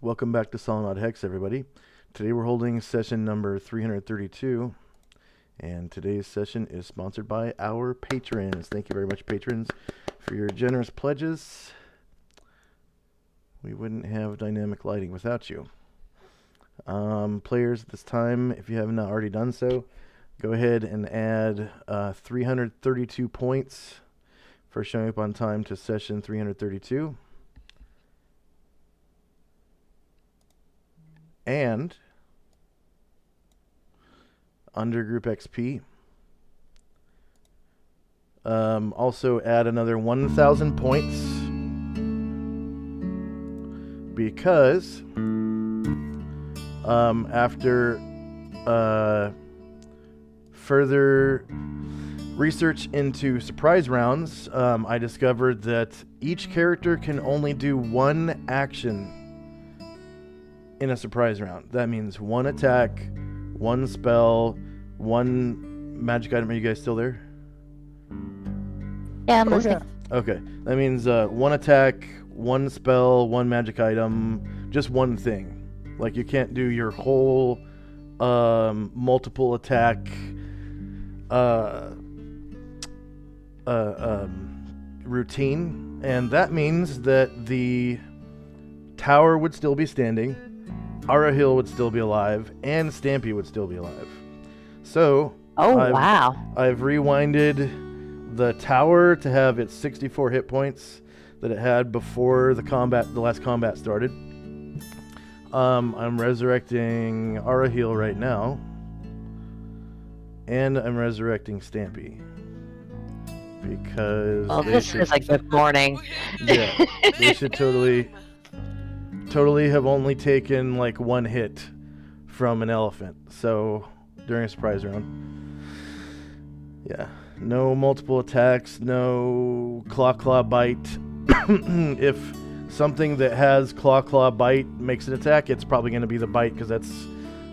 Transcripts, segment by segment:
Welcome back to Solynod Hex, everybody. Today we're holding session number 332, and today's session is sponsored by our patrons. Thank you very much, patrons, for your generous pledges. We wouldn't have dynamic lighting without you. Players at this time, if you have not already done so, go ahead and add 332 points for showing up on time to session 332. And under group XP, also add another 1,000 points because after further research into surprise rounds, I discovered that each character can only do one action in a surprise round. That means one attack, one spell, one magic item. Are you guys still there? Yeah, I'm listening. Okay. That means one attack, one spell, one magic item, just one thing. Like, you can't do your whole multiple attack routine. And that means that the tower would still be standing, Arahil would still be alive, and Stampy would still be alive. So, I've rewinded the tower to have its 64 hit points that it had before the last combat started. I'm resurrecting Arahil right now, and I'm resurrecting Stampy because this is like good morning. Yeah, they should totally have only taken like one hit from an elephant. So during a surprise round, yeah, no multiple attacks, no claw bite. If something that has claw bite makes an attack, it's probably going to be the bite because that's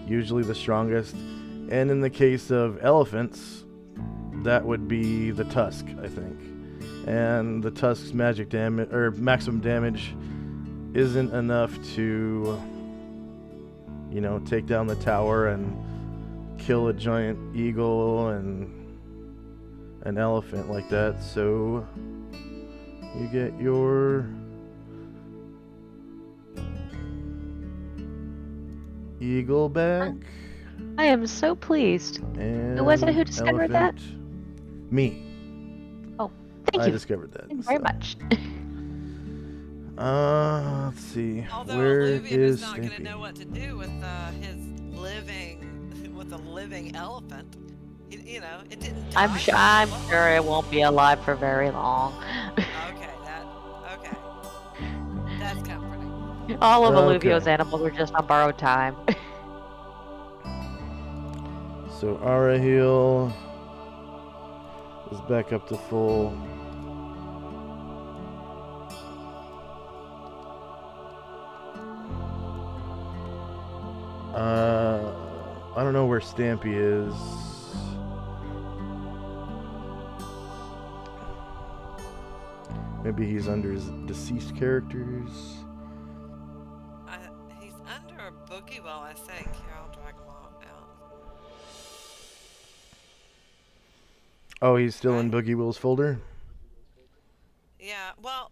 usually the strongest. And in the case of elephants, that would be the tusk, I think. And the tusk's magic damage or maximum damage isn't enough to, take down the tower and kill a giant eagle and an elephant like that. So you get your eagle back. I am so pleased. And who was it who discovered that? Me. Oh, thank I you. discovered that. Thank you very much. Let's see. Although Where Alluvium is is not going to Stampy? know what to do with his with a living elephant. It didn't die. I'm sure it won't be alive for very long. Okay, that's comforting. All of Okay. Alluvio's animals are just on borrowed time. So Arahil is back up to full. I don't know where Stampy is. Maybe he's under his deceased characters. He's under a boogie well, I think. Here, I'll drag him out. Oh, he's still in Boogie Will's folder? Yeah, well,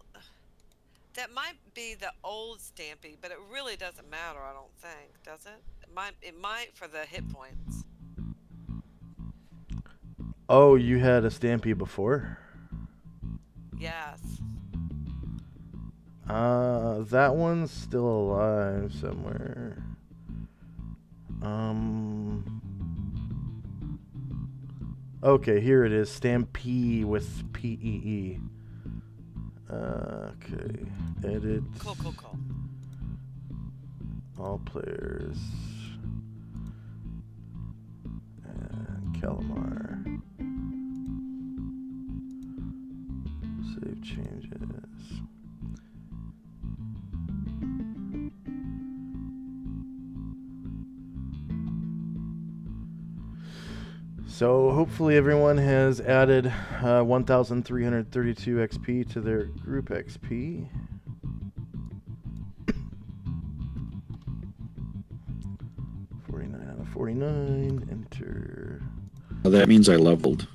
that might be the old Stampy, but it really doesn't matter, I don't think, does it? It might for the hit points. Oh, you had a Stampy before? Yes. That one's still alive somewhere. Okay, here it is. Stampede with P-E-E. Okay. Edit. Cool. All players. And Calamar. Save changes. So hopefully everyone has added 1,332 XP to their group XP. 49, enter. Oh, that means I leveled.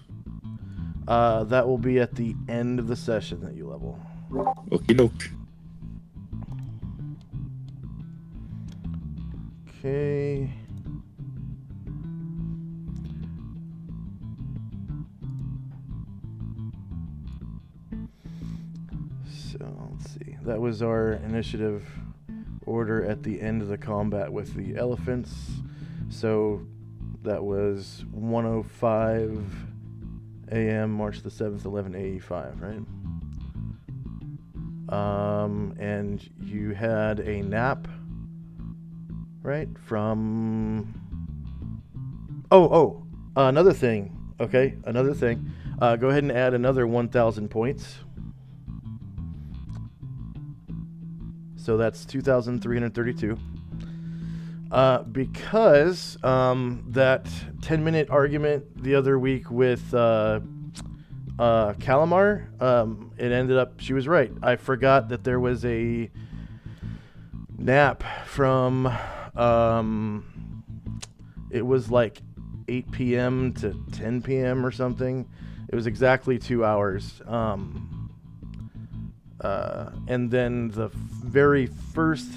That will be at the end of the session that you level. Okie doke. Okay. So let's see. That was our initiative order at the end of the combat with the elephants. So that was 1:05 a.m. March the 7th, 1185, right? And you had a nap, right? From another thing. Okay, another thing. Go ahead and add another 1,000 points. So that's 2,332. Because that 10-minute argument the other week with Calamar, it ended up, she was right. I forgot that there was a nap from, it was like 8 p.m. to 10 p.m. or something. It was exactly 2 hours. And then the very first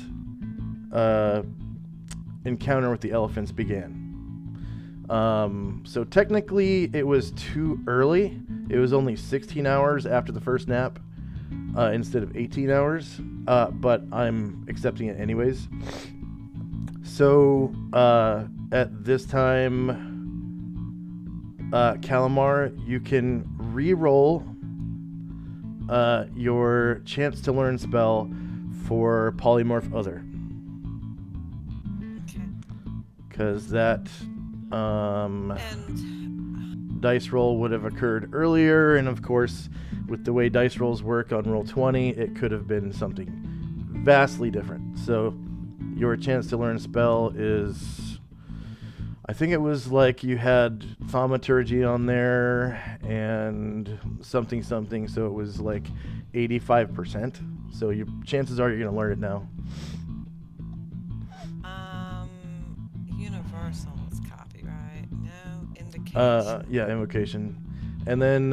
encounter with the elephants began. So technically it was too early. It was only 16 hours after the first nap instead of 18 hours, but I'm accepting it anyways. So at this time, Calamar, you can re-roll your chance to learn spell for Polymorph Other. Okay. Because that And dice roll would have occurred earlier, and of course, with the way dice rolls work on Roll20, it could have been something vastly different. So your chance to learn spell is, I think it was like you had Thaumaturgy on there and something, so it was like 85%. So your chances are you're going to learn it now. universal is copyright. No indication. Yeah, invocation. And then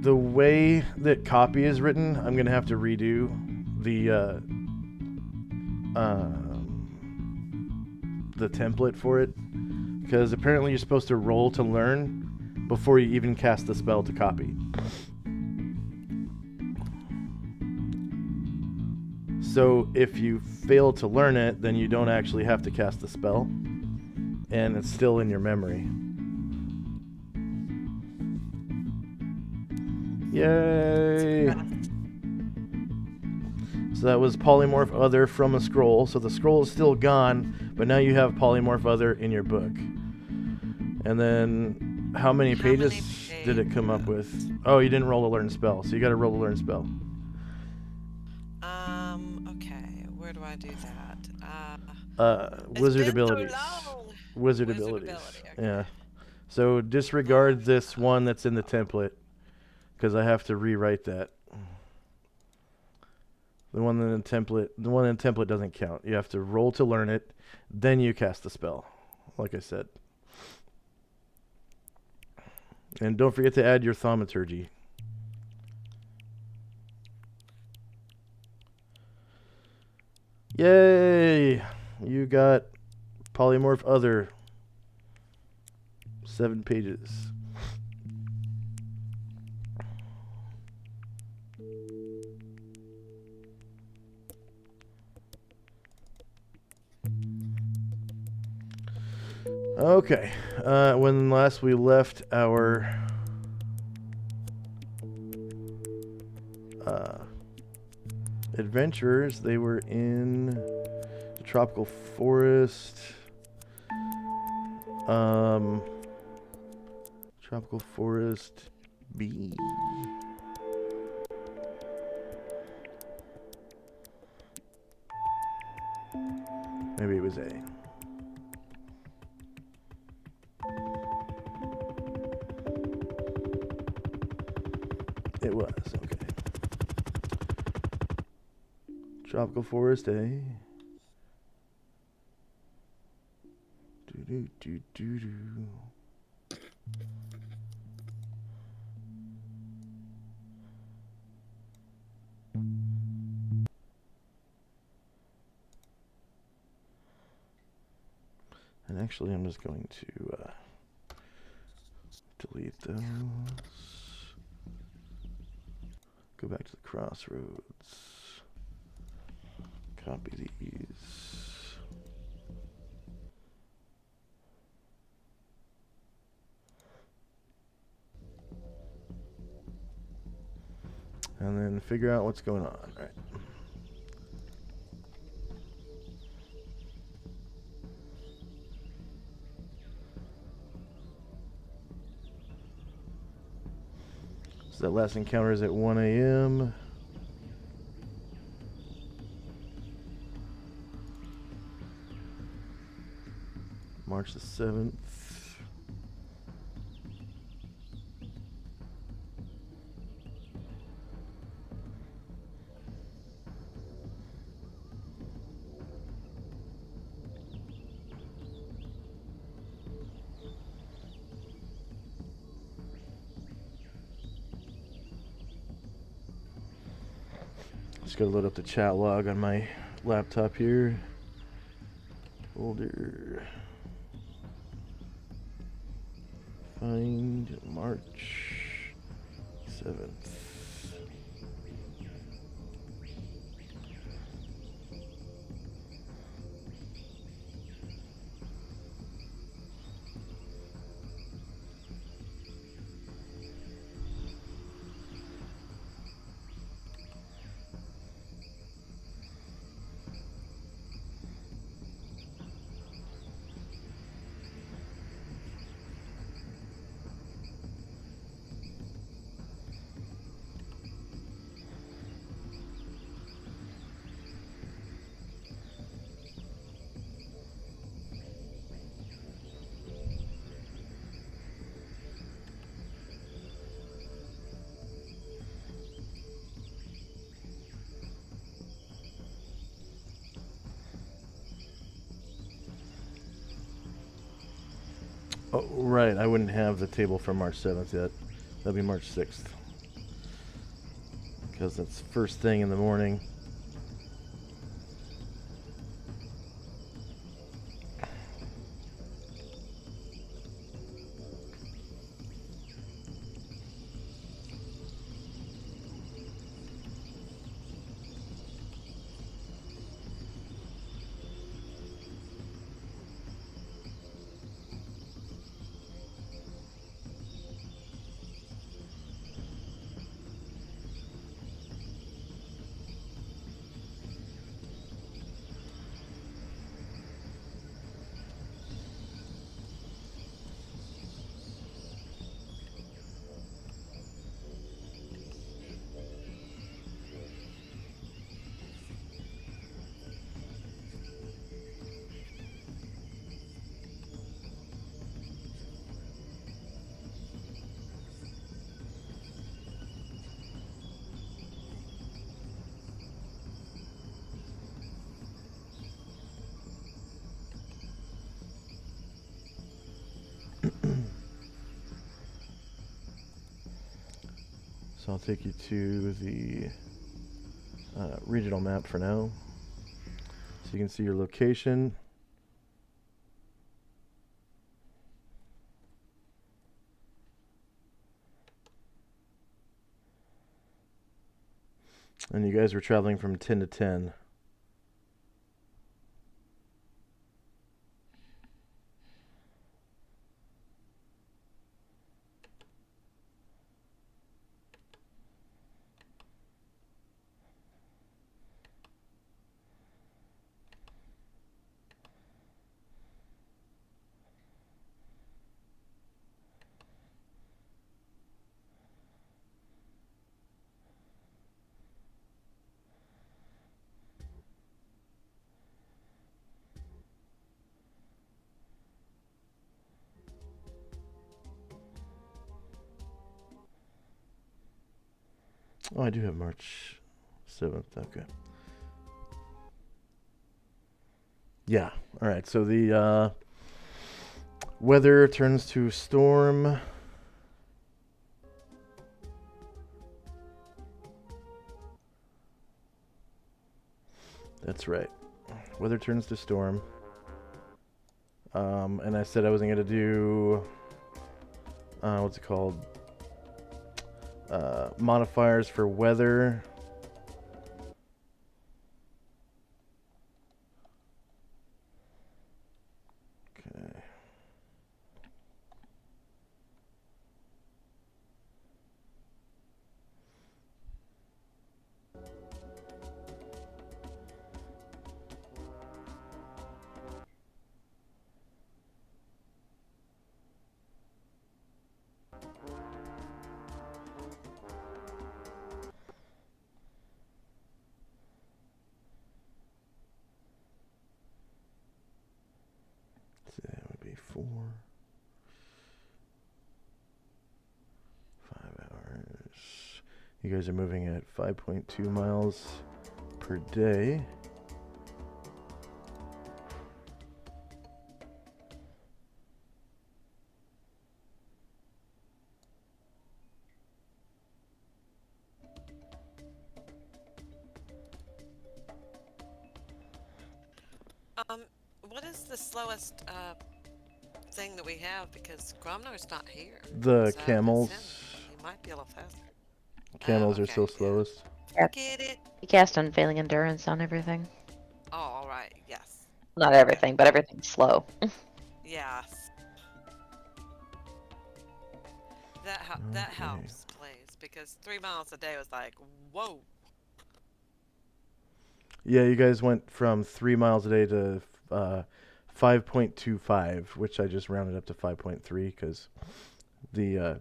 the way that copy is written, I'm going to have to redo the template for it, because apparently you're supposed to roll to learn before you even cast the spell to copy. So if you fail to learn it, then you don't actually have to cast the spell, and it's still in your memory. Yay! So that was Polymorph Other from a scroll. So the scroll is still gone, but now you have Polymorph Other in your book. And then how many pages did it come up with? Oh, you didn't roll to learn spell, so you got to roll to learn spell. Okay. Where do I do that? Wizard It's been so abilities. long. Wizard abilities. Yeah. So disregard this one that's in the template, because I have to rewrite that. The one in the template doesn't count. You have to roll to learn it, then you cast the spell, like I said. And don't forget to add your Thaumaturgy. Yay! You got Polymorph Other. 7 pages. Okay, when last we left our adventurers, they were in the tropical forest. Tropical forest B. Maybe it was A. It was, okay. Tropical Forest, eh? Do do do do do. And actually, I'm just going to delete those. Go back to the crossroads. Copy these. And then figure out what's going on, right? So that last encounter is at 1 a.m. March the 7th. Just gotta load up the chat log on my laptop here. Folder. Find March 7th. Oh, right. I wouldn't have the table for March 7th yet. That'll be March 6th. Because that's first thing in the morning. So I'll take you to the regional map for now. So you can see your location. And you guys were traveling from 10 to 10. Oh, I do have March 7th. Okay. Yeah. All right. So the weather turns to storm. That's right. Weather turns to storm. And I said I wasn't going to do, what's it called? Modifiers for weather. Okay. So that would be 5 hours. You guys are moving at 5.2 miles per day. Um, what is the slowest thing that we have? Because Gromner's not here. The So camels. he might be a little faster. Camels are okay, still yeah. slowest. Get it? You cast unfailing endurance on everything. Oh, all right. Yes. Not everything, but everything's slow. Yes. That Okay. helps, please, because 3 miles a day was like, whoa. Yeah, you guys went from 3 miles a day to 5.25, which I just rounded up to 5.3 because the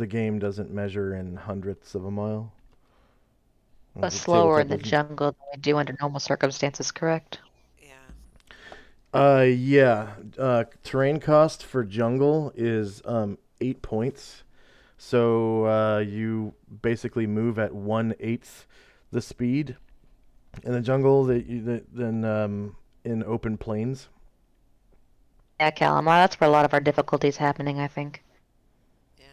game doesn't measure in hundredths of a mile. But The slower in tabletop the doesn't. jungle than we do under normal circumstances, correct? Yeah. Yeah. Terrain cost for jungle is 8 points. So you basically move at 1/8 the speed in the jungle than in open plains. Yeah, Callum, well, that's where a lot of our difficulties happening, I think. Yeah.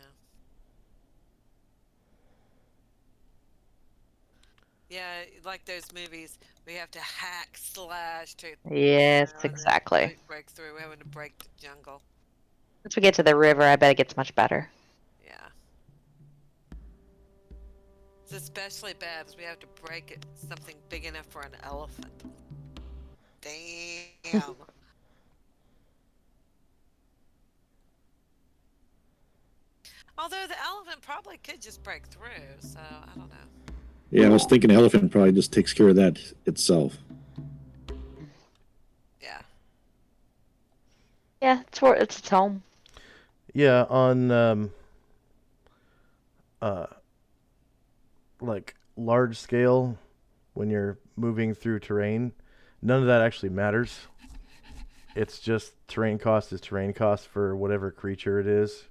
Yeah, like those movies, we have to hack slash to Yes, and then exactly. break through. We're having to break the jungle. Once we get to the river, I bet it gets much better. Yeah. It's especially bad because we have to break it something big enough for an elephant. Damn. Although the elephant probably could just break through, so I don't know. Yeah, I was thinking elephant probably just takes care of that itself. Yeah. Yeah, it's its home. Yeah, on like large scale, when you're moving through terrain, none of that actually matters. It's just terrain cost is terrain cost for whatever creature it is.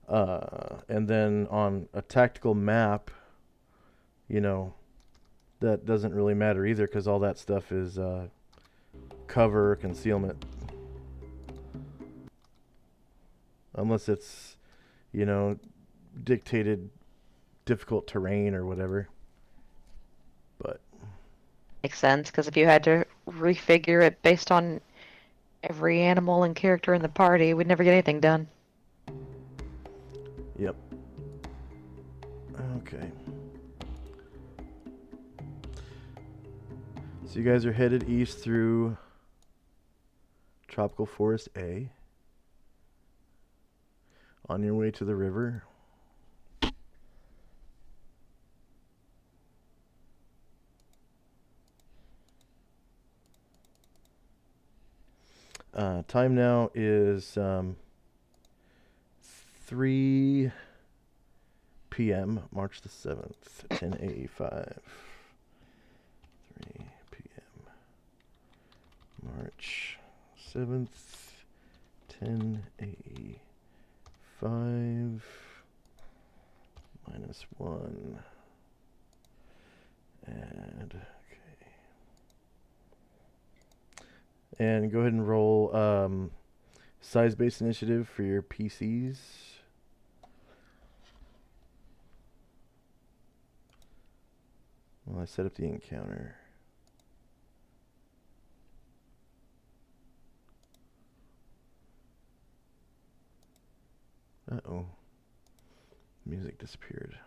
And then on a tactical map, you know, that doesn't really matter either because all that stuff is cover, concealment. Unless it's, you know, dictated difficult terrain or whatever. But Makes sense, because if you had to refigure it based on every animal and character in the party, we'd never get anything done. yep. Okay. So you guys are headed east through Tropical Forest A. On your way to the river. Time now is 3 p.m. March the 7th, 10:85. 3 p.m. March 7th, 10:85 minus 1. And okay. And go ahead and roll size-based initiative for your PCs. Well, I set up the encounter. Uh-oh. Music disappeared.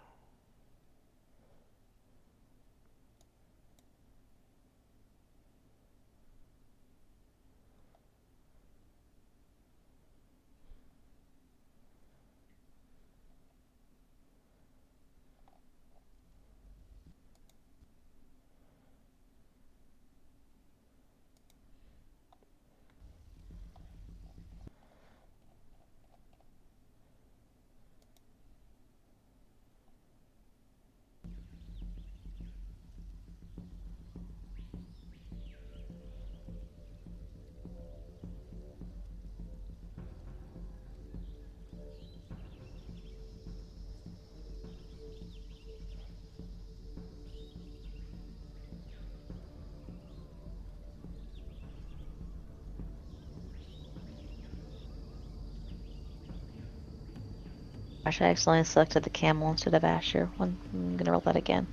Gosh, I accidentally selected the camel instead of Asher. I'm gonna roll that again.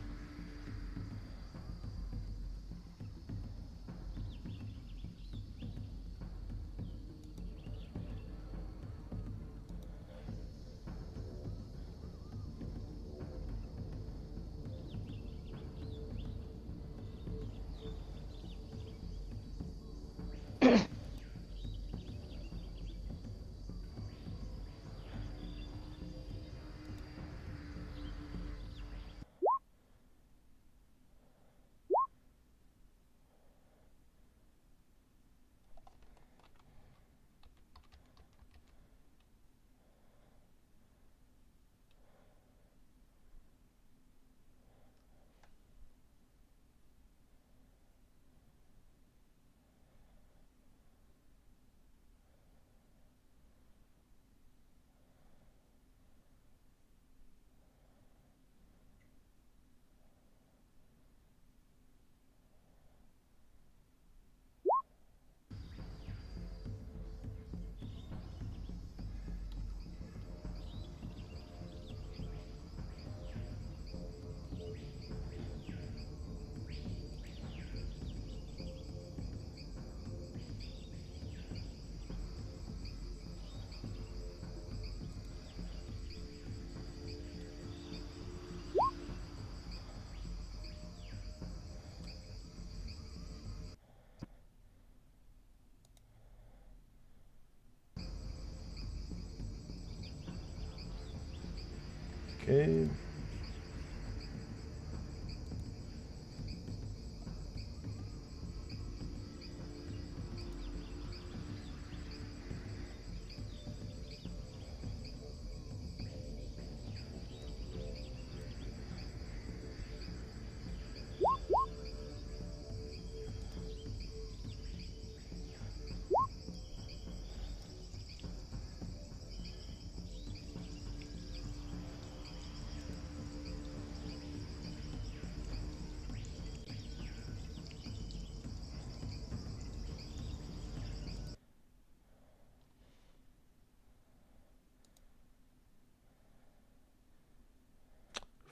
Okay.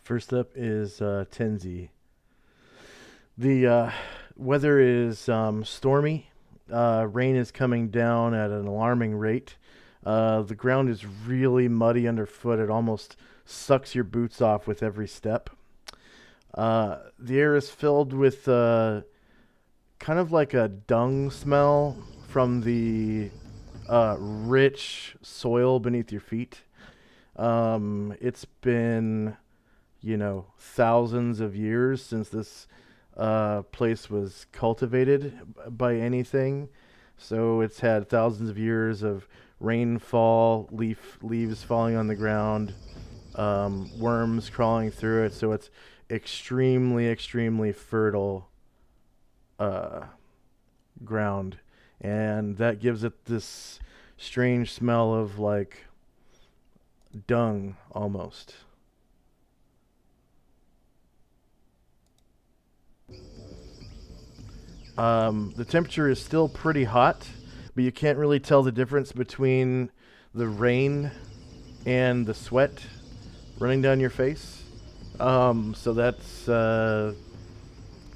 First up is Tenzi. The weather is stormy. Rain is coming down at an alarming rate. The ground is really muddy underfoot. It almost sucks your boots off with every step. The air is filled with kind of like a dung smell from the rich soil beneath your feet. It's been, thousands of years since this place was cultivated by anything. So it's had thousands of years of rainfall, leaves falling on the ground, worms crawling through it. So it's extremely, extremely fertile ground. And that gives it this strange smell of like dung almost. The temperature is still pretty hot, but you can't really tell the difference between the rain and the sweat running down your face. So that's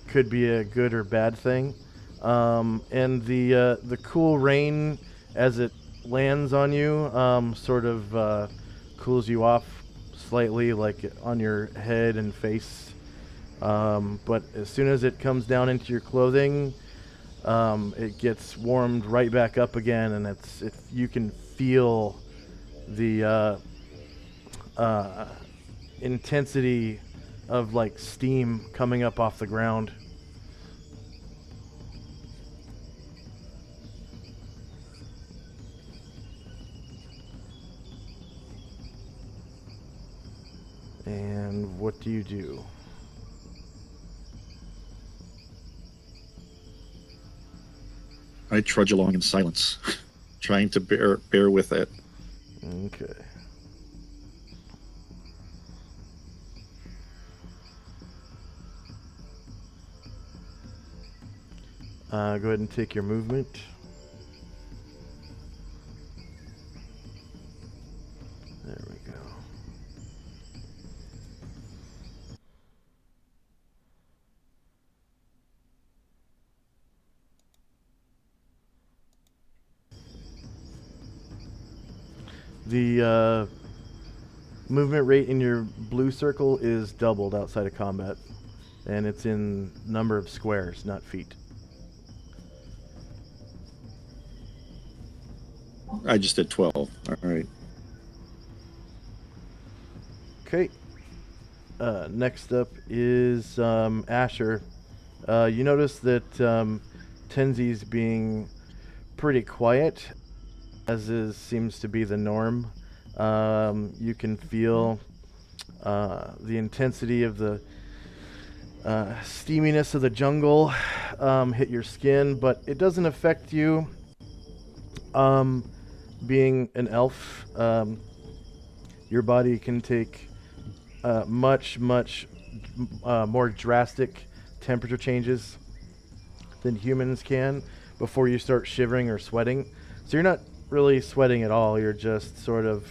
could be a good or bad thing. And the cool rain as it lands on you sort of cools you off slightly, like on your head and face. But as soon as it comes down into your clothing, it gets warmed right back up again, and you can feel the intensity of like steam coming up off the ground. And what do you do? I trudge along in silence, trying to bear with it. Okay. Go ahead and take your movement. There we go. The movement rate in your blue circle is doubled outside of combat, and it's in number of squares, not feet. I just did 12. All right. Okay. Next up is Asher. You notice that Tenzi's being pretty quiet, as seems to be the norm. You can feel the intensity of the steaminess of the jungle hit your skin, but it doesn't affect you. Being an elf, your body can take much more drastic temperature changes than humans can before you start shivering or sweating. So you're not really sweating at all. You're just sort of,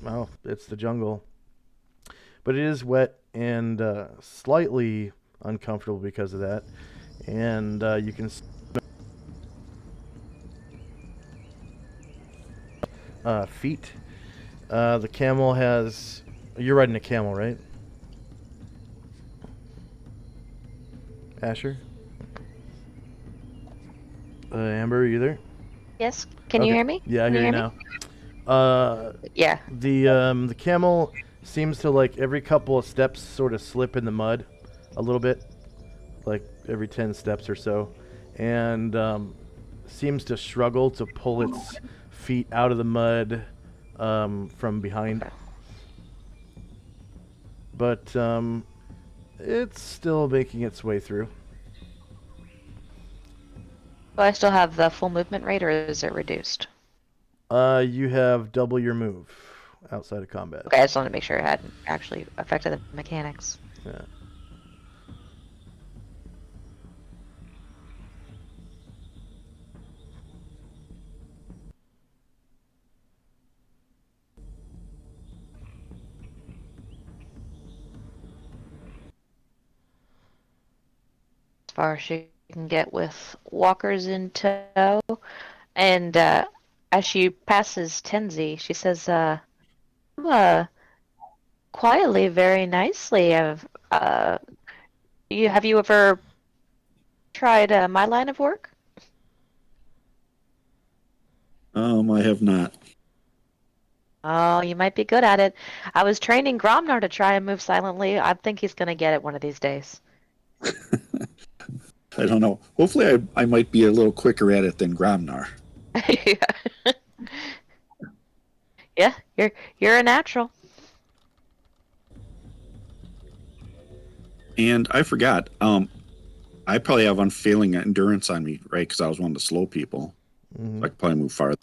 well, it's the jungle. But it is wet and slightly uncomfortable because of that. And you can feet. The camel has... You're riding a camel, right? Asher? Amber, are you there? Yes. Can you hear me? Yeah, I Can hear you me? now. Yeah. The camel seems to, like, every couple of steps sort of slip in the mud a little bit, like every 10 steps or so, and seems to struggle to pull its feet out of the mud from behind. But it's still making its way through. Do I still have the full movement rate, or is it reduced? You have double your move outside of combat. Okay, I just wanted to make sure it hadn't actually affected the mechanics. Yeah. As far as she can get with walkers in tow. And as she passes Tenzi, she says, quietly, very nicely. Have you ever tried my line of work? I have not. Oh, you might be good at it. I was training Gromnar to try and move silently. I think he's going to get it one of these days. I don't know. Hopefully, I might be a little quicker at it than Gromnar. Yeah. Yeah, you're a natural. And I forgot. I probably have unfailing endurance on me, right? Because I was one of the slow people. Mm-hmm. So I could probably move farther.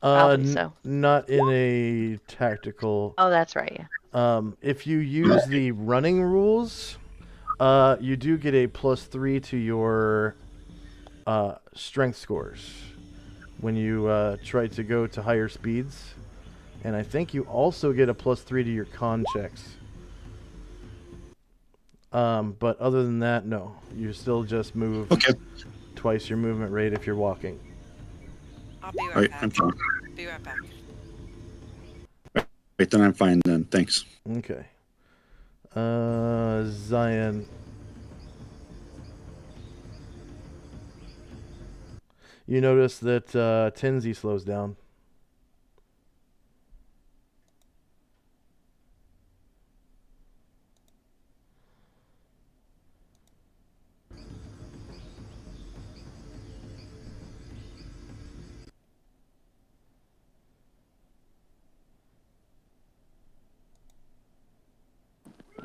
Probably so. Not in a tactical. Oh, that's right. Yeah. If you use the running rules, You do get a +3 to your strength scores when you try to go to higher speeds. And I think you also get a +3 to your con checks. But other than that, no. You still just move Okay. twice your movement rate if you're walking. I'll be All right right, back. I'm fine. Be right back. Right, then I'm fine then. Thanks. Okay. Zion. You notice that Tenzi slows down.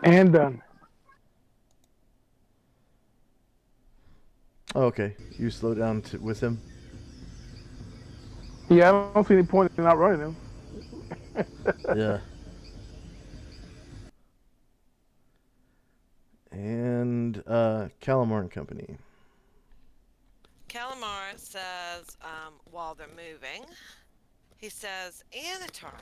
And done. Oh, okay. You slow down with him. Yeah, I don't see any point in not running him. Yeah. And Calamar and Company. Calamar says, while they're moving, he says, Anatar,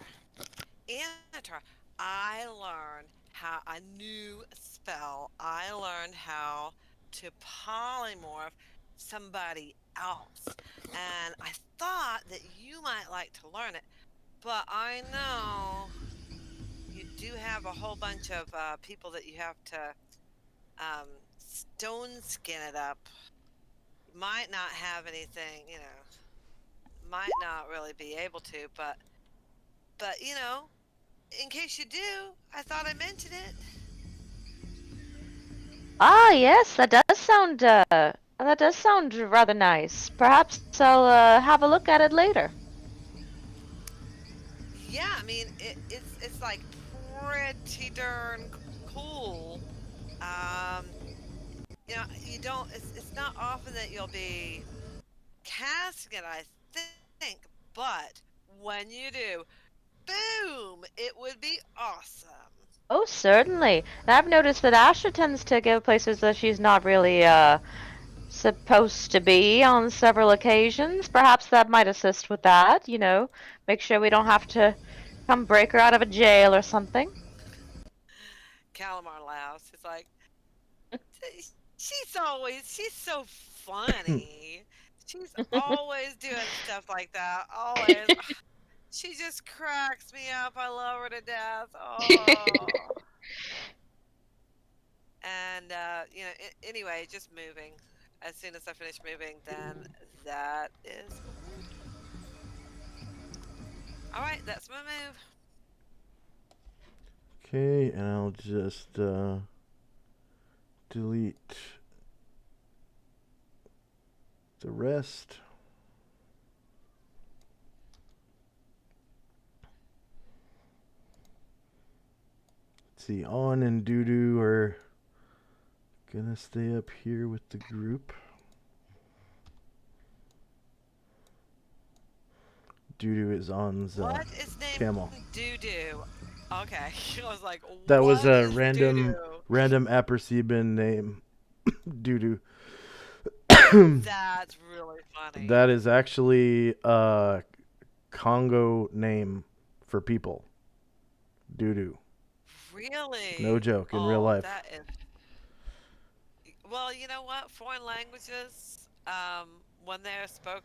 I learned how a new spell. I learned how to polymorph somebody else. And I thought that you might like to learn it, but I know you do have a whole bunch of people that you have to stone skin it up. Might not have anything, might not really be able to, but in case you do, I thought I mentioned it. Ah, yes, that does sound rather nice. Perhaps I'll have a look at it later. Yeah, I mean it's like pretty darn cool. Um, you don't. It's not often that you'll be casting it, I think, but when you do, boom! It would be awesome. Oh, certainly. And I've noticed that Asha tends to go places that she's not really supposed to be on several occasions. Perhaps that might assist with that, make sure we don't have to come break her out of a jail or something. Calamar laughs. It's like she's so funny. She's always doing stuff like that. Always. She just cracks me up. I love her to death. Oh. And anyway, just moving. As soon as I finish moving, then that is my move. All right, that's my move. Okay, and I'll just delete the rest. Let's see, On and Doodoo are gonna stay up here with the group. Doodoo is On's What is named camel. Doo-doo? Okay, I was like, That was what a is random doo-doo? Aperceben name. Doodoo. That's really funny. That is actually a Congo name for people. Doodoo. Really? No joke, in real life. That is. Well, you know what? Foreign languages, when they're spoken,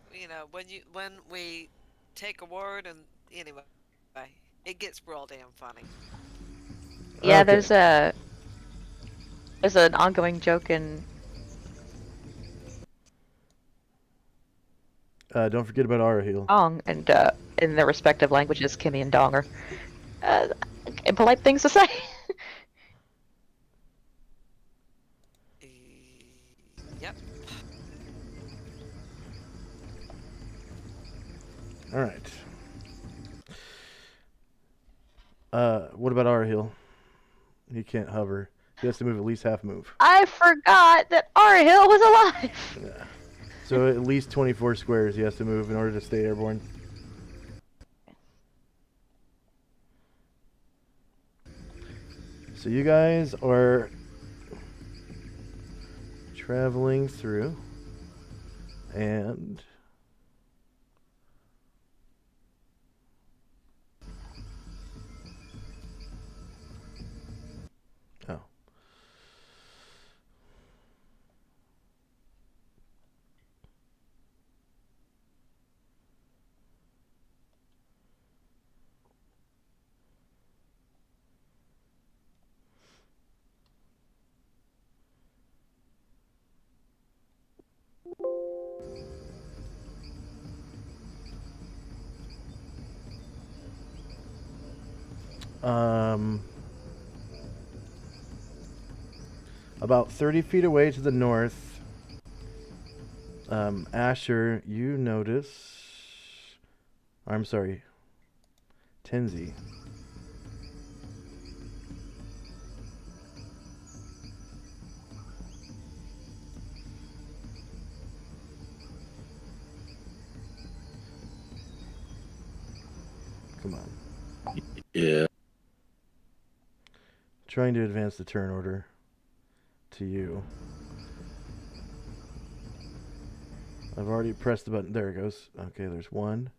when we take a word and anyway, it gets real damn funny. Yeah, Okay. there's an ongoing joke in Don't forget about Arahil. Dong and in their respective languages, Kimmy and Dong are impolite things to say. Yep. All right. What about Arahil? He can't hover. He has to move at least half move. I forgot that Arhill was alive. Yeah. So at least 24 squares he has to move in order to stay airborne. So you guys are traveling through, and oh. About 30 feet away to the north, Asher, you notice... I'm sorry, Tenzi. Come on. Yeah. Trying to advance the turn order to you. I've already pressed the button. There it goes. Okay, there's one.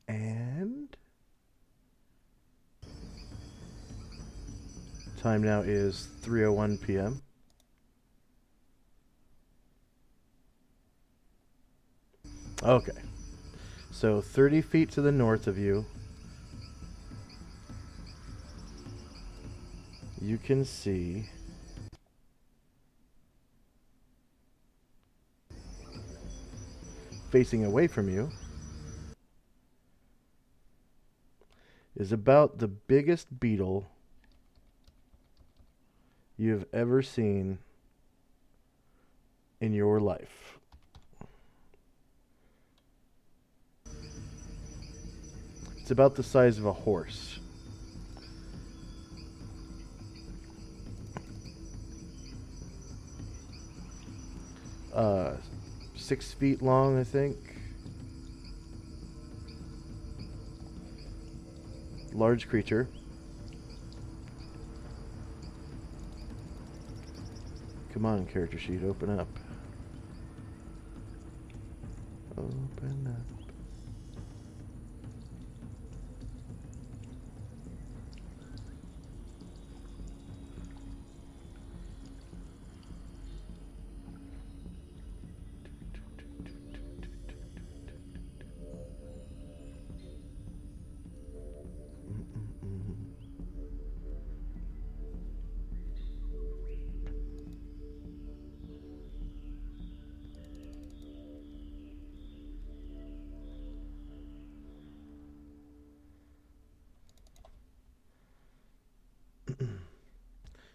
And time now is 3:01 p.m. Okay. So 30 feet to the north of you, you can see facing away from you is about the biggest beetle you've ever seen in your life. It's about the size of a horse. Uh, 6 feet long, I think. Large creature. Come on, character sheet, open up. Open up.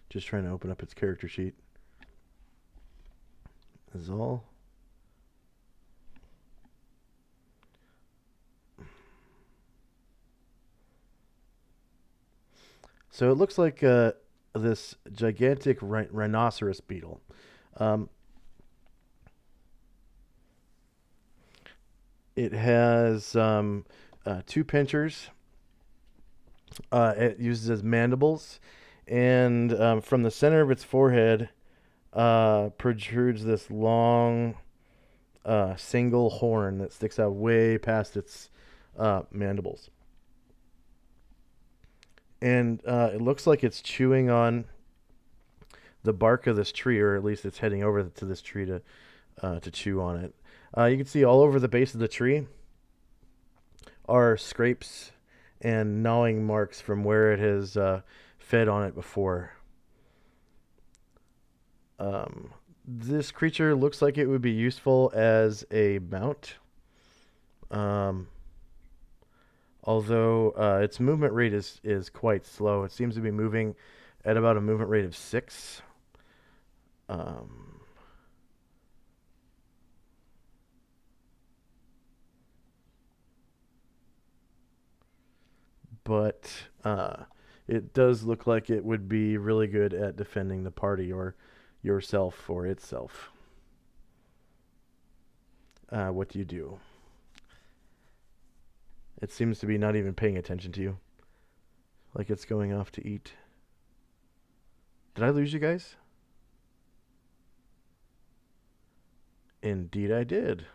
Just trying to open up its character sheet. Is all. So it looks like this gigantic rhinoceros beetle. It has 2 pinchers. It uses as mandibles. And from the center of its forehead protrudes this long single horn that sticks out way past its mandibles. And it looks like it's chewing on the bark of this tree, or at least it's heading over to this tree to chew on it. You can see all over the base of the tree are scrapes and gnawing marks from where it has fed on it before. This creature looks like it would be useful as a mount. Although its movement rate is quite slow. It seems to be moving at about a movement rate of 6. But it does look like it would be really good at defending the party or yourself or itself. What do you do? It seems to be not even paying attention to you. Like it's going off to eat. Did I lose you guys? Indeed, I did.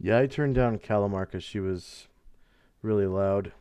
Yeah, I turned down Calamar because she was really loud.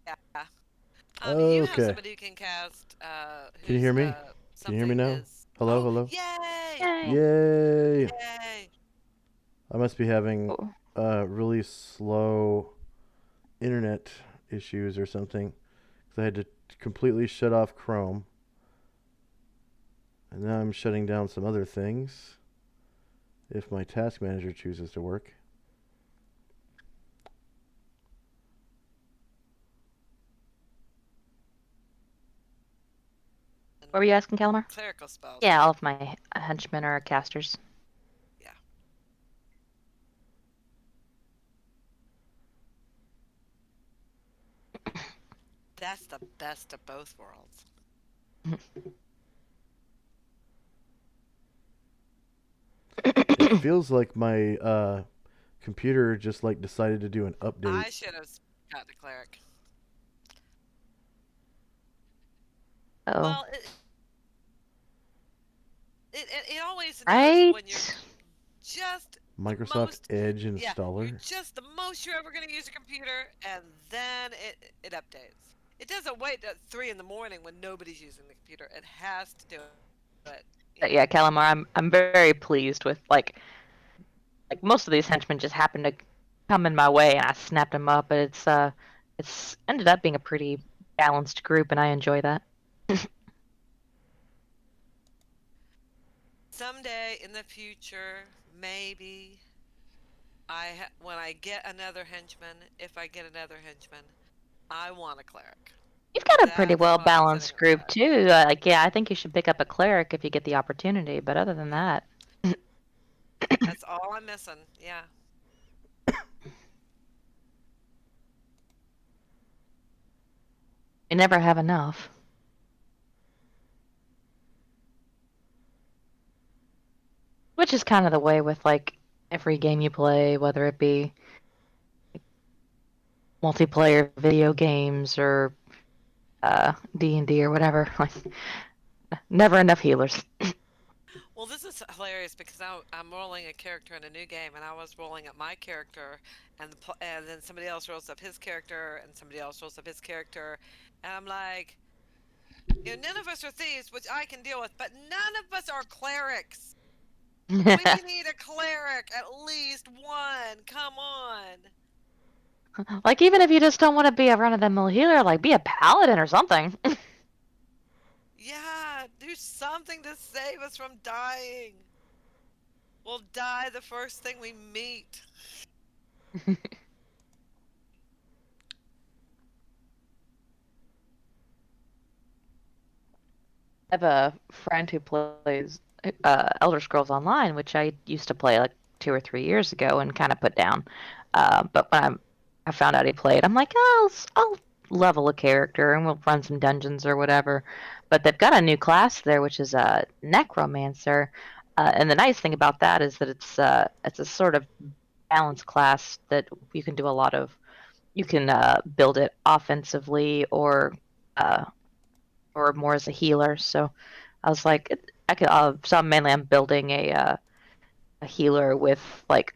Yeah. You have Okay. somebody who can cast, Can you hear me? Can you hear me something now? is. Hello, Oh, hello. yay! Yay. Yay! Yay! I must be having Oh. really slow internet issues or something. Because I had to completely shut off Chrome. And now I'm shutting down some other things. If my task manager chooses to work. What were you asking, Calamar? Clerical spells. Yeah, Right? all of my henchmen are casters. Yeah. That's the best of both worlds. It feels like my computer just like decided to do an update. I should have got the cleric. Oh, Well, it always knows right? when you're just the Microsoft most. Edge Yeah, you're installer. just the most you're ever going to use a computer, and then it updates. It doesn't wait at 3 in the morning when nobody's using the computer. It has to do it. But yeah, Calamar, I'm very pleased with like most of these henchmen just happened to come in my way and I snapped them up. But it's ended up being a pretty balanced group, and I enjoy that. Someday in the future, maybe when I get another henchman, if I get another henchman, I want a cleric. You've got a pretty That's well what I'm balanced setting group aside. too. Like, yeah, I think you should pick up a cleric if you get the opportunity. But other than that, That's all I'm missing. Yeah. you never have enough. Which is kind of the way with like every game you play, whether it be multiplayer video games or D&D or whatever. Like, never enough healers. Well, this is hilarious because I'm rolling a character in a new game, and I was rolling up my character, and then somebody else rolls up his character, and somebody else rolls up his character, and I'm like, none of us are thieves, which I can deal with, but none of us are clerics. We need a cleric, at least one. Come on. Like, even if you just don't want to be a run-of-the-mill healer, like, be a paladin or something. Yeah, do something to save us from dying. We'll die the first thing we meet. I have a friend who plays Elder Scrolls Online, which I used to play like 2 or 3 years ago and kind of put down. But when I found out he played, I'm like, oh, I'll level a character and we'll run some dungeons or whatever. But they've got a new class there, which is a necromancer. And the nice thing about that is that it's a sort of balanced class that you can do a lot of. You can build it offensively uh, or more as a healer. So I was like, I could. So mainly I'm building a healer with like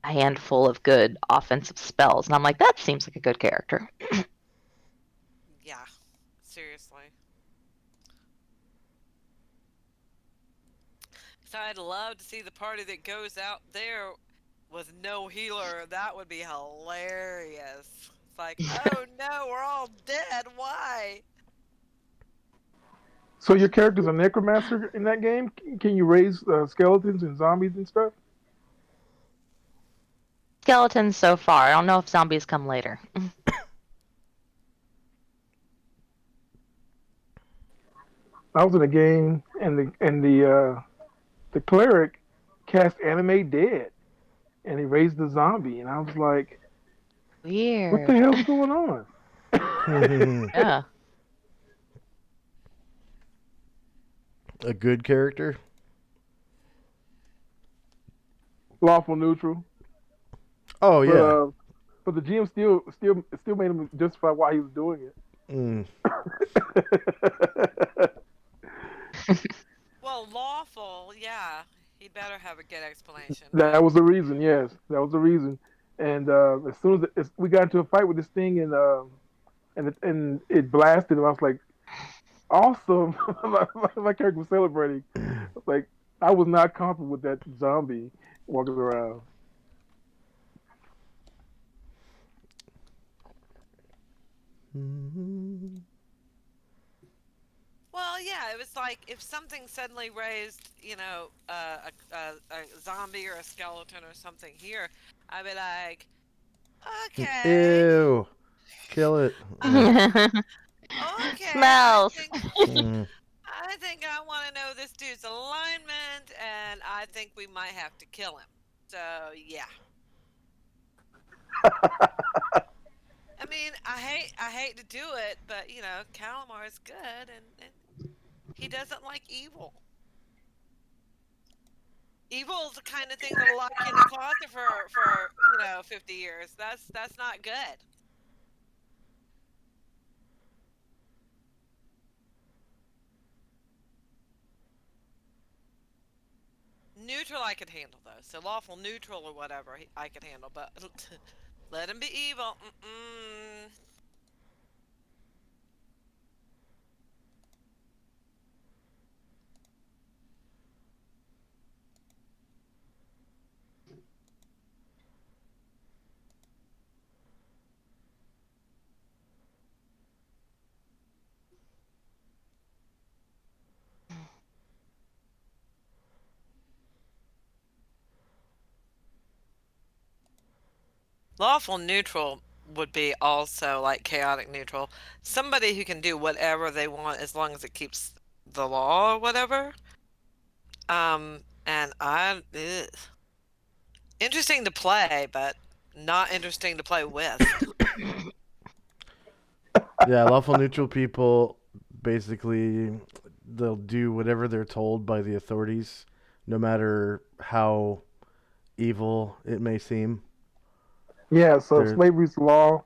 a handful of good offensive spells, and I'm like, that seems like a good character. Yeah, seriously. So I'd love to see the party that goes out there with no healer. That would be hilarious. It's like, oh no, we're all dead. Why? So your character's a necromancer in that game? Can you raise skeletons and zombies and stuff? Skeletons so far. I don't know if zombies come later. I was in a game and the cleric cast animate dead and he raised the zombie and I was like, what the Weird. hell's going on? Yeah. A good character. Lawful neutral. Oh But yeah. but the GM still made him justify why he was doing it. Mm. Well, lawful, yeah. He'd better have a good explanation, That but was the reason. Yes, that was the reason. And as soon as we got into a fight with this thing, and it blasted, and I was like, awesome! my character was celebrating. Like I was not comfortable with that zombie walking around. well, yeah, it was like if something suddenly raised, a zombie or a skeleton or something here, I'd be like, okay, Ew. Kill it. okay, Smells. Mm. I think I want to know this dude's alignment, and I think we might have to kill him. So yeah. I mean, I hate to do it, but Calamar is good, and he doesn't like evil. Evil is the kind of thing that'll lock you in a closet for 50 years. That's not good. Neutral I could handle though, so lawful neutral or whatever I could handle, but let him be evil. Mm-mm. Lawful neutral would be also like chaotic neutral. Somebody who can do whatever they want as long as it keeps the law or whatever. And interesting to play, but not interesting to play with. Yeah, lawful neutral people basically they'll do whatever they're told by the authorities, no matter how evil it may seem. Yeah, so if They're slavery's the law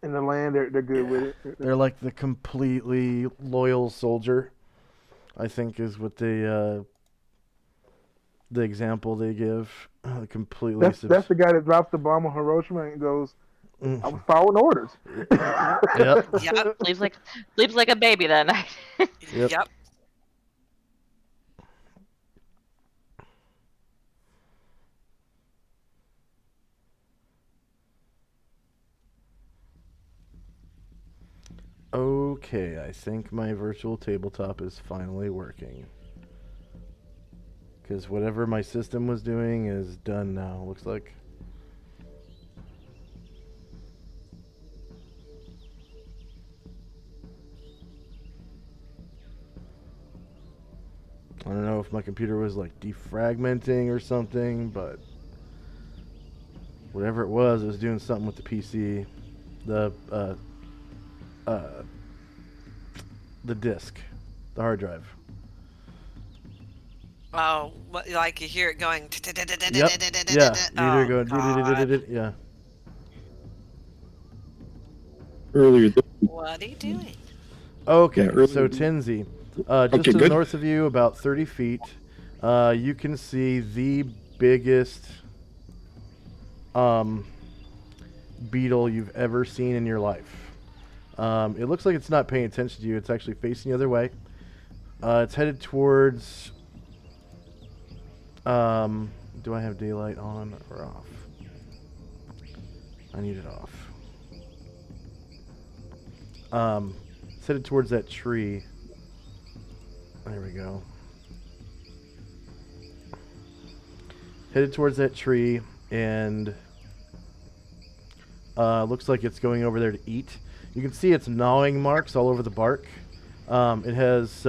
in the land, they're good yeah, with it. they're like the completely loyal soldier. I think is what the example they give. Completely. That's the guy that drops the bomb on Hiroshima and goes, "I was following orders." Yep. Yep. Sleeps like a baby that night. Yep. Yep. Okay, I think my virtual tabletop is finally working. Because whatever my system was doing is done now, looks like. I don't know if my computer was like defragmenting or something, but whatever it was doing something with the PC. The disk, the hard drive. Oh, like you hear it going. Yep. Yeah. Oh, Either God. go. Yeah. Earlier. What are you doing? Okay. Yeah, earlier- So Tenzi, just Okay, to the good. north of you, about 30 feet, you can see the biggest beetle you've ever seen in your life. It looks like it's not paying attention to you. It's actually facing the other way. It's headed towards. Do I have daylight on or off? I need it off. It's headed towards that tree. There we go. Headed towards that tree, and looks like it's going over there to eat. You can see its gnawing marks all over the bark. It has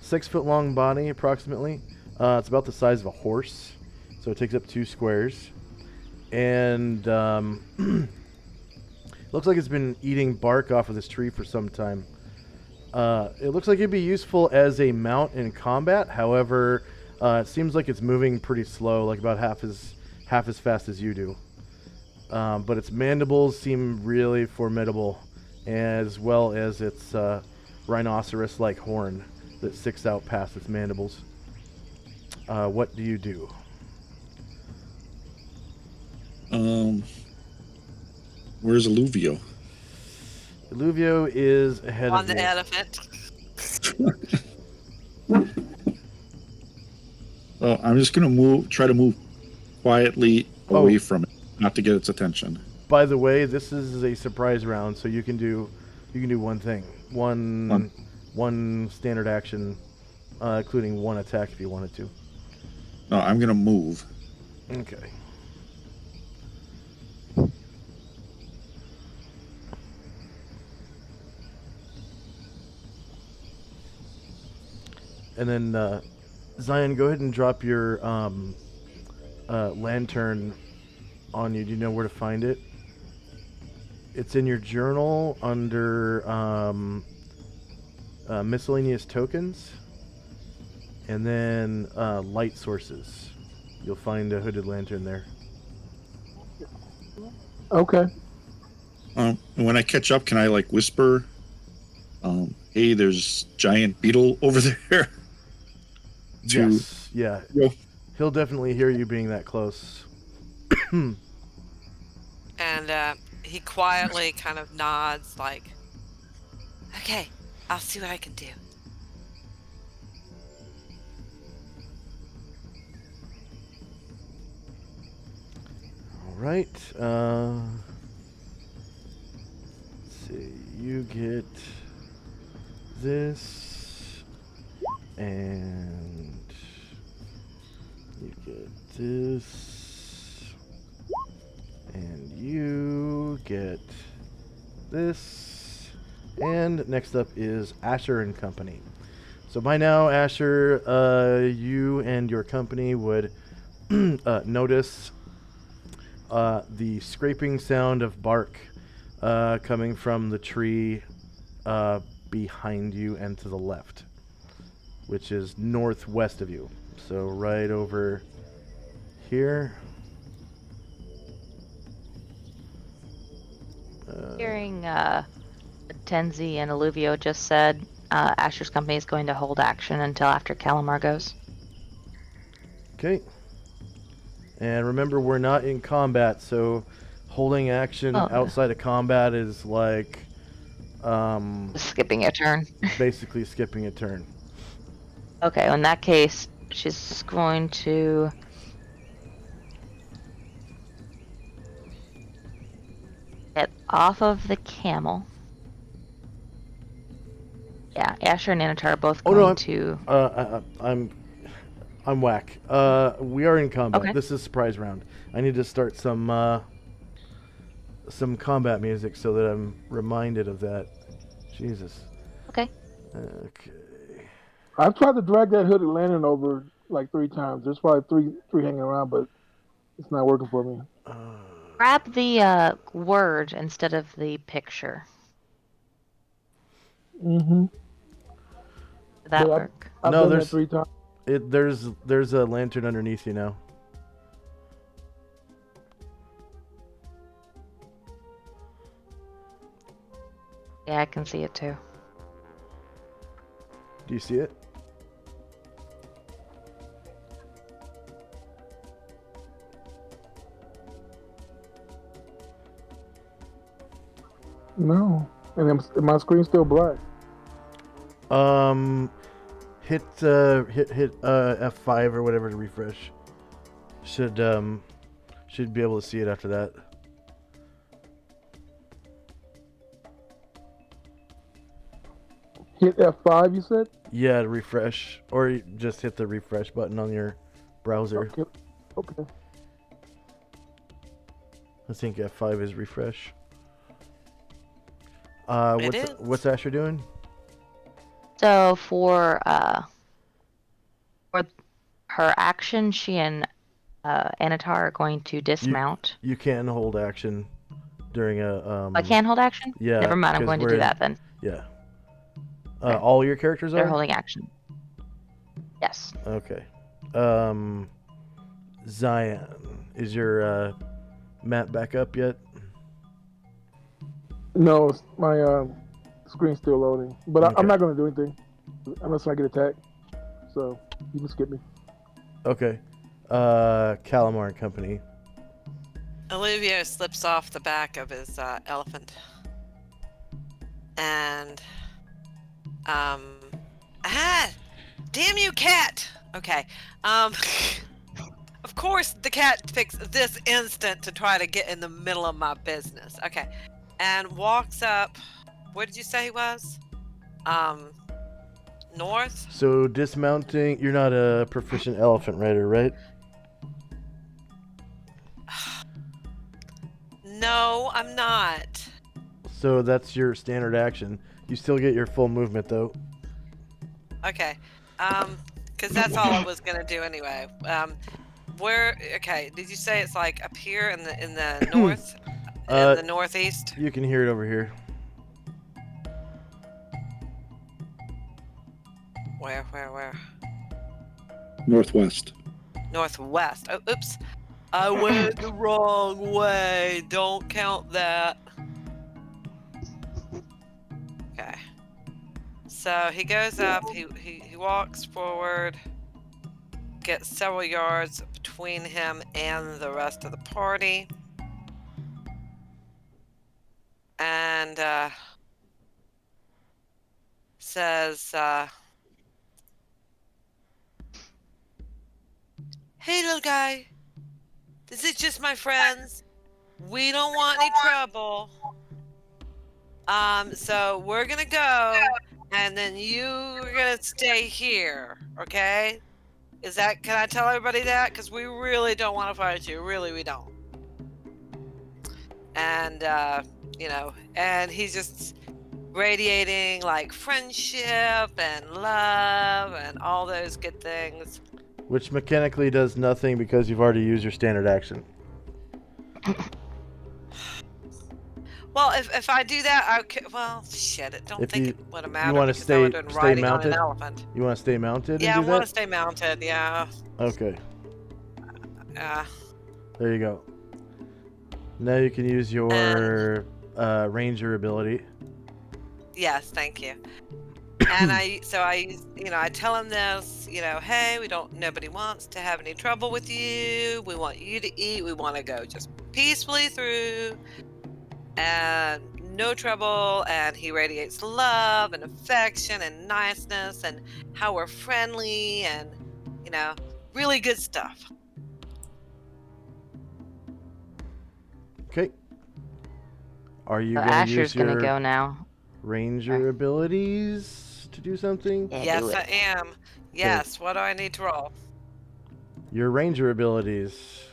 6 foot long body approximately. It's about the size of a horse, so it takes up 2 squares. And looks like it's been eating bark off of this tree for some time. It looks like it'd be useful as a mount in combat. However, it seems like it's moving pretty slow, like about half as fast as you do. But its mandibles seem really formidable, as well as its rhinoceros-like horn that sticks out past its mandibles. What do you do? Where's Alluvio? Illuvio is ahead On of the you. elephant. Well, I'm just gonna try to move quietly away from it, not to get its attention. By the way, this is a surprise round, so you can do one thing, one standard action, including one attack if you wanted to. No, I'm gonna move. Okay. And then Zion, go ahead and drop your lantern on you. Do you know where to find it? It's in your journal under miscellaneous tokens, and then light sources. You'll find a hooded lantern there. Okay. When I catch up, can I like whisper, "Hey, there's giant beetle over there"? Yes. Yeah. Yo. He'll definitely hear you being that close. And he quietly kind of nods, like, okay, I'll see what I can do. All right. Let's see. You get this, and you get this. get this. And next up is Asher and Company. So by now, Asher, you and your company would notice the scraping sound of bark coming from the tree behind you and to the left, which is northwest of you. So right over here. Hearing Tenzi and Alluvio just said, Asher's company is going to hold action until after Calamar goes. Okay. And remember, we're not in combat, so holding action outside of combat is like Skipping a turn. basically skipping a turn. Okay, in that case, she's going to get off of the camel. Yeah, Asher and Anatar are both going to. I'm whack. We are in combat. Okay. This is surprise round. I need to start some combat music so that I'm reminded of that. Jesus. Okay. Okay. I've tried to drag that hooded lantern over like 3 times. There's probably three hanging around, but it's not working for me. Grab the word instead of the picture. Mm-hmm. Did that work? I've No, done there's- that 3 times. There's a lantern underneath you now. Yeah, I can see it too. Do you see it? No, and my screen's still black. Hit F5 or whatever to refresh. Should be able to see it after that. Hit F5, you said? Yeah, to refresh, or you just hit the refresh button on your browser. Okay. I think F5 is refresh. It is. What's Asher doing? So for her action, she and Anatar are going to dismount. You can hold action during a. I can hold action? Yeah. Never mind, I'm 'cause going to we're do in- that then. Yeah. Okay. All your characters They're are? holding action. Yes. Okay. Zion, is your map back up yet? No, my screen's still loading. But Okay. I'm not going to do anything unless I get attacked. So you can skip me. Okay. Calamar and Company. Olivia slips off the back of his elephant. And, damn you, cat! Okay, of course the cat picks this instant to try to get in the middle of my business. Okay, and walks up, where did you say he was? North? So dismounting, you're not a proficient elephant rider, right? No, I'm not. So that's your standard action. You still get your full movement though. Okay, because that's all I was gonna do anyway. Where? Okay, did you say it's like up here in the north, in the northeast? You can hear it over here. Where? Northwest. Northwest. Oh, oops. I went the wrong way. Don't count that. Okay. So he goes up, he walks forward, gets several yards between him and the rest of the party. And says, hey little guy, this is just my friends. We don't want any trouble. So we're gonna go, and then you're gonna stay here, okay? Can I tell everybody that? Because we really don't want to fight you. Really, we don't. and and he's just radiating like friendship and love and all those good things. Which mechanically does nothing because you've already used your standard action. Well, if I do that, well, shit, I don't If think you- it would have You mattered want to because I would stay have been stay riding on mounted? an elephant. You want to stay mounted Yeah, I and do want that? to stay mounted. Yeah. Okay, Yeah. there you go. Now you can use your ranger ability. Yes, thank you. And I tell him this, hey, nobody wants to have any trouble with you. We want you to eat. We want to go just peacefully through and no trouble. And he radiates love and affection and niceness and how we're friendly and, really good stuff. Okay. Are you So going to Asher's use gonna your go now. ranger abilities to do something? Yeah, Yes, do it. I am. Yes, what do I need to roll? Your ranger abilities.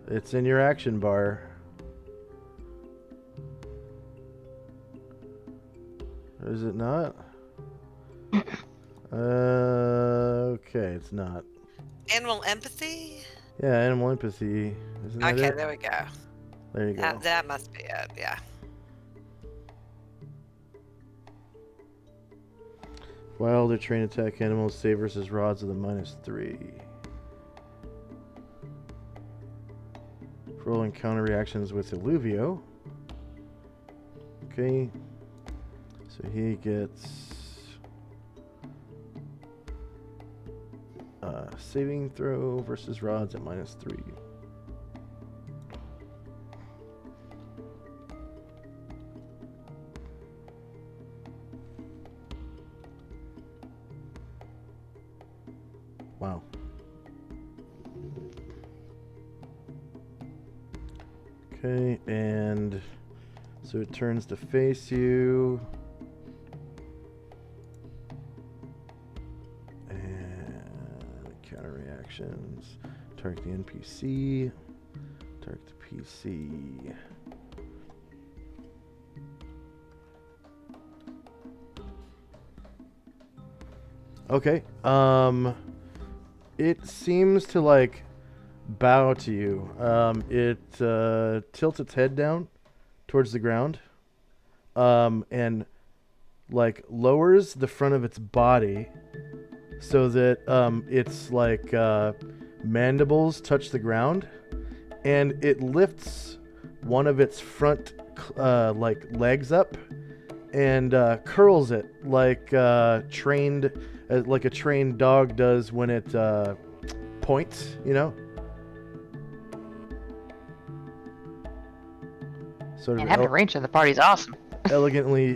It's in your action bar. Is it not? Okay, it's not. Animal empathy? Yeah, animal empathy. Isn't that Okay, it? there we go. There you go. That must be it, yeah. Wild or trained attack animals save versus rods with a -3. Rolling counter reactions with Illuvio. Okay. So he gets saving throw versus rods at -3. Wow. Okay, and so it turns to face you. And counter reactions. Target the NPC. Target the PC. Okay. It seems to like bow to you. It tilts its head down towards the ground, and like lowers the front of its body so that its like mandibles touch the ground, and it lifts one of its front like legs up and curls it like like a trained dog does when it points, Sort of And having a ranger in the party is awesome. elegantly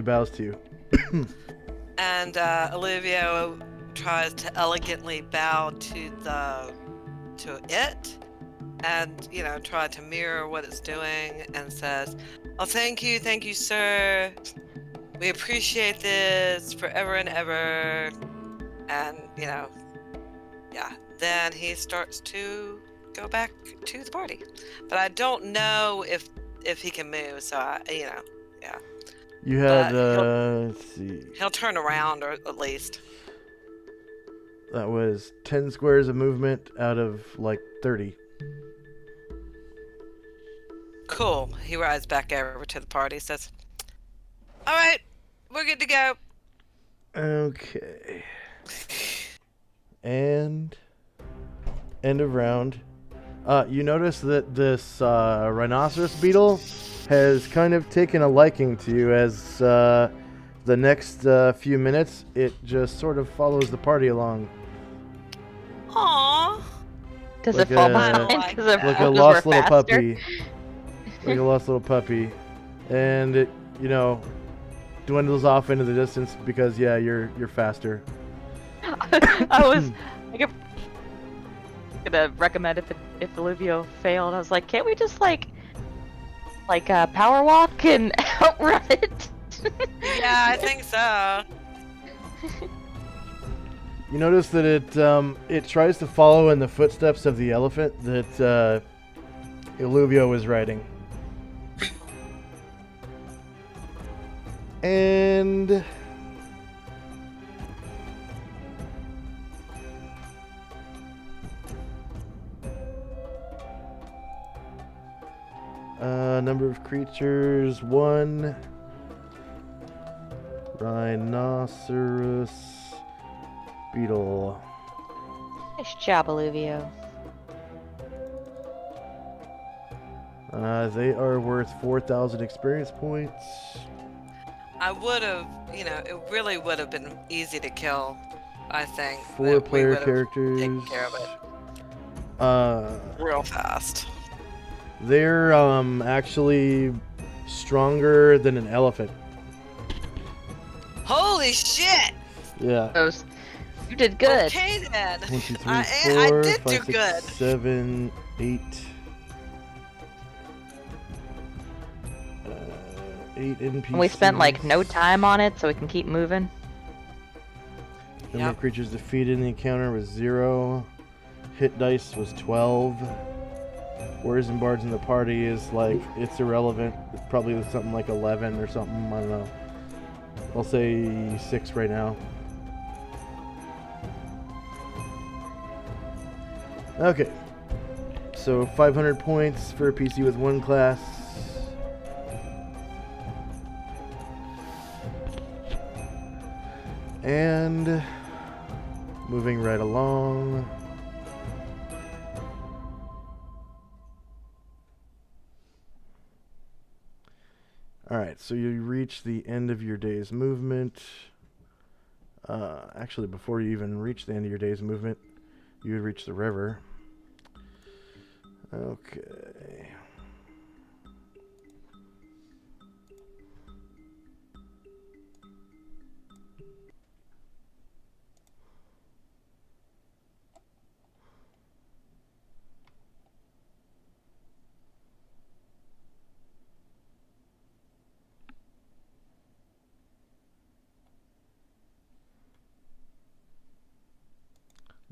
bows to you. And Olivia tries to elegantly bow to it, and try to mirror what it's doing, and says, "Oh, thank you, sir. We appreciate this forever and ever." And yeah. Then he starts to go back to the party, but I don't know if he can move. So yeah. You had But let's see. He'll turn around, or at least. That was 10 squares of movement out of like 30. Cool. He rides back over to the party, says, "All right, we're good to go." Okay. And end of round. You notice that this rhinoceros beetle has kind of taken a liking to you as the next few minutes it just sort of follows the party along. Aww. Does Like it fall a- behind? like 'Cause it Like a because lost we're little faster? puppy. Like a lost little puppy. And it, dwindles off into the distance because you're faster. I was gonna recommend if Olivia failed, I was like, can't we just like power walk and outrun it? Yeah, I think so. You notice that it tries to follow in the footsteps of the elephant that Illuvio is riding. And number of creatures, 1. Rhinoceros beetle. Nice job, Olivio. They are worth 4,000 experience points. I would have, it really would have been easy to kill. I think 4 that we player would have characters. taken care of it real fast. They're actually stronger than an elephant. Holy shit! Yeah. Those, you did good. Okay then. 1, 2, 3, I 4, did 5, do 6, good. 7, 8. 8 NPCs. And we spent like no time on it, so we can keep moving. Number of creatures defeated in the encounter was 0. Hit dice was 12. Warriors and bards in the party is like, it's irrelevant. It's probably something like 11 or something. I don't know. I'll say 6 right now. Okay. So 500 points for a PC with 1 class. And moving right along. Alright, so you reach the end of your day's movement. Actually, before you even reach the end of your day's movement, you would reach the river. Okay.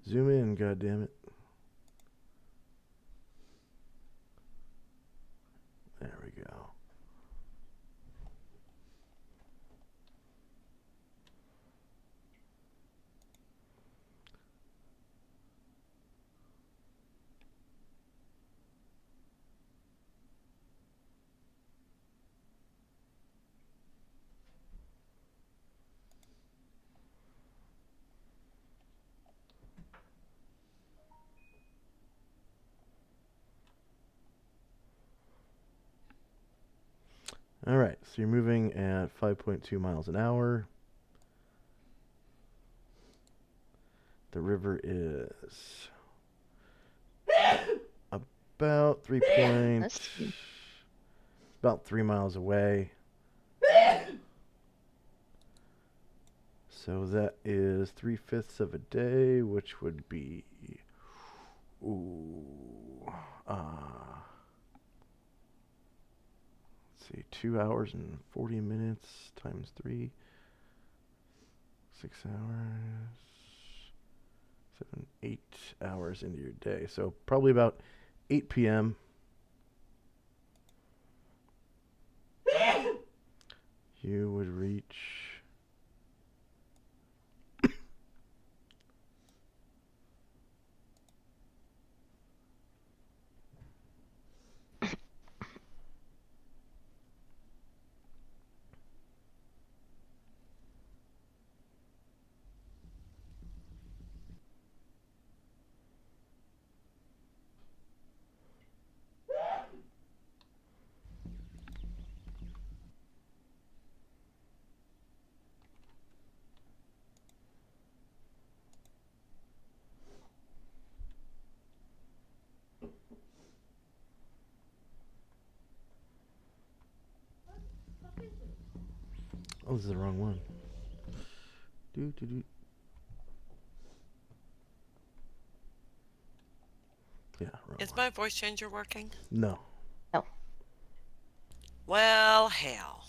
Zoom in, goddammit. There we go. Alright, so you're moving at 5.2 miles an hour. The river is about 3 points, about 3 miles away. So that is 3/5 of a day, which would be, let's see, 2 hours and 40 minutes times 3, 6 hours, 7, 8 hours into your day. So probably about 8 p.m. you would reach oh, this is the wrong one. Yeah, wrong Is one. my voice changer working? No. No. Well, hell.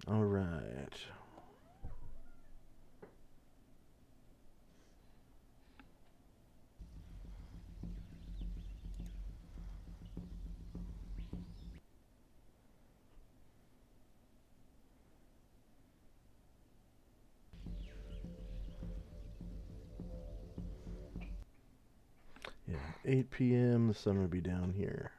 All right. Yeah, 8 p.m. The sun will be down here.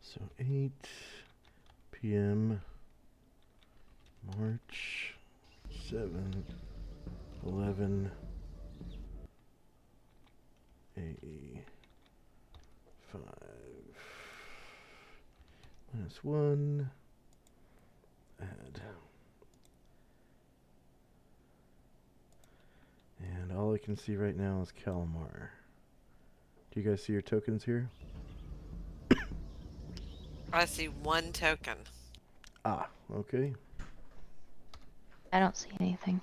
So 8 p.m. March 7, 11 AE 5 minus 1 add. And all I can see right now is Calamar. Do you guys see your tokens here? I see one token. Ah, okay. I don't see anything.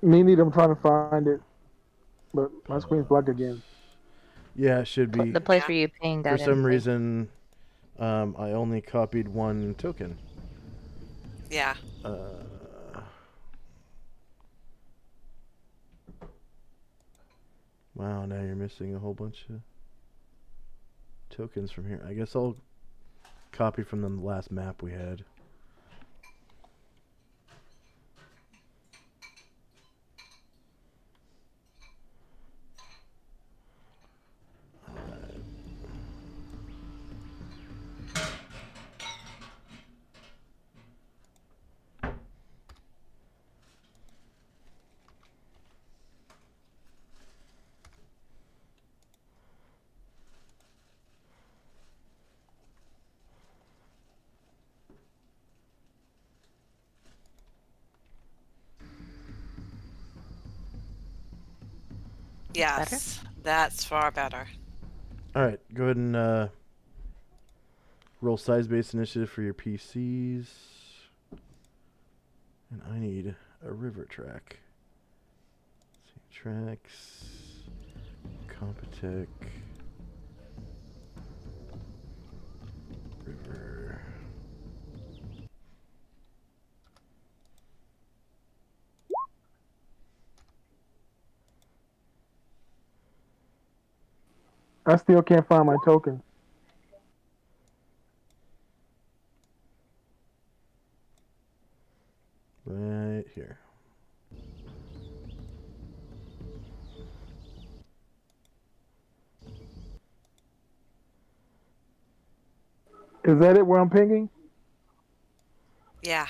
Me neither. I'm trying to find it, but my screen's black again. Yeah, it should be. The place Yeah. where you pinged For at some reason, I only copied one token. Yeah. Wow, now you're missing a whole bunch of tokens from here. I guess I'll copy from the last map we had. Yes. That's far better. Alright, go ahead and roll size-based initiative for your PCs. And I need a river track. Let's see, tracks, Compotech, river. I still can't find my token. Right here. Is that it where I'm pinging? Yeah.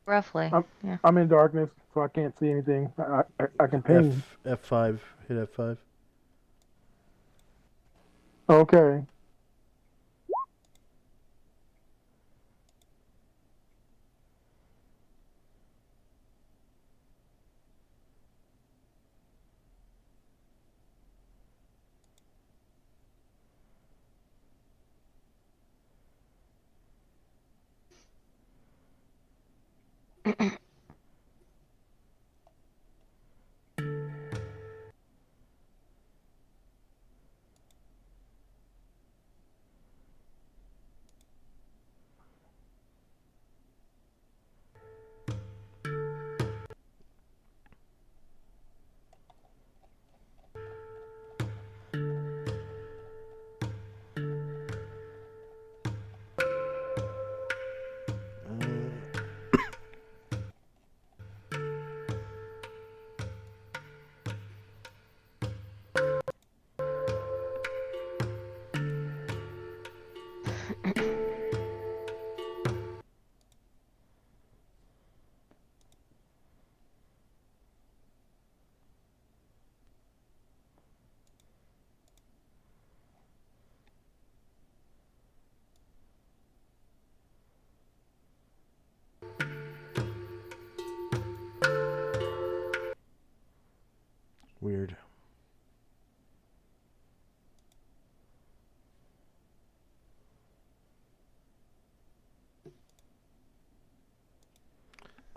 Roughly. Yeah. I'm in darkness, so I can't see anything. I can ping. F5. Hit F5. Okay.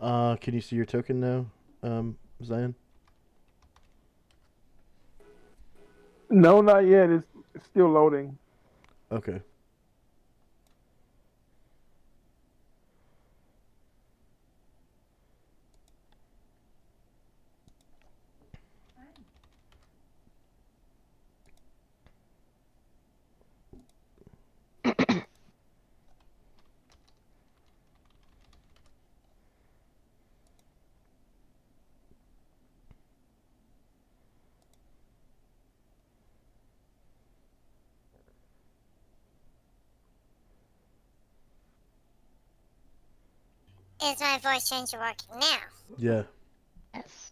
Can you see your token now, Zion? No, not yet. It's still loading. Okay. Is my voice changer working now? Yeah. Yes.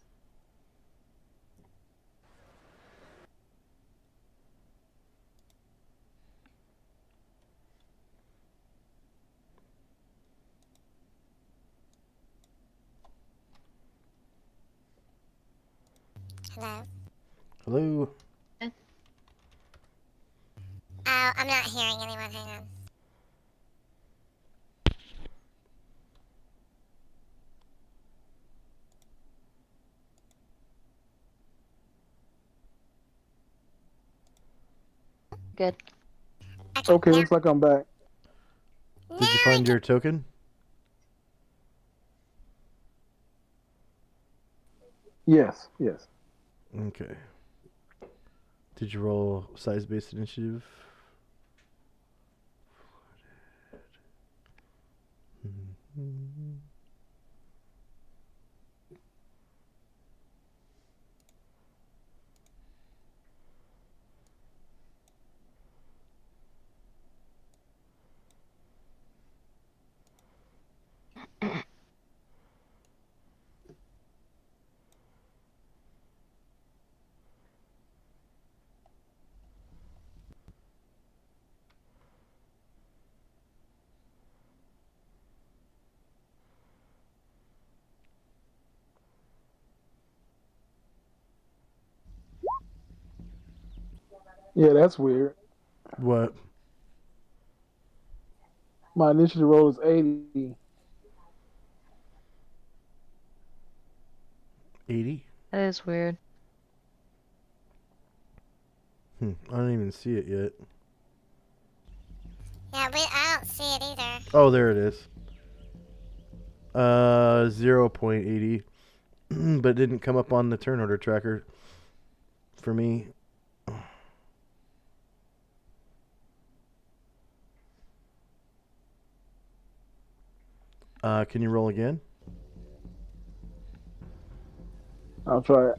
Hello? Hello. Oh, I'm not hearing anyone. Hang on. Good. Okay, now- looks like I'm back. Did you now find your token? Yes, yes. Okay. Did you roll size-based initiative? Mhm. Yeah, that's weird. What? My initiative roll is 80. 80? That is weird. I don't even see it yet. Yeah, I don't see it either. Oh, there it is. 0.80. But it didn't come up on the turn order tracker for me. Can you roll again? I'll try it.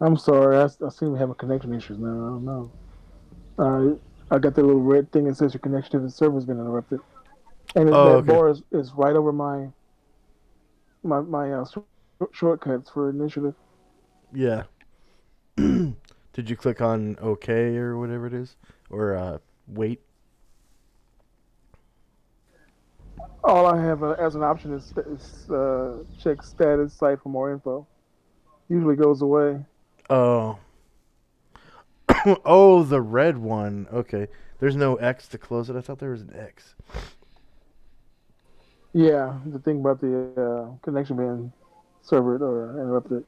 I'm sorry. I seem to have connection issues now. I don't know. I got that little red thing that says your connection to the server has been interrupted, and Oh, that okay. bar is right over my shortcuts for initiative. Yeah. Did you click on OK or whatever it is? Or wait? All I have as an option is check status site for more info. Usually goes away. Oh. Oh, the red one. Okay. There's no X to close it. I thought there was an X. Yeah, the thing about the connection being servered or interrupted.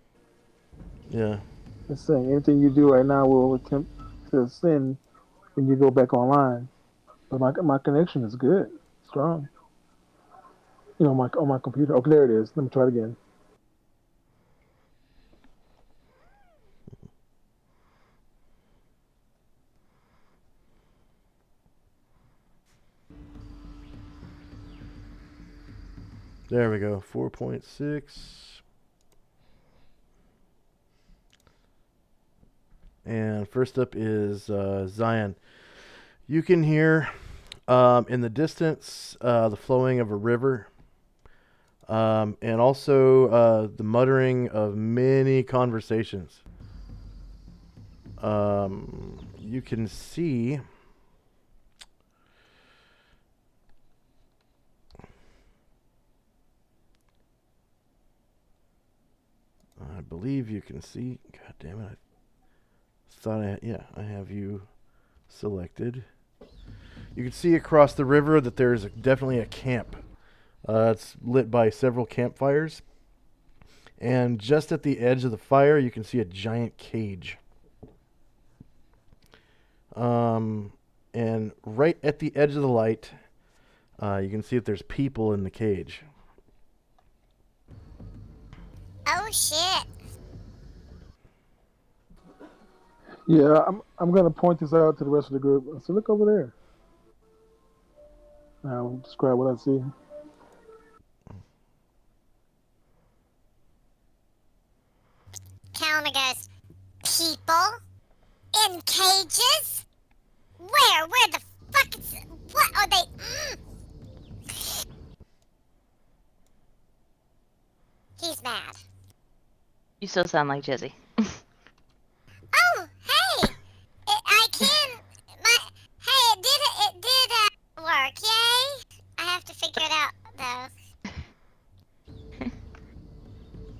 Yeah. It's saying anything you do right now will attempt to ascend when you go back online. But my connection is good, strong. You know, on my computer. Okay, there it is. Let me try it again. There we go. 4.6. And first up is Zion. You can hear in the distance the flowing of a river, and also the muttering of many conversations. You can see I believe you can see. God damn it! I have you selected. You can see across the river that there's definitely a camp. It's lit by several campfires, and just at the edge of the fire, you can see a giant cage. And right at the edge of the light, you can see that there's people in the cage. Oh shit. Yeah, I'm gonna point this out to the rest of the group. So look over there. I'll describe what I see. Calendar goes, people in cages? Where? Where the fuck is... What are they... He's mad. You still sound like Jizzy. Oh, hey! I can... Hey, it did work, yay! I have to figure it out, though.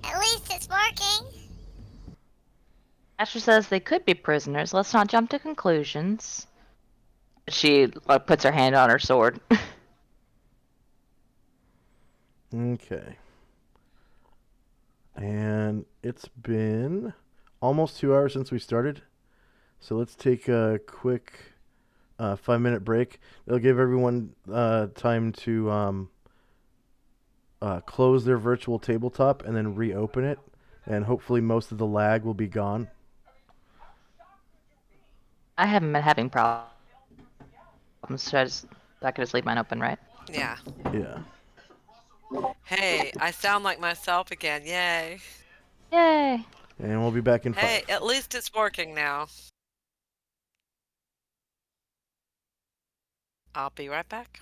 At least it's working. Asher says they could be prisoners. Let's not jump to conclusions. She puts her hand on her sword. Okay. And it's been almost 2 hours since we started. So let's take a quick 5-minute break. It'll give everyone time to close their virtual tabletop and then reopen it. And hopefully most of the lag will be gone. I haven't been having problems. So I could just leave mine open, right? Yeah. Yeah. Hey, I sound like myself again. Yay. Yay! And we'll be back in Hey, 5. at least it's working now. I'll be right back.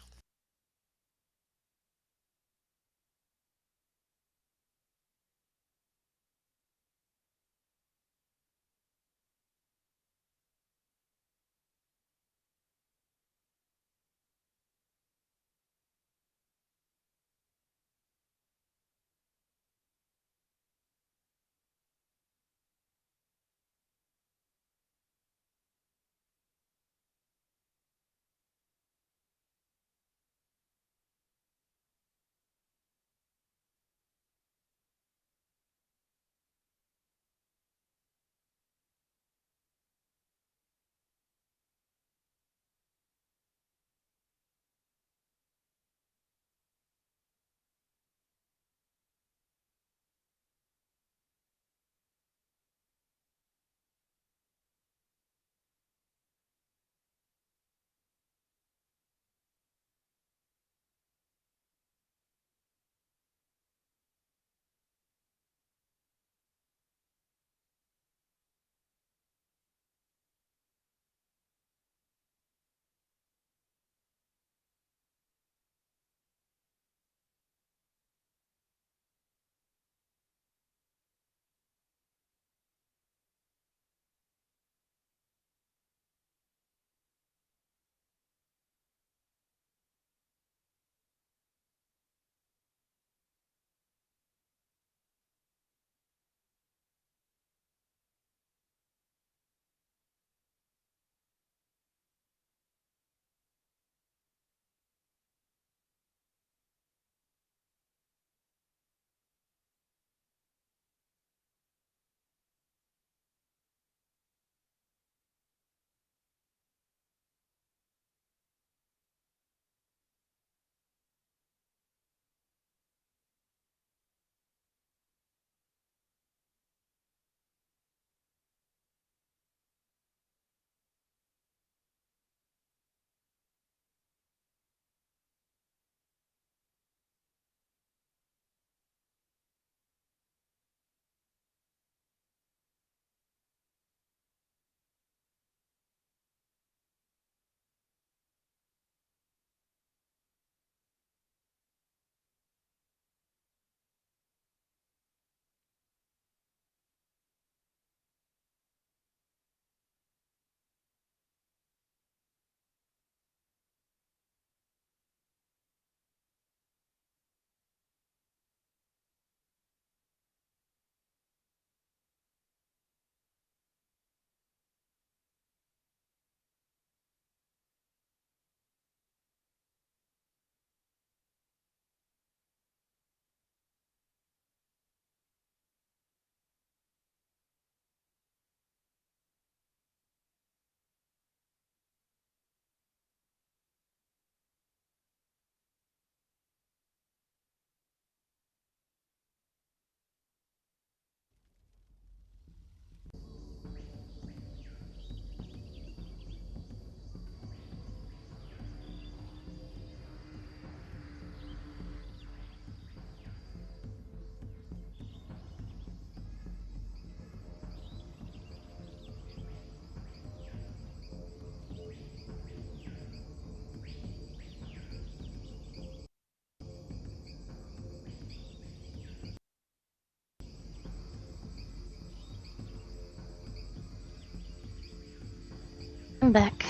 I'm back.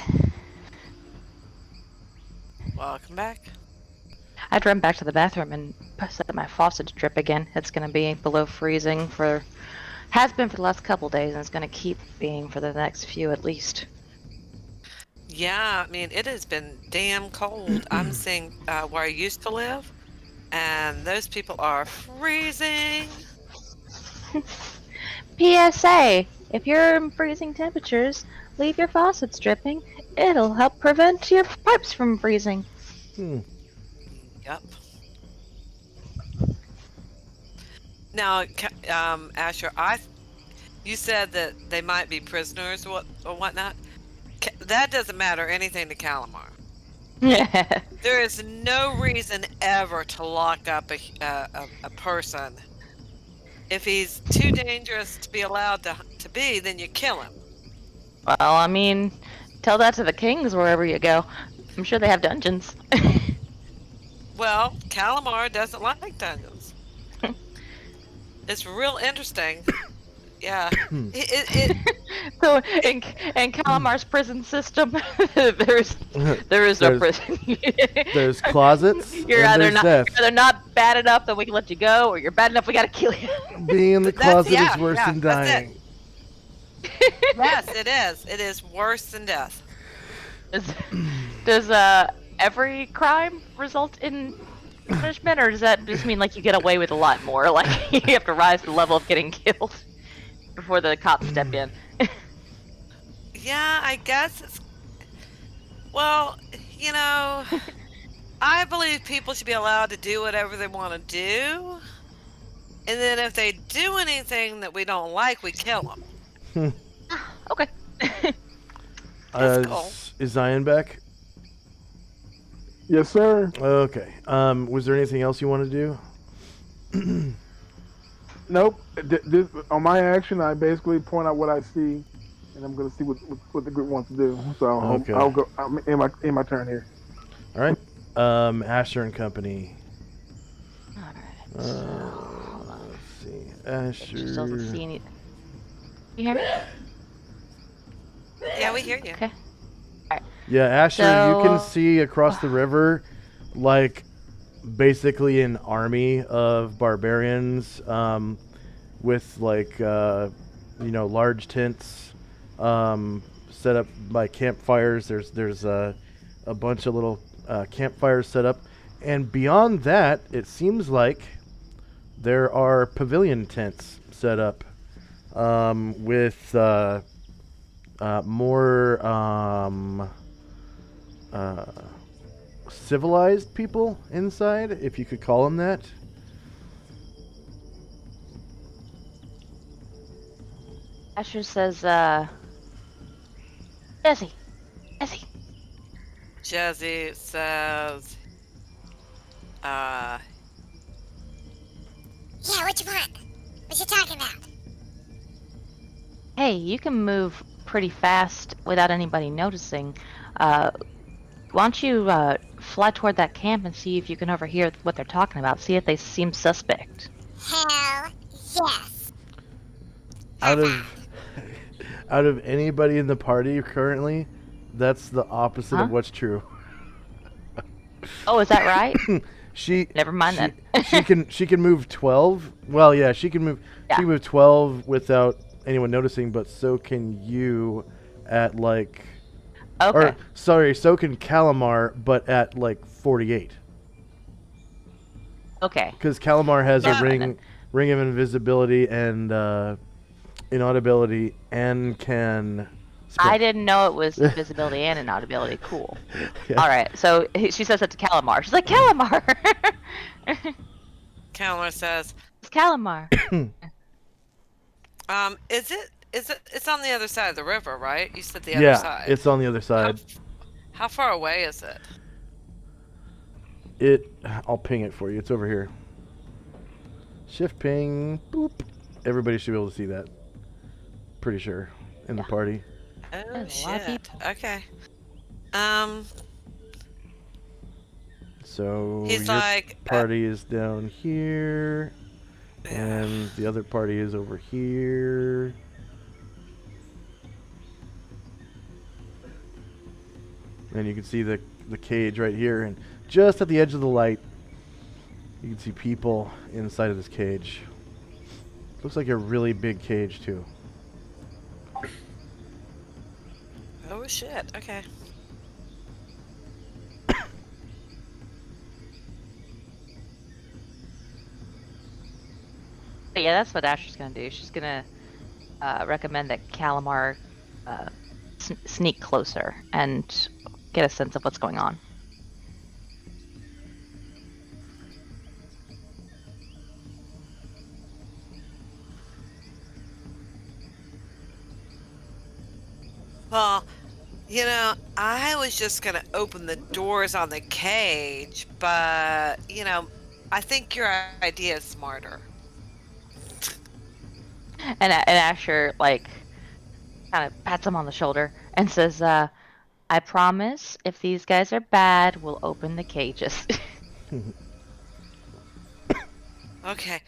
Welcome back. I'd run back to the bathroom and set my faucet to drip again. It's going to be below freezing has been for the last couple days, and it's going to keep being for the next few at least. Yeah, I mean, it has been damn cold. I'm seeing where I used to live, and those people are freezing. PSA: if you're in freezing temperatures, leave your faucets dripping. It'll help prevent your pipes from freezing. Yep. Now, Asher, you said that they might be prisoners or whatnot. That doesn't matter anything to Calamar. There is no reason ever to lock up a person. If he's too dangerous to be allowed to be, then you kill him. Well, I mean, tell that to the kings wherever you go. I'm sure they have dungeons. Well, Calamar doesn't like dungeons. It's real interesting. Yeah. So in Calamar's prison system, there is no There's- prison. There's closets. You're and either there's not death. you're either not bad enough that we can let you go, or you're bad enough we gotta kill you. Being in the That's- closet yeah, is worse yeah, than that's it. dying. Yes, it is. It is worse than death. Does every crime result in punishment, or does that just mean like you get away with a lot more? Like you have to rise to the level of getting killed before the cops step in. Yeah, I guess it's. Well, you know, I believe people should be allowed to do whatever they want to do. And then if they do anything that we don't like, we kill them. Okay. That's cool. Is Zion back? Yes, sir. Okay. Was there anything else you want to do? Nope. This, on my action, I basically point out what I see, and I'm gonna see what the group wants to do. So Okay. I'll go. I'm in my turn here. All right. Asher and Company. Alright. Let's see. She doesn't see Asher. any. You hear me? Yeah, we hear you. Okay. Yeah, Asher, you can So- see across the river, like, basically an army of barbarians, with like, large tents, set up by campfires. There's a bunch of little campfires set up, and beyond that, it seems like there are pavilion tents set up, with more civilized people inside, if you could call them that. Asher says, Jesse. Jesse says, Yeah, what you want? What you talking about? Hey, you can move pretty fast without anybody noticing. Why don't you fly toward that camp and see if you can overhear what they're talking about? See if they seem suspect. Hell yes. Out of anybody in the party currently, that's the opposite Huh? of what's true. Oh, is that right? She Never mind then. she can move 12. Well, yeah, she can move. Yeah. She can move 12 without anyone noticing, but so can you at like. Okay. Or sorry, so can Calamar, but at like 48. Okay. Because Calamar has a Yeah. ring of invisibility and inaudibility, and can. I didn't know it was visibility and inaudibility. Cool. Yeah. All right. So she says it to Calamar. She's like, Calamar. Calamar says, It's Calamar. it's on the other side of the river, right? You said the other Yeah, side. it's on the other side. How far away is it? I'll ping it for you. It's over here. Shift ping. Boop. Everybody should be able to see that. Pretty sure in the party. Oh There's a lot of shit. Okay. So He's your like, party is down here, and the other party is over here. And you can see the cage right here, and just at the edge of the light, you can see people inside of this cage. Looks like a really big cage too. Oh shit. Okay. But yeah, that's what Asher's gonna do. She's gonna recommend that Calamar sneak closer and get a sense of what's going on. Well, I was just gonna open the doors on the cage, but I think your idea is smarter. And Asher like kind of pats him on the shoulder and says, "I promise, if these guys are bad, we'll open the cages." Okay.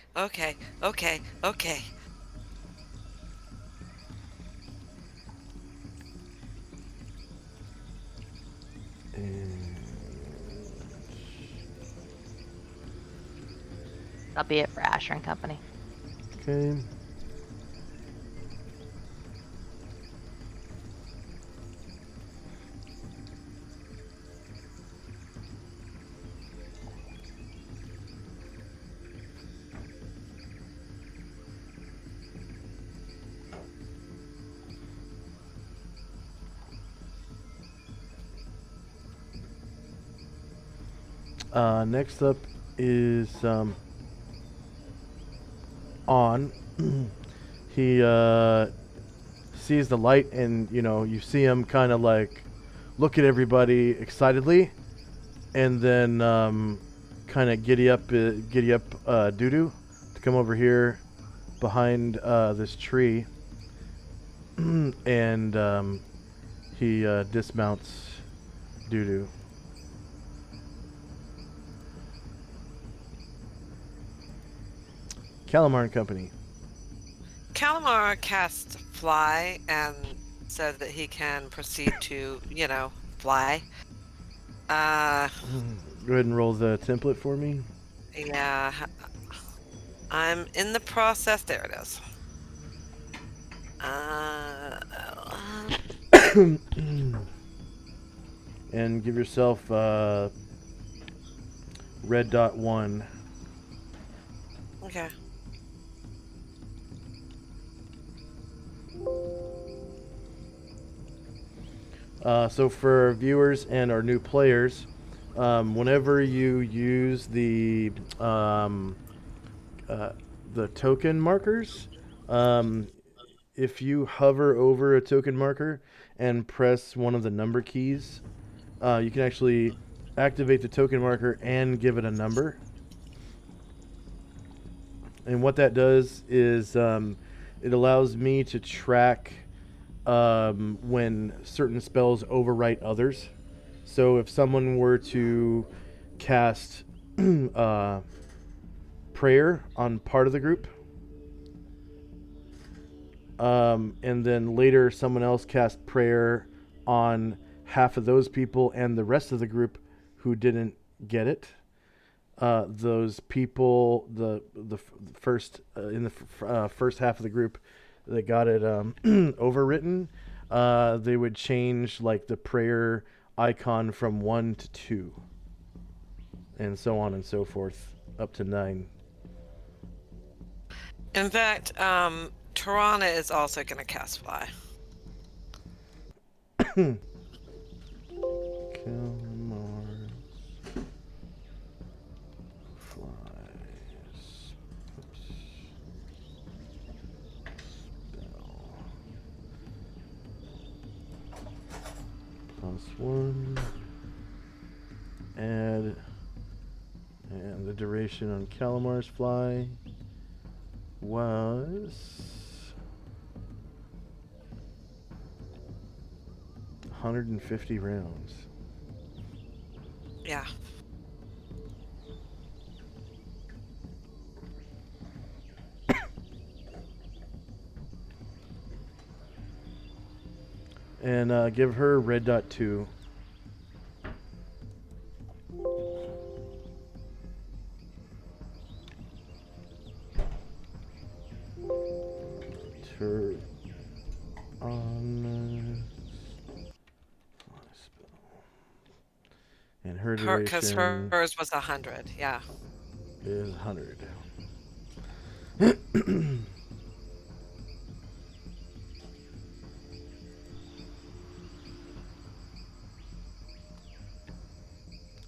That'll be it for Asher and company. Okay. Next up is On. He sees the light, and you see him kind of like look at everybody excitedly, and then kind of giddy up Doodoo to come over here behind this tree, and he dismounts Doodoo. Calamar and Company. Calamar casts fly and said that he can proceed to, fly. Go ahead and roll the template for me. Yeah. I'm in the process. There it is. And give yourself red dot 1. Okay. So for viewers and our new players, whenever you use the token markers, if you hover over a token marker and press one of the number keys, you can actually activate the token marker and give it a number. And what that does is it allows me to track when certain spells overwrite others. So if someone were to cast prayer on part of the group, and then later someone else cast prayer on half of those people and the rest of the group who didn't get it, those people, the first in the first half of the group that got it overwritten, they would change like the prayer icon from 1 to 2, and so on and so forth, up to 9. In fact, Tirana is also going to cast fly. Calamars. Flies. +1. Add. And the duration on Calamar's fly was 150 rounds. Yeah. And give her red dot 2. One fly spell. And her Because duration hers was 100. Yeah. is 100.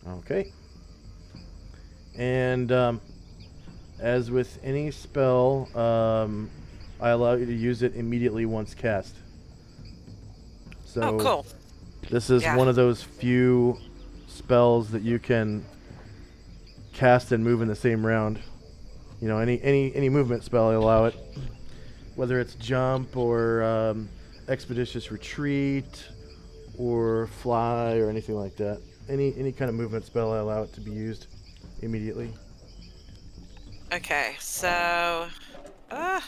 Okay. And as with any spell, I allow you to use it immediately once cast. So Oh, cool. this is Yeah. one of those few spells that you can cast and move in the same round. You know, any movement spell I allow it, whether it's jump or expeditious retreat or fly or anything like that. Any kind of movement spell I allow it to be used immediately. Okay, so. Oh,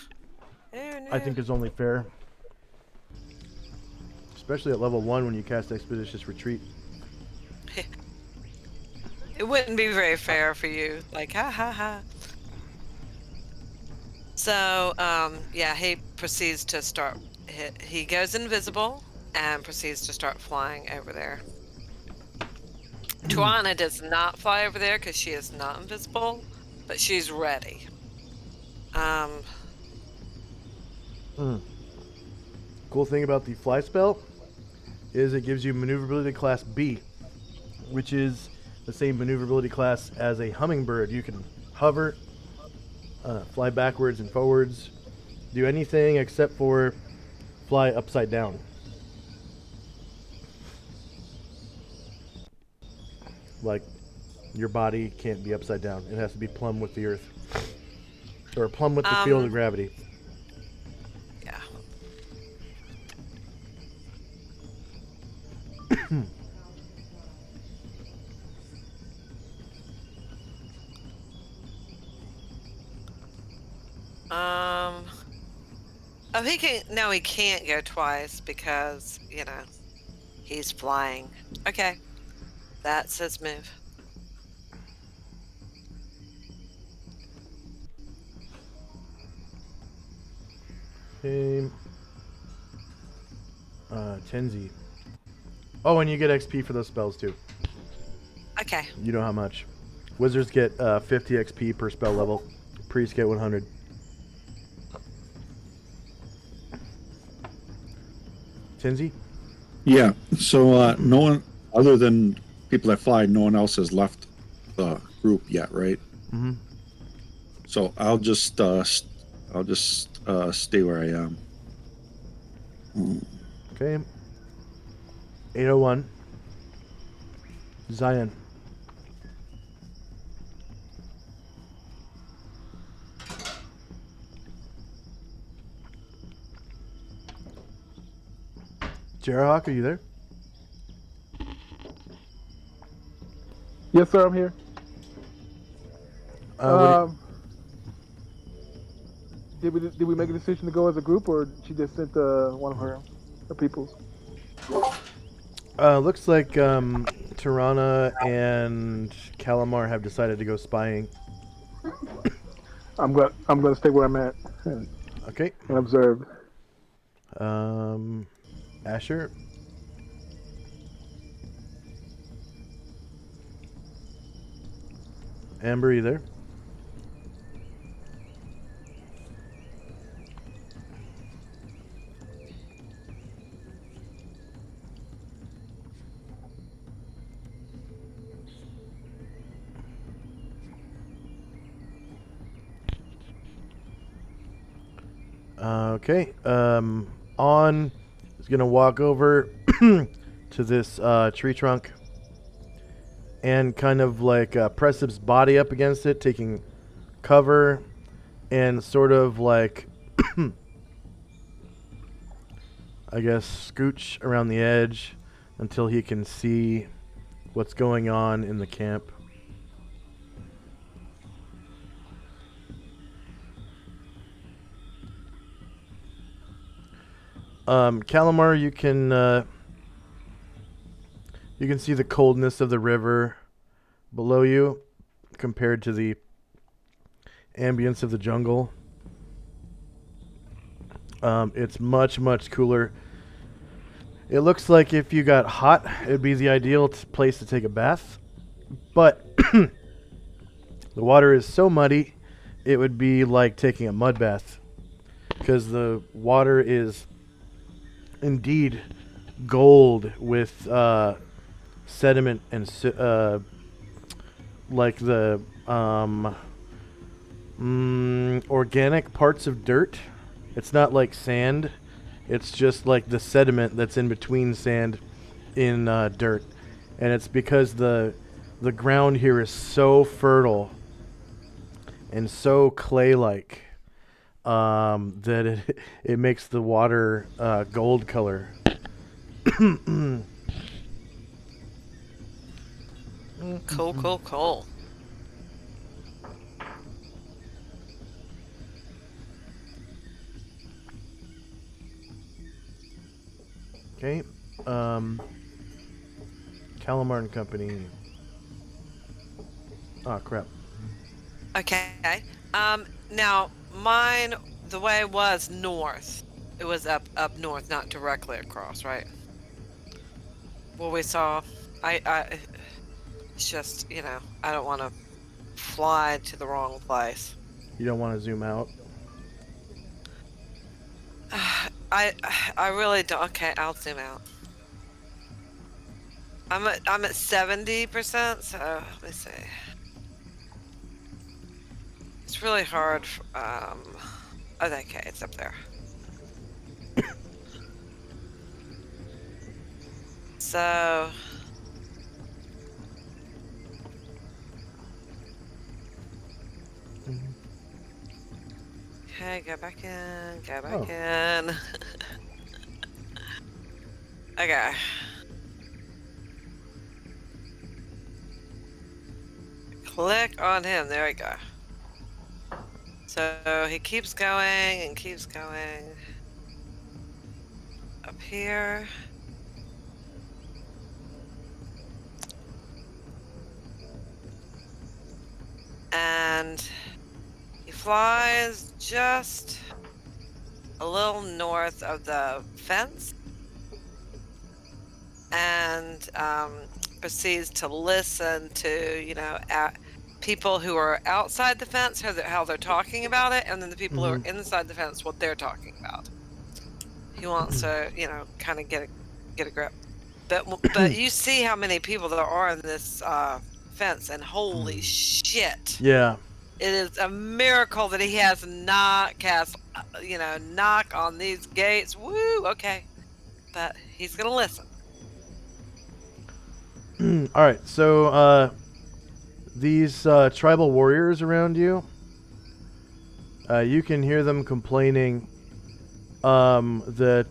no. I think is only fair, especially at level 1 when you cast expeditious retreat. It wouldn't be very fair for you. Like, ha ha ha. So, yeah, he proceeds to start. He goes invisible and proceeds to start flying over there. Tuana does not fly over there because she is not invisible, but she's ready. Cool thing about the fly spell is it gives you maneuverability class B, which is the same maneuverability class as a hummingbird. You can hover, fly backwards and forwards, do anything except for fly upside down. Like, your body can't be upside down. It has to be plumb with the earth. Or plumb with the field of gravity. Yeah. Oh, he can. No, he can't go twice because, you know, he's flying. Okay. That's his move. Okay. Tenzi. Oh, and you get XP for those spells too. Okay. You know how much. Wizards get 50 XP per spell level. Priests get 100. Tenzi? Yeah. So no one other than people that fly, no one else has left the group yet, right? Mm-hmm. So I'll just stay where I am. Okay. 801. Zion. Jarahawk, are you there? Yes, sir, I'm here. Did we make a decision to go as a group, or she just sent one of her peoples? Looks like Tirana and Calamar have decided to go spying. I'm gonna stay where I'm at and Okay. observe. Asher. Amber, you there? Okay. On is gonna walk over to this tree trunk and kind of like press his body up against it, taking cover, and sort of like I guess scooch around the edge until he can see what's going on in the camp. Calamar, you can see the coldness of the river below you compared to the ambience of the jungle. It's much, much cooler. It looks like if you got hot, it'd be the ideal place to take a bath. But the water is so muddy, it would be like taking a mud bath. Because the water is indeed gold with sediment and like the organic parts of dirt. It's not like sand. It's just like the sediment that's in between sand in dirt. And it's because the ground here is so fertile and so clay-like that it makes the water gold color. Cool. Okay. Calamar and Company. Oh, crap. Okay. Now mine, the way was north. It was up north, not directly across, right? What we saw, it's just, I don't want to fly to the wrong place. You don't want to zoom out? I really don't. Okay, I'll zoom out. I'm at 70%, so let me see. It's really hard. Okay, it's up there. So. Okay, go back in. Okay. Click on him. There we go. So he keeps going and keeps going. Up here. And he flies just a little north of the fence and proceeds to listen to, people who are outside the fence, how they're talking about it, and then the people who are inside the fence, what they're talking about. He wants to, kind of get a grip. But you see how many people there are in this fence, and holy shit. Yeah. It is a miracle that he has not cast, knock on these gates. Woo, okay. But he's going to listen. All right, so these tribal warriors around you, you can hear them complaining that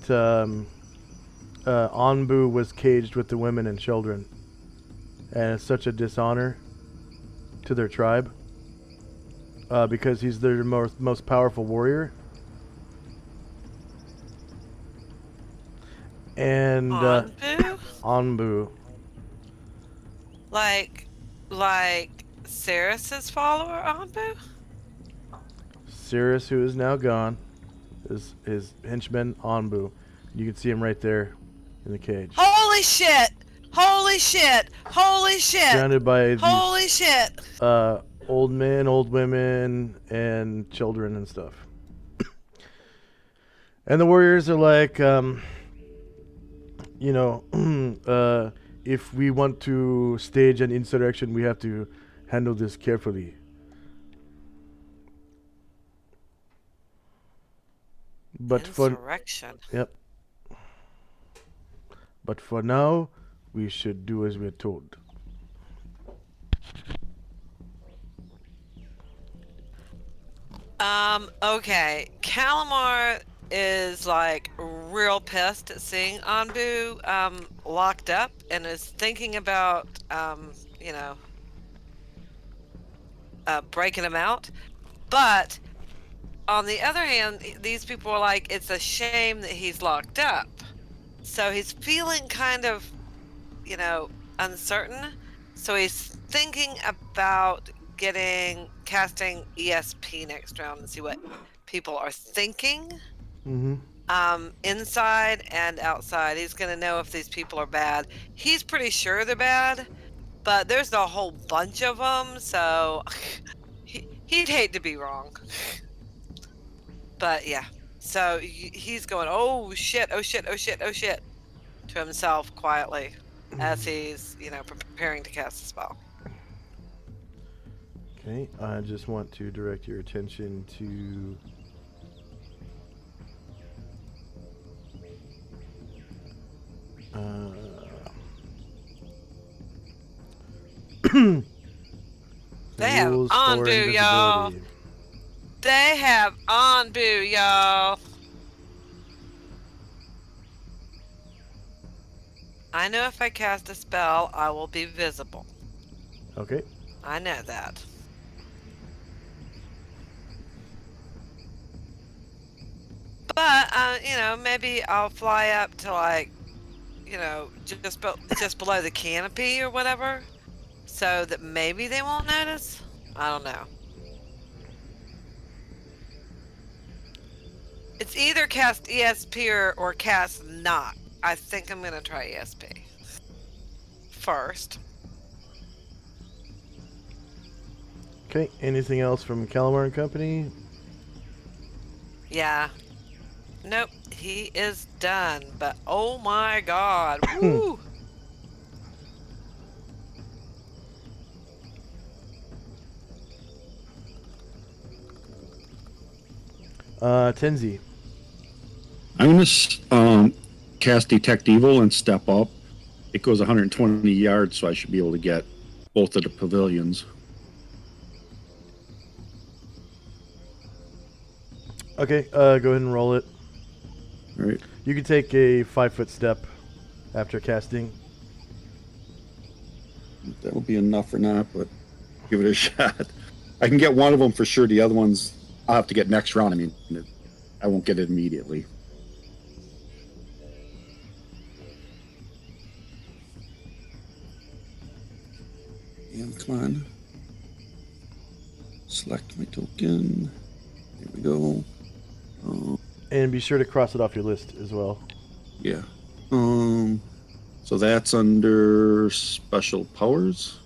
Anbu was caged with the women and children, and it's such a dishonor to their tribe because he's their most powerful warrior. And Anbu? Like Ceres's follower, Anbu? Ceres, who is now gone, is his henchman Anbu. You can see him right there in the cage. Holy shit! Surrounded by Holy these, shit! old men, old women, and children and stuff. And the warriors are like, if we want to stage an insurrection, we have to handle this carefully. But Insurrection. Yep. But for now, we should do as we're told. Okay. Calamar is like real pissed at seeing Anbu locked up and is thinking about breaking him out. But on the other hand, these people are like, it's a shame that he's locked up. So he's feeling kind of, uncertain. So he's thinking about casting ESP next round and see what people are thinking. Mm-hmm. inside and outside. He's going to know if these people are bad. He's pretty sure they're bad, but there's a whole bunch of them, so he'd hate to be wrong. But yeah, so he's going, oh shit, oh shit, oh shit, oh shit, to himself quietly as he's, preparing to cast a spell. Okay, I just want to direct your attention to They have rules for Anbu, y'all. invisibility. They have Anbu, y'all. I know if I cast a spell, I will be visible. Okay. I know that. But, maybe I'll fly up to, just below the canopy or whatever, so that maybe they won't notice. I don't know. It's either cast ESP or cast not. I think I'm going to try ESP first. Okay, anything else from Calamar and Company? Yeah. Nope, he is done. But oh my god. Woo! Tenzi. I'm going to cast Detect Evil and step up. It goes 120 yards, so I should be able to get both of the pavilions. Okay, go ahead and roll it. All right. You can take a 5-foot step after casting. That'll be enough or not, but give it a shot. I can get one of them for sure. The other ones I'll have to get next round. I mean, I won't get it immediately. And come on. Select my token. There we go. And be sure to cross it off your list as well. Yeah. So that's under special powers,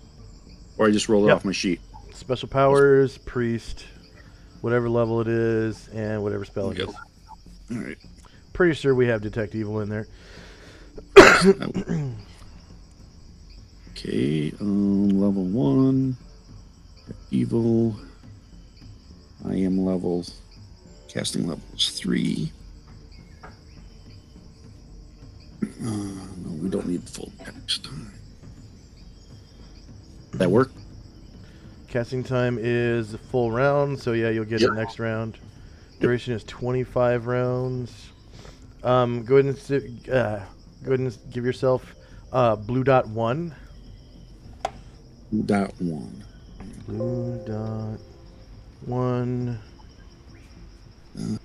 or I just roll it Yep. off my sheet. Special powers, priest, whatever level it is, and whatever spell it Yep. is. All right. Pretty sure we have Detect Evil in there. Okay. Level 1. Evil. I am levels. Casting levels 3. No, we don't need full text. That work? Casting time is a full round, so yeah, you'll get Yep. it next round. Duration is 25 rounds. Go ahead and give yourself blue dot 1. Dot 1. Blue dot 1. Uh,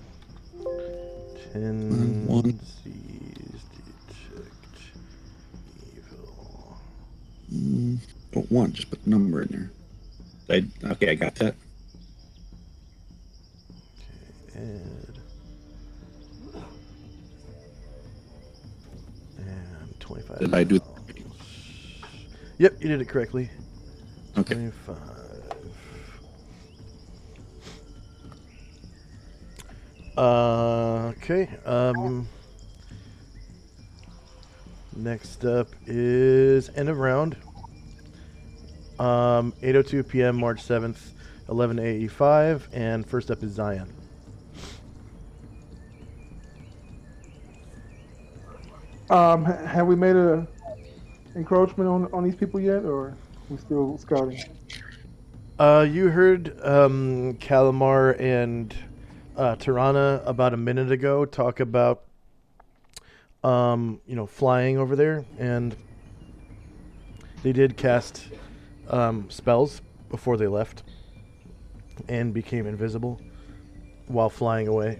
10 1. C's detect evil. Oh, 1. Just put the number in there. Okay, I got that. Add. And 25. Did I do? Yep, you did it correctly. Okay. 25. Okay. Next up is end of round. 8:02 p.m. March 7th, 11 AE5, and first up is Zion. Have we made a encroachment on these people yet, or we still scouting? You heard Calamar and Tirana about a minute ago talk about flying over there, and they did cast spells before they left and became invisible while flying away.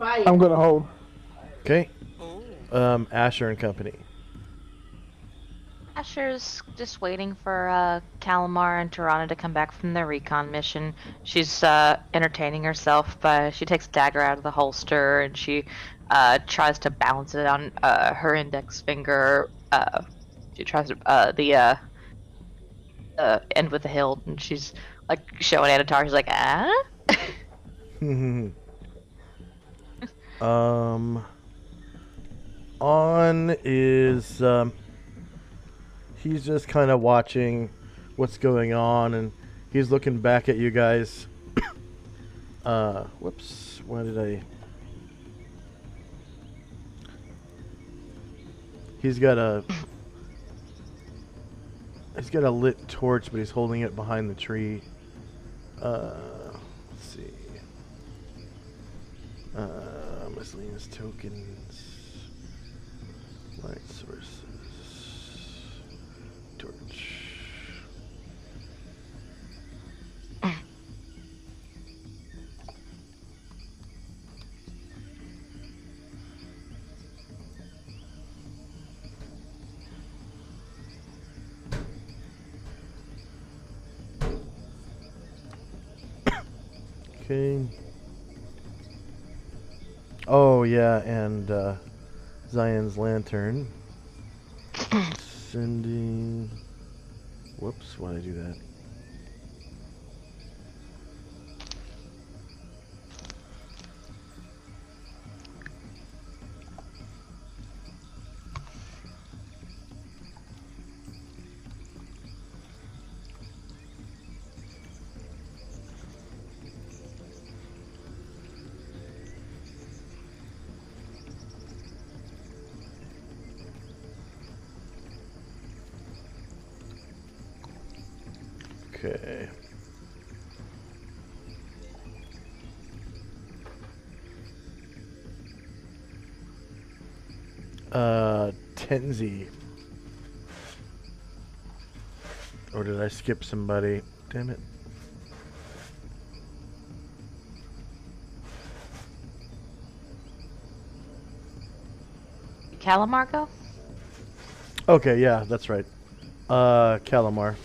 I'm gonna hold. Okay. Ooh. Asher and Company. Asher's just waiting for Calamar and Tirana to come back from their recon mission. She's entertaining herself by she takes a dagger out of the holster and she tries to balance it on her index finger. She tries to the end with the hilt, and she's like showing Anatar. She's like, ah. On is he's just kind of watching what's going on, and he's looking back at you guys. Whoops, why did I? He's got a lit torch, but he's holding it behind the tree. Let's see. Miscellaneous tokens. Light sources. Torch. Okay. Oh yeah, and Zion's lantern. Sending. Whoops, why did I do that? Okay. Tenzi. Or did I skip somebody? Damn it. Calamargo? Okay, yeah, that's right. Calamar.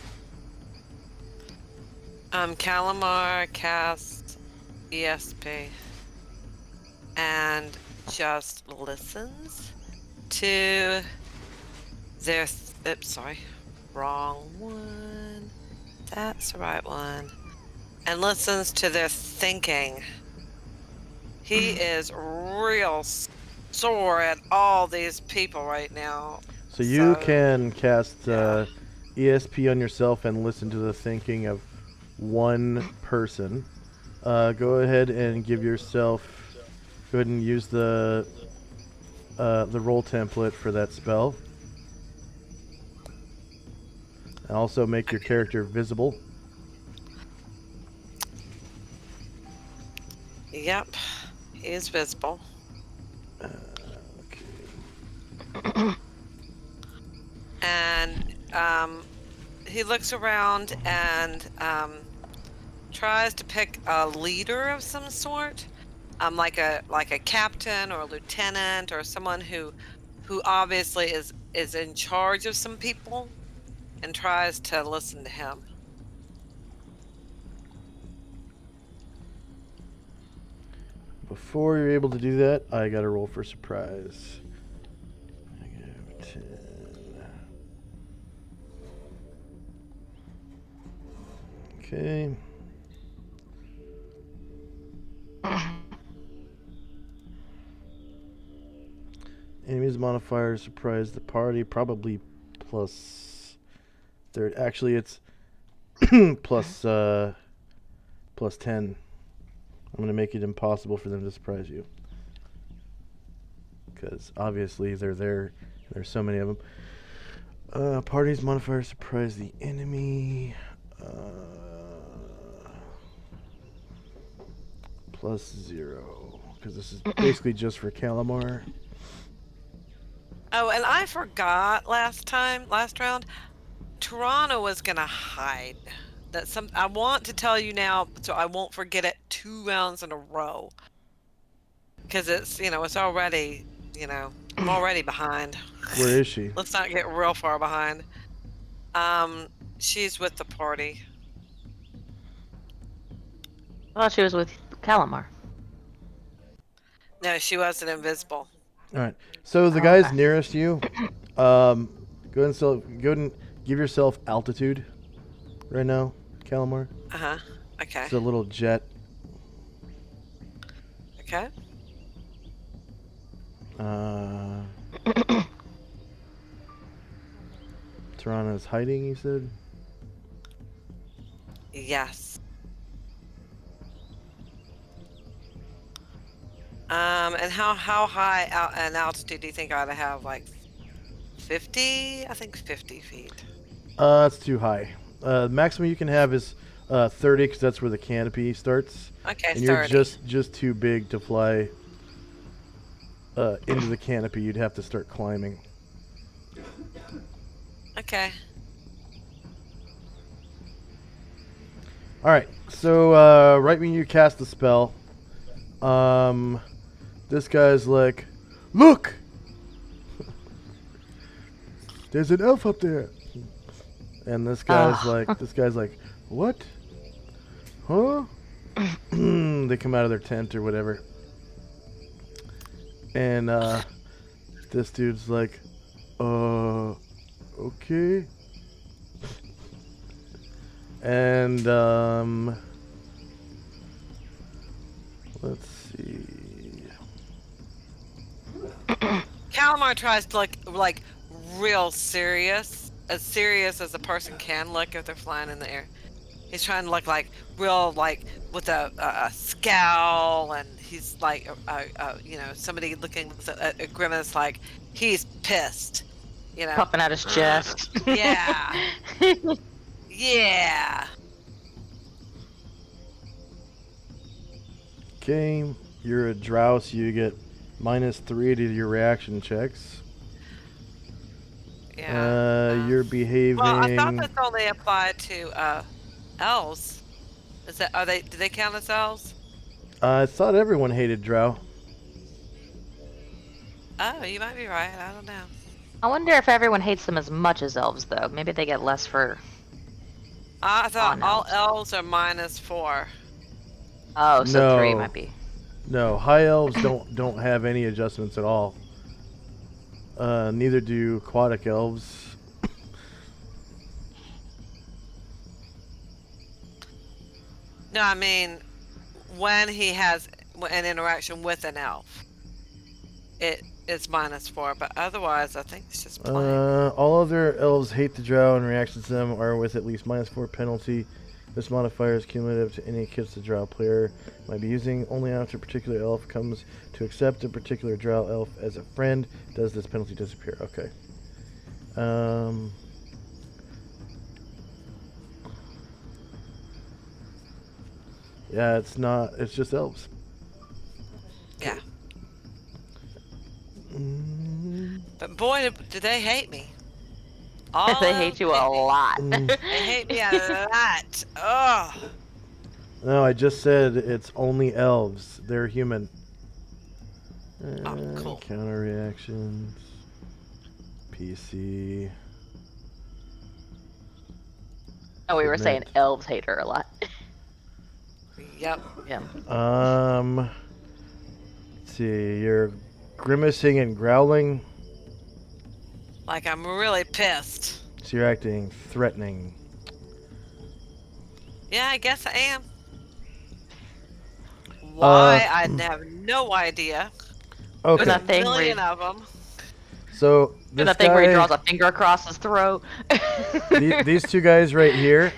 Calamar casts ESP and just listens to their. Oops, sorry, wrong one. That's the right one. And listens to their thinking. He is real sore at all these people right now. So you So, can cast yeah. ESP on yourself and listen to the thinking of one person. Go ahead and give yourself. Go ahead and use the roll template for that spell. And also make your character visible. Yep, he is visible. Okay. And he looks around and tries to pick a leader of some sort, like a captain or a lieutenant or someone who obviously is in charge of some people, and tries to listen to him. Before you're able to do that, I got to roll for surprise. I have 10. Okay. Enemies modifier surprise the party, probably plus third. Actually, it's plus 10. I'm going to make it impossible for them to surprise you. Because obviously they're there. There's so many of them. Parties modifier surprise the enemy. Plus 0. Because this is basically just for Calamar. Oh, and I forgot last round, Toronto was gonna hide. I want to tell you now, so I won't forget it 2 rounds in a row. because it's it's already I'm already behind. Where is she? Let's not get real far behind. Um, she's with the party. I thought she was with Calamar. No, she wasn't invisible. All right. So the Oh, guys okay. nearest you, go ahead and give yourself altitude right now, Calamar. Okay. It's a little jet. Okay. Tirana's hiding, you said? Yes. And how high an altitude do you think I ought to have? Like 50? I think 50 feet. That's too high. Maximum you can have is 30, because that's where the canopy starts. Okay, And you're 30. just too big to fly into the canopy. You'd have to start climbing. Okay. All right. So right when you cast the spell, this guy's like, "Look, there's an elf up there." And this guy's like, "What? Huh?" They come out of their tent or whatever. And this dude's like, okay. And let's see. Calamar tries to look like real serious, as serious as a person can look if they're flying in the air. He's trying to look like real, like with a scowl, and he's like, somebody looking with a grimace, like he's pissed, Puffing out his chest. Yeah. Yeah. Okay, you're a drow, so you get -3 to your reaction checks. Yeah. You're behaving. Well, I thought this only applied to elves. Do they count as elves? I thought everyone hated drow. Oh, you might be right. I don't know. I wonder if everyone hates them as much as elves, though. Maybe they get less for. I thought all elves. elves are -4. Oh, so 3 No. might be. No, high elves don't have any adjustments at all. Neither do aquatic elves. No, I mean when he has an interaction with an elf, it's -4. But otherwise, I think it's just plain. All other elves hate the drow, and reactions to them are with at least -4 penalty. This modifier is cumulative to any kits the drow player might be using. Only after a particular elf comes to accept a particular drow elf as a friend does this penalty disappear. Okay. Yeah, it's just elves. Yeah. Mm. But boy, do they hate me. They hate you a lot. They hate me a lot. Ugh. No, I just said it's only elves. They're human. Oh, cool. Counter reactions. PC. Oh, we were saying Submit. elves hate her a lot. Yep. Yeah. Let's see. You're grimacing and growling. Like I'm really pissed. So you're acting threatening. Yeah, I guess I am. Why? I have no idea. Okay. There's a That thing where million you- of them. So this That thing where he guy, draws a finger across his throat. these two guys right here,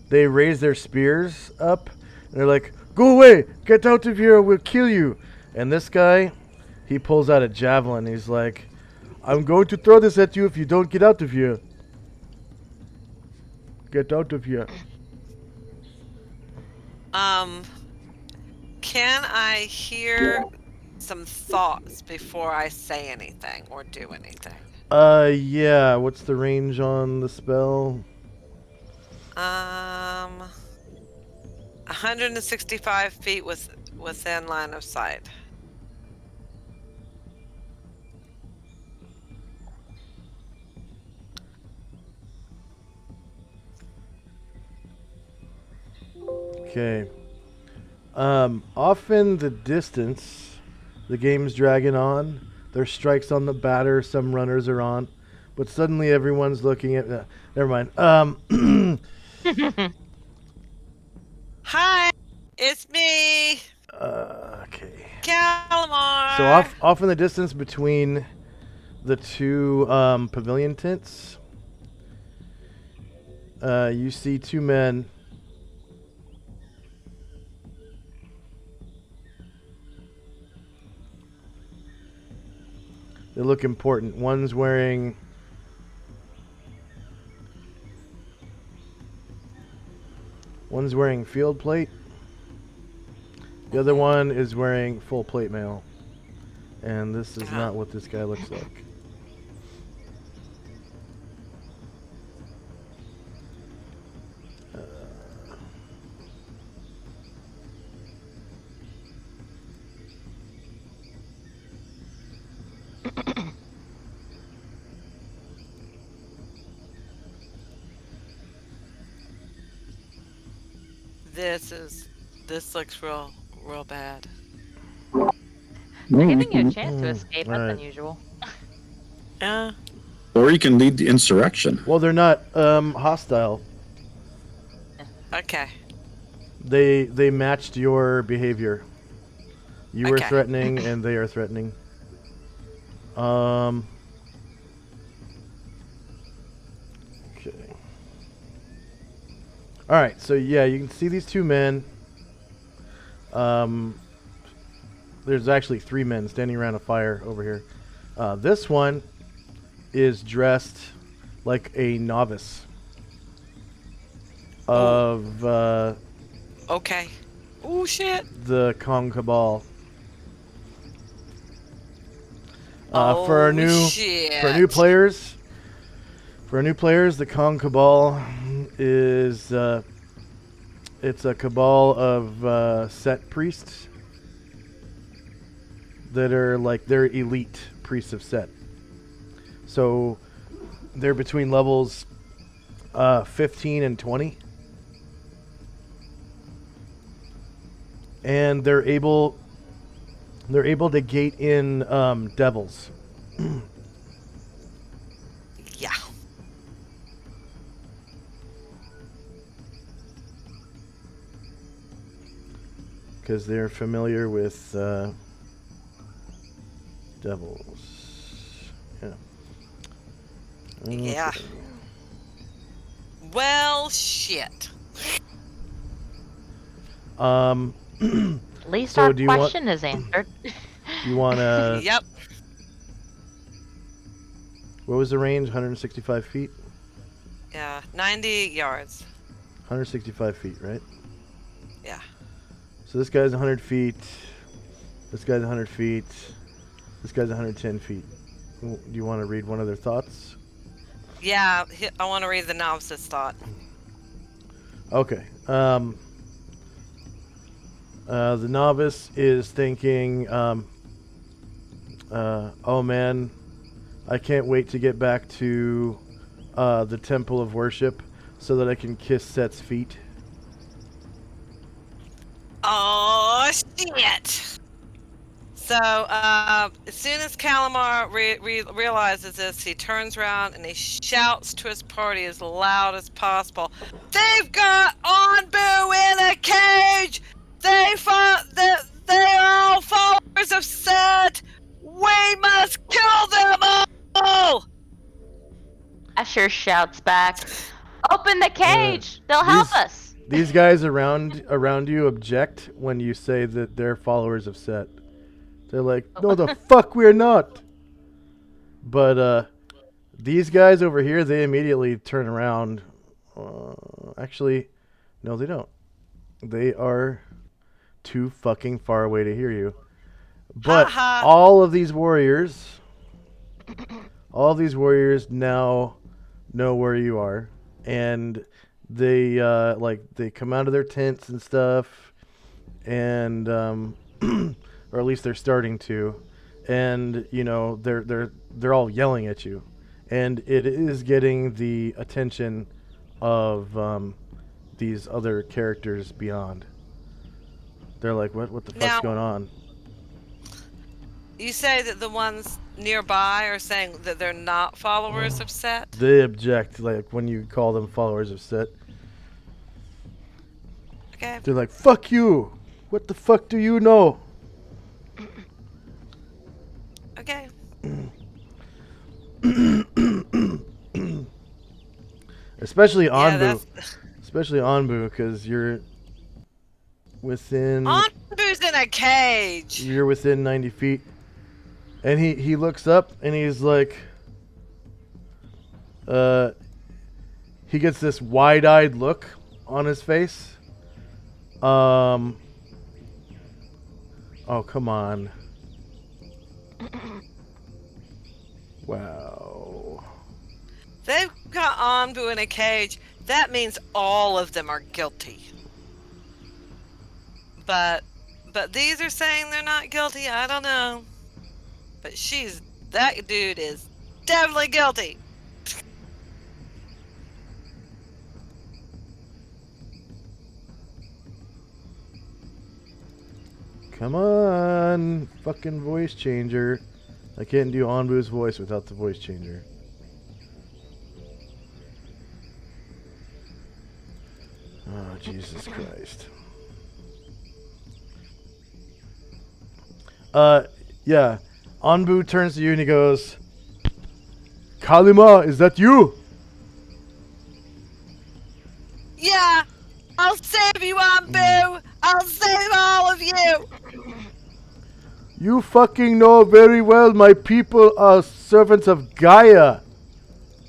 they raise their spears up, and they're like, "Go away! Get out of here! We'll kill you!" And this guy, he pulls out a javelin. He's like, "I'm going to throw this at you if you don't get out of here. Get out of here." Can I hear some thoughts before I say anything or do anything? Yeah. What's the range on the spell? 165 feet within line of sight. Okay. Off in the distance, the game's dragging on. There's strikes on the batter. Some runners are on, but suddenly everyone's looking at. Never mind. Hi, it's me, Okay. Calamar. So off in the distance between the two pavilion tents, you see two men. They look important. One's wearing field plate. The other one is wearing full plate mail. And this is not what this guy looks like. This looks real bad. They're giving you a chance to escape. That's Alright. unusual. Yeah. Or you can lead the insurrection. Well, they're not hostile. Okay. They matched your behavior. You were Okay. threatening, and they are threatening. Okay. All right. So yeah, you can see these two men. There's actually three men standing around a fire over here. This one is dressed like a novice of Okay. Oh shit. the Kong Cabal. Oh For our new players, the Kong Cabal is it's a cabal of Set priests that are like they're elite priests of Set. So they're between levels 15 and 20. And they're able to gate in devils. Yeah. Because they're familiar with devils. Yeah. Yeah. Okay. Well, shit. At least So our do you want- question is answered. You want to... Yep. What was the range? 165 feet? Yeah. 90 yards. 165 feet, right? Yeah. So this guy's 100 feet. This guy's 100 feet. This guy's 110 feet. Do you want to read one of their thoughts? Yeah. I want to read the novice's thought. Okay. The novice is thinking, oh man, I can't wait to get back to the temple of worship so that I can kiss Set's feet. Oh shit! So as soon as Calamar realizes this, he turns around and he shouts to his party as loud as possible. They've got Onbu in a cage! They are all followers of Set! We must kill them all! Asher shouts back, "Open the cage! They'll help us!" These guys around you object when you say that they're followers of Set. They're like, no, the fuck we're not. But these guys over here, they immediately turn around. Actually, no, they don't. They are too fucking far away to hear you. But all of these warriors now know where you are, and they they come out of their tents and stuff, and or at least they're starting to, and you know they're all yelling at you, and it is getting the attention of these other characters beyond. They're like, what the fuck's Now- going on? You say that the ones nearby are saying that they're not followers of Set? They object, like, when you call them followers of Set. Okay. They're like, fuck you! What the fuck do you know? Okay. Especially Yeah, Anbu. Especially Anbu, because you're within... Anbu's in a cage! You're within 90 feet. And he looks up and he's like... he gets this wide-eyed look on his face. Oh, come on. Wow. They've got Anbu in a cage. That means all of them are guilty. But these are saying they're not guilty. I don't know. But that dude is definitely guilty. Come on. Fucking voice changer. I can't do Anbu's voice without the voice changer. Oh, Jesus Christ. Yeah. Anbu turns to you and he goes, Kalima, is that you? Yeah, I'll save you, Anbu. I'll save all of you. You fucking know very well my people are servants of Gaia.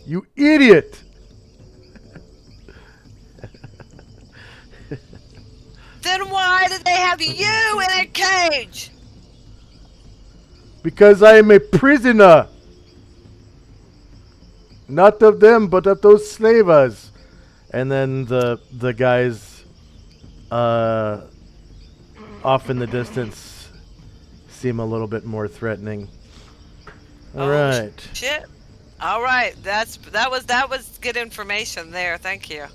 You idiot. Then why did they have you in a cage? Because I am a prisoner. Not of them, but of those slavers. And then the guys off in the distance seem a little bit more threatening. All right. Shit. All right, that was good information there. Thank you.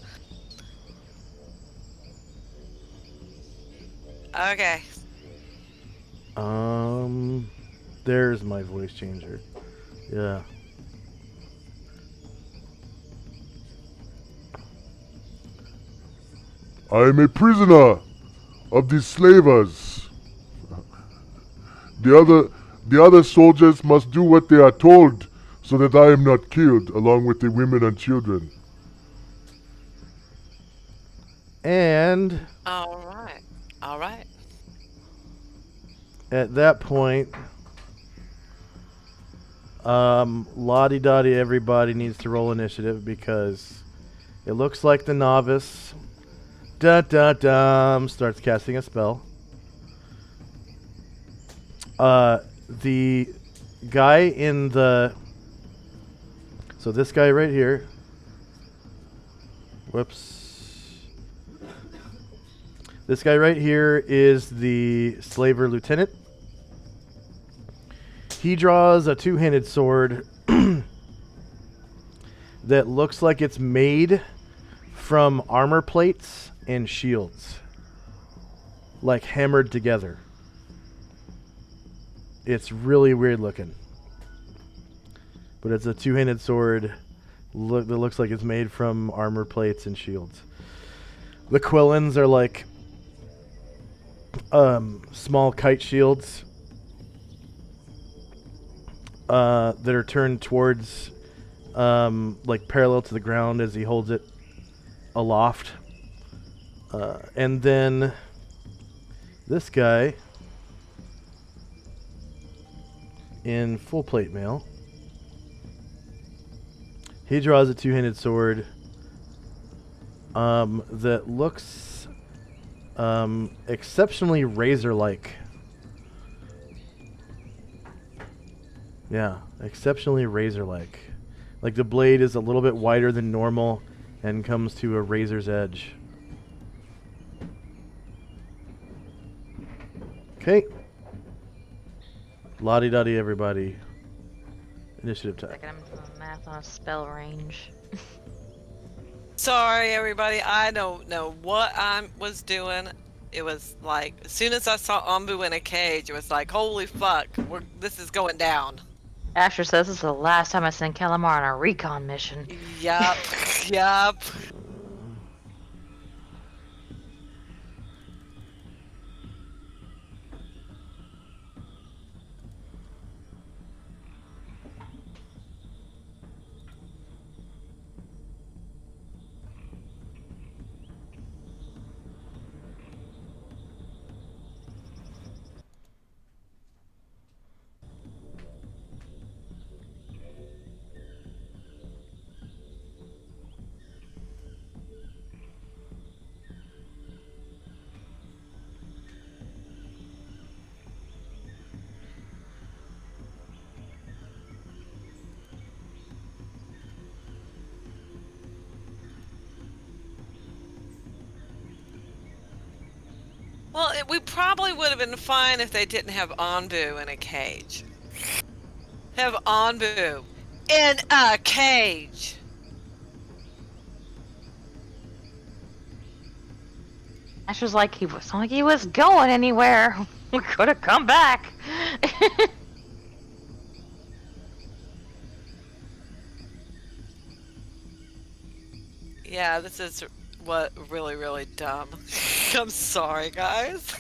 Okay. There's my voice changer. Yeah. I am a prisoner of the slavers. The other soldiers must do what they are told so that I am not killed along with the women and children. And All right. All right. at that point, Lottie-dottie everybody needs to roll initiative because it looks like the novice starts casting a spell. The guy in the... So this guy right here. Whoops. This guy right here is the slaver lieutenant. He draws a two-handed sword that looks like it's made from armor plates and shields, like hammered together. It's really weird looking, but it's a two-handed sword that looks like it's made from armor plates and shields. The Quillins are like small kite shields that are turned towards like parallel to the ground as he holds it aloft. And then this guy in full plate mail, he draws a two-handed sword that looks exceptionally razor-like. Yeah, exceptionally razor-like. Like the blade is a little bit wider than normal and comes to a razor's edge. Okay. Lottie-dottie everybody. Initiative time. Second, I'm doing math on a spell range. Sorry, everybody. I don't know what I was doing. It was like, as soon as I saw Ombu in a cage, it was like, holy fuck, this is going down. Asher says this is the last time I send Calamar on a recon mission. Yup, yup. Well, we probably would have been fine if they didn't have Onbu in a cage. Have Onbu in a cage. Asher's like he was going anywhere. We could have come back. Yeah, this is what really, really dumb. I'm sorry, guys.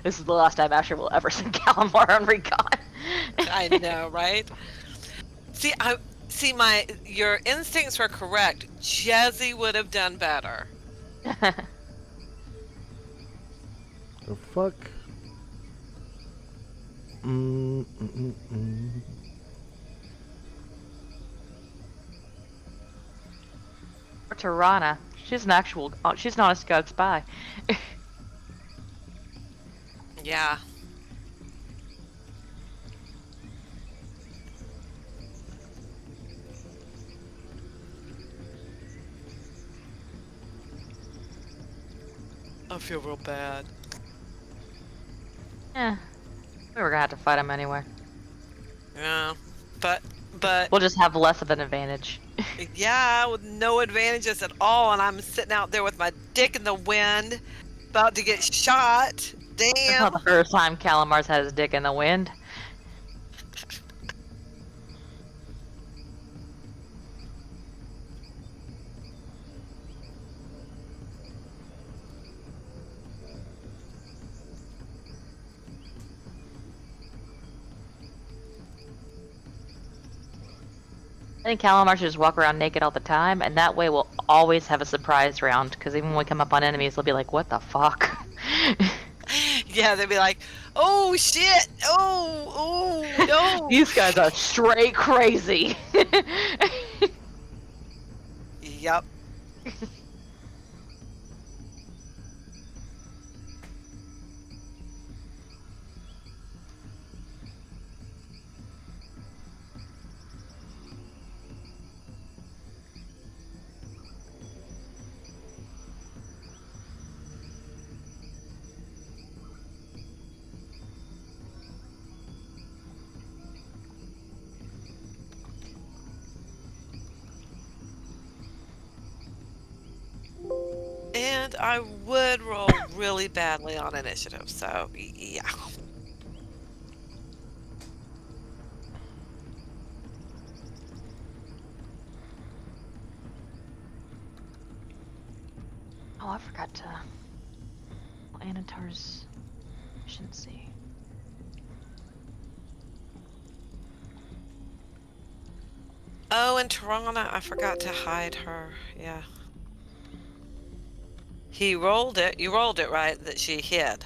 This is the last time Asher will ever send Calamar on recon. I know, right? See, your instincts were correct. Jezzy would have done better. The fuck? Or Tirana. She's an actual. She's not a Scud spy. Yeah. I feel real bad. Yeah. We were gonna have to fight him anyway. Yeah, but We'll just have less of an advantage. yeah, with no advantages at all, and I'm sitting out there with my dick in the wind, about to get shot. It's not Damn. the first time Calamar's had his dick in the wind. I think Calamar should just walk around naked all the time, and that way we'll always have a surprise round, because even when we come up on enemies, they'll be like, what the fuck? Yeah, they'd be like, "Oh shit! Oh, no!" These guys are straight crazy. Yep. And I would roll really badly on initiative, so yeah. Oh, I forgot to... Anatar's efficiency. Oh, and Tirana, I forgot to hide her. Yeah. He rolled it. You rolled it right that she hid.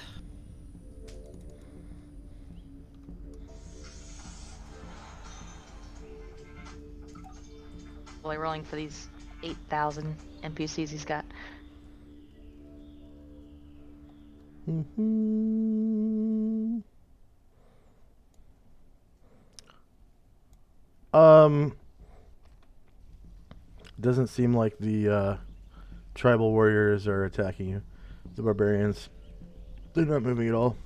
Really rolling for these 8,000 NPCs he's got. Doesn't seem like the tribal warriors are attacking you. The barbarians, they're not moving at all.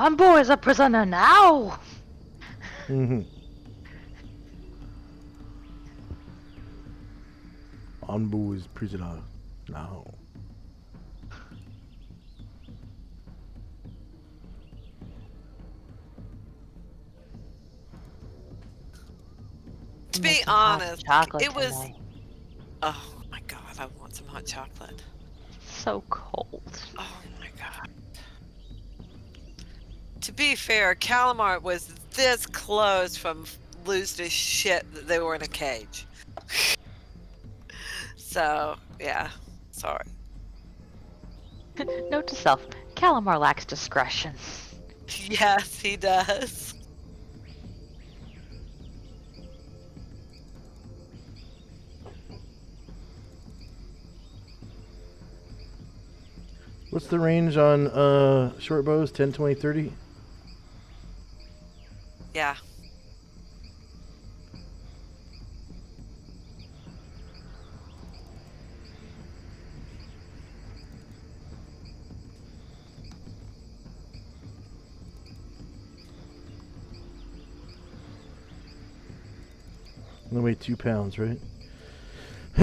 Ambo is a prisoner now! Mm-hmm. Anbu is prisoner now. To Make be some hot honest, chocolate it was. tonight. Oh my god, I want some hot chocolate. So cold. Oh my god. To be fair, Calamar was this close from losing his shit that they were in a cage. So, yeah. Sorry. Note to self, Calamar lacks discretion. Yes, he does. What's the range on short bows? 10, 20, 30? Yeah. They weigh 2 pounds, right? I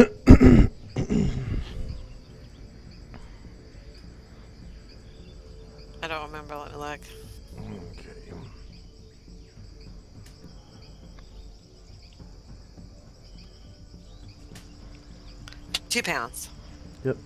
don't remember. Let me look. Okay. 2 pounds. Yep.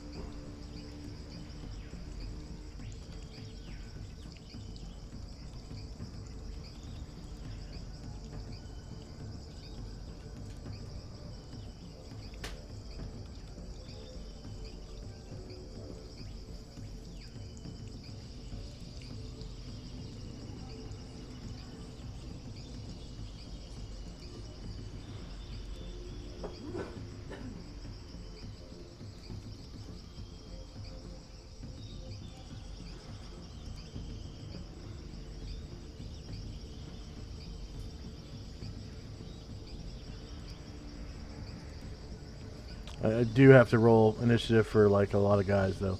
I do have to roll initiative for like a lot of guys though.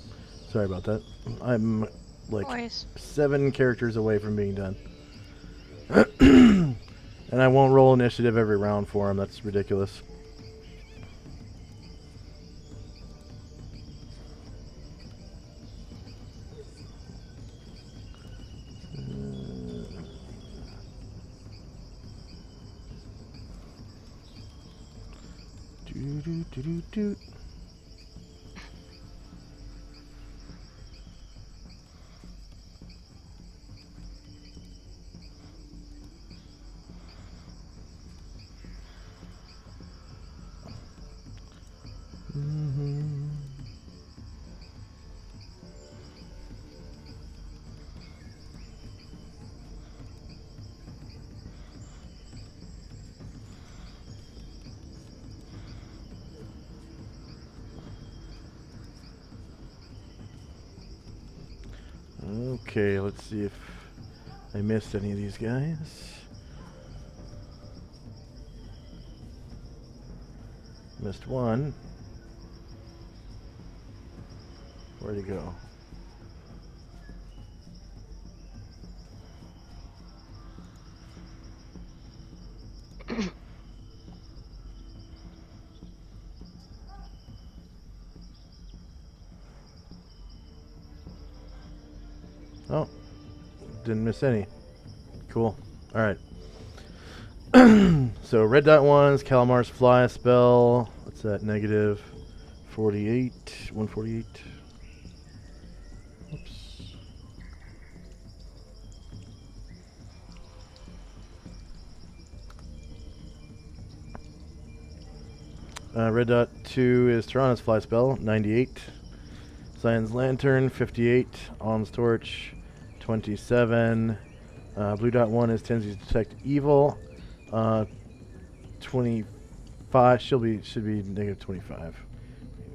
Sorry about that. I'm like Noise. 7 characters away from being done. And I won't roll initiative every round for him. That's ridiculous. Do. Okay, let's see if I missed any of these guys. Missed one. Where'd he go? Oh, didn't miss any. Cool. All right. So red dot ones, Calamar's fly spell. What's that? Negative 48, 148. Oops. Red dot 2 is Tirana's fly spell, 98. Cyan's lantern, 58. Alm's torch, 27. Blue dot 1 is Tenzi's detect evil, 25. Should be negative 25.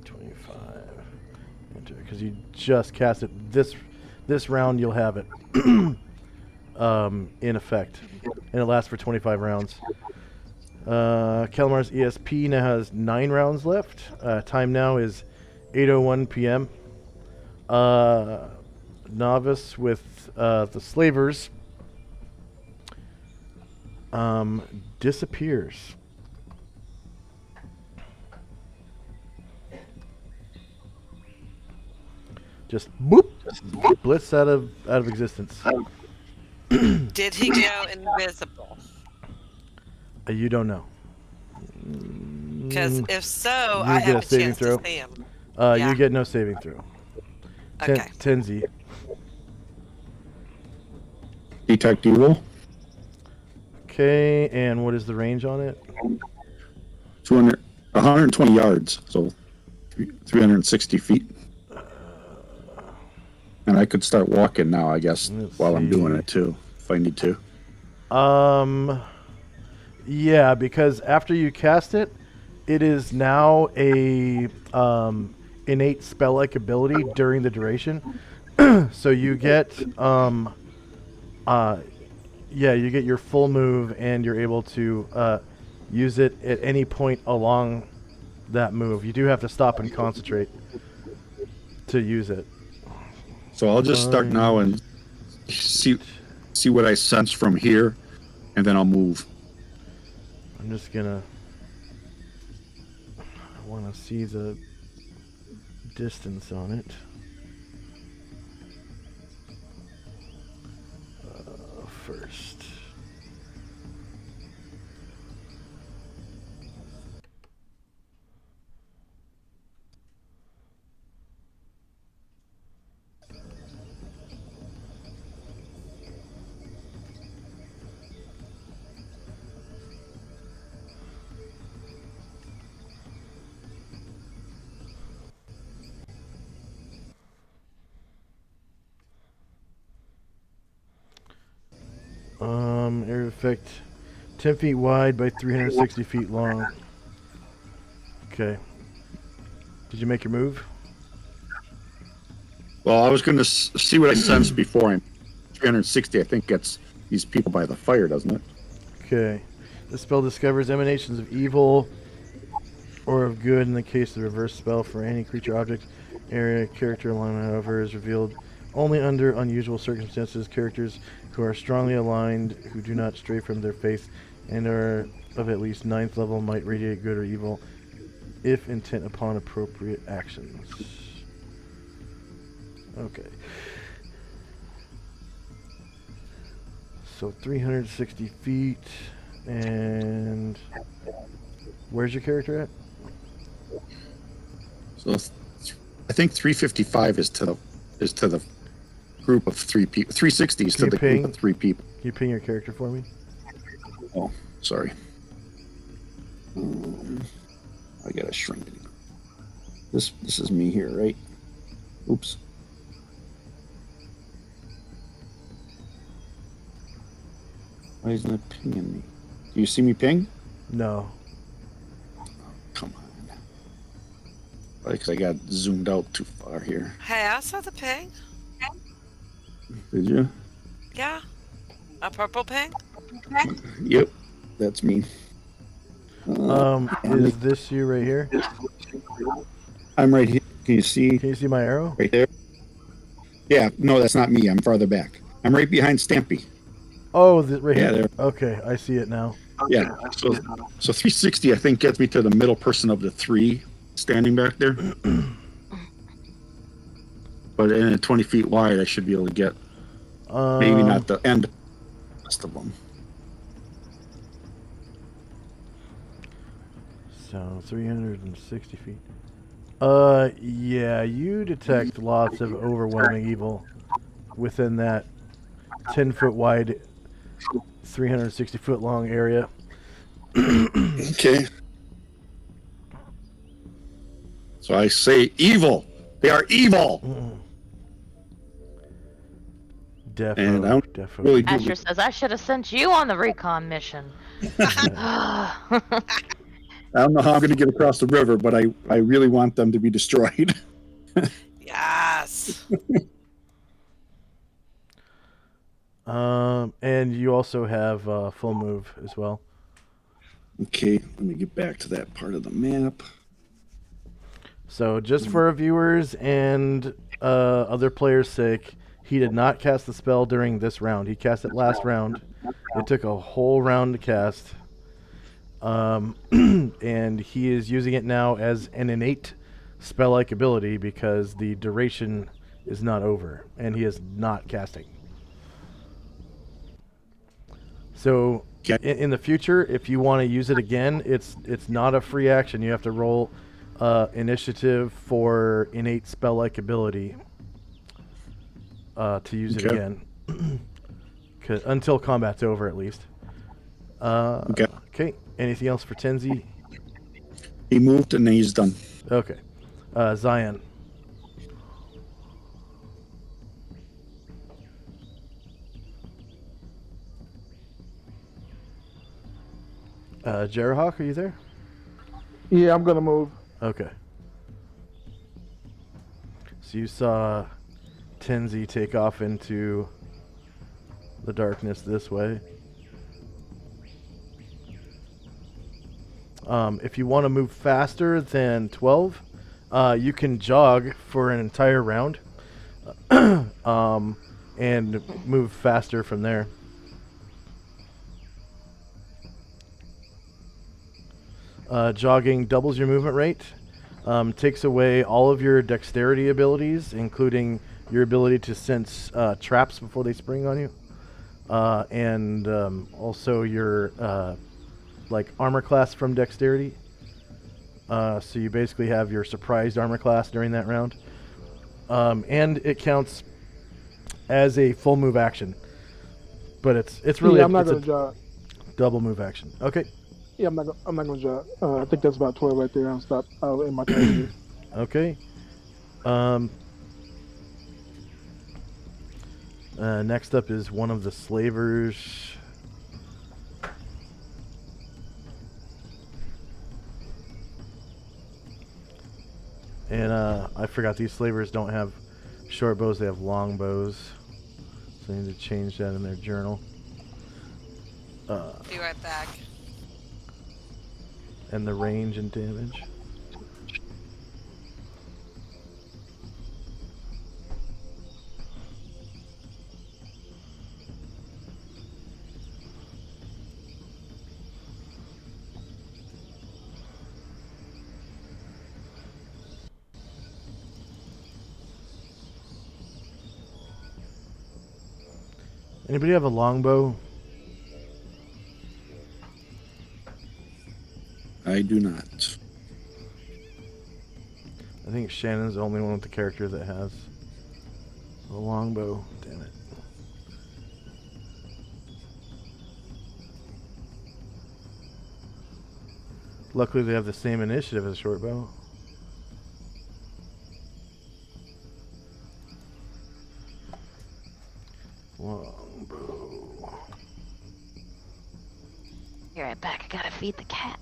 25. Enter, because you just cast it this round. You'll have it in effect, and it lasts for 25 rounds. Calamar's ESP now has 9 rounds left. Time now is 8:01 p.m. novice with the slavers disappears. Just boop, blitz out of existence. Did he go invisible? You don't know. Because if so, You I get have a a saving chance throw. to see him. You get no saving throw. Okay. Tenzi. Detect evil. Okay, and what is the range on it? 120 yards, so 360 feet. And I could start walking now, I guess, while I'm doing it too, if I need to. Yeah, because after you cast it, it is now a innate spell-like ability during the duration. So you get you get your full move, and you're able to use it at any point along that move. You do have to stop and concentrate to use it. So I'll just start now and see what I sense from here, and then I'll move. I'm just gonna. I want to see the distance on it. First. Area effect 10 feet wide by 360 feet long. Okay. Did you make your move? Well, I was going to see what I sense before I'm 360. I think gets these people by the fire, doesn't it? Okay. The spell discovers emanations of evil or of good in the case of the reverse spell for any creature, object, area, character alignment, however, is revealed only under unusual circumstances. Characters who are strongly aligned, who do not stray from their faith, and are of at least 9th level might radiate good or evil if intent upon appropriate actions. Okay. So 360 feet, and where's your character at? So I think 355 is to the group of 3 people. 360 is to the group of 3 people. Can you ping your character for me? Oh, sorry. I gotta shrink it. This is me here, right? Oops. Why isn't it pinging me? Do you see me ping? No. Come on. Because I got zoomed out too far here. Hey, I saw the ping. Did you? Yeah. A purple ping? Yep. That's me. Is this you right here? I'm right here. Can you see? Can you see my arrow? Right there? Yeah. No, that's not me. I'm farther back. I'm right behind Stampy. Oh, right Yeah, here? there. Okay, I see it now. Yeah. So 360, I think, gets me to the middle person of the 3 standing back there. But in a 20 feet wide, I should be able to get maybe not the end of the rest of them. So 360 feet. Yeah, you detect lots of overwhelming evil within that 10-foot wide, 360-foot long area. Okay. So I say evil. They are evil. And I don't really do Asher says, I should have sent you on the recon mission. I don't know how I'm going to get across the river, but I really want them to be destroyed. Yes. And you also have full move as well. Okay, let me get back to that part of the map. So just for our viewers and other players' sake, He did not cast the spell during this round. He cast it last round. It took a whole round to cast. And he is using it now as an innate spell-like ability because the duration is not over, and he is not casting. So in the future, if you want to use it again, it's not a free action. You have to roll initiative for innate spell-like ability to use it again. Until combat's over, at least. Okay. Anything else for Tenzi? He moved and he's done. Okay. Zion. Jerahawk, are you there? Yeah, I'm gonna move. Okay. So you saw Tenzi take off into the darkness this way. If you want to move faster than 12, you can jog for an entire round and move faster from there. Jogging doubles your movement rate, takes away all of your dexterity abilities, including your ability to sense traps before they spring on you, and also your like armor class from dexterity. So you basically have your surprised armor class during that round, and it counts as a full move action. But it's really I'm not gonna jog. Double move action. Okay. Yeah, I'm not gonna jog. I think that's about 12 right there. I'll stop in my turn. Okay. Next up is one of the slavers. And I forgot these slavers don't have short bows, they have long bows. So I need to change that in their journal. Be right back. And the range and damage. Anybody have a longbow? I do not. I think Shannon's the only one with the character that has a longbow. Damn it. Luckily they have the same initiative as a short bow. Longbow. Be right back. I gotta feed the cat.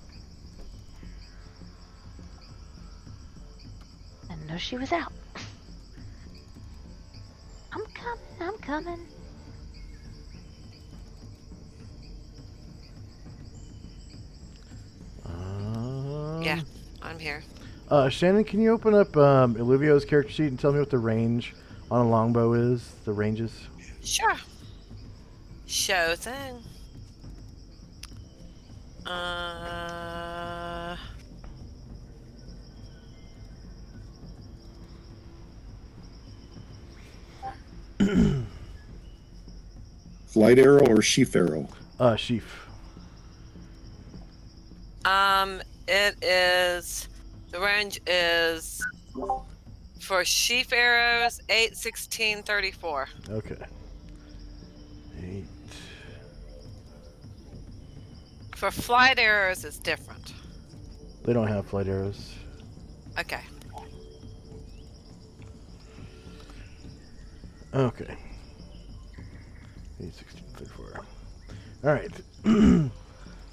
I didn't know she was out. I'm coming. Yeah, I'm here. Shannon, can you open up Illuvio's character sheet and tell me what the range on a longbow is? The ranges? Sure. Show thing. Flight arrow or sheath arrow? Sheaf. It is, the range is for sheaf arrows 8, 16, 34. Okay. 8. For flight arrows, it's different. They don't have flight arrows. Okay. Okay. 8, 16, 34. Alright.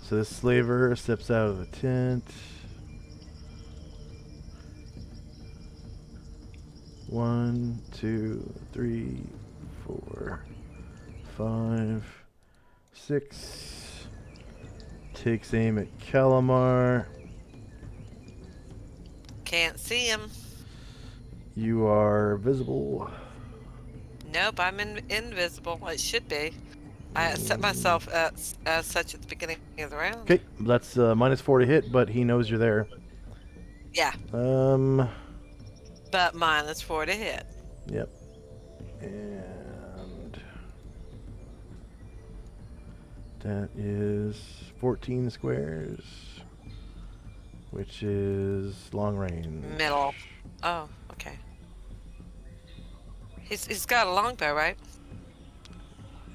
So this slaver steps out of the tent. 1, 2, 3, 4, 5, 6. Takes aim at Calamar. Can't see him. You are visible. Nope, I'm invisible. It should be. I set myself as such at the beginning of the round. Okay, that's -4 to hit, but he knows you're there. Yeah, Um, but -4 to hit. yep. And that is 14 squares, which is long range. Middle. Oh, okay. He's got a longbow, right?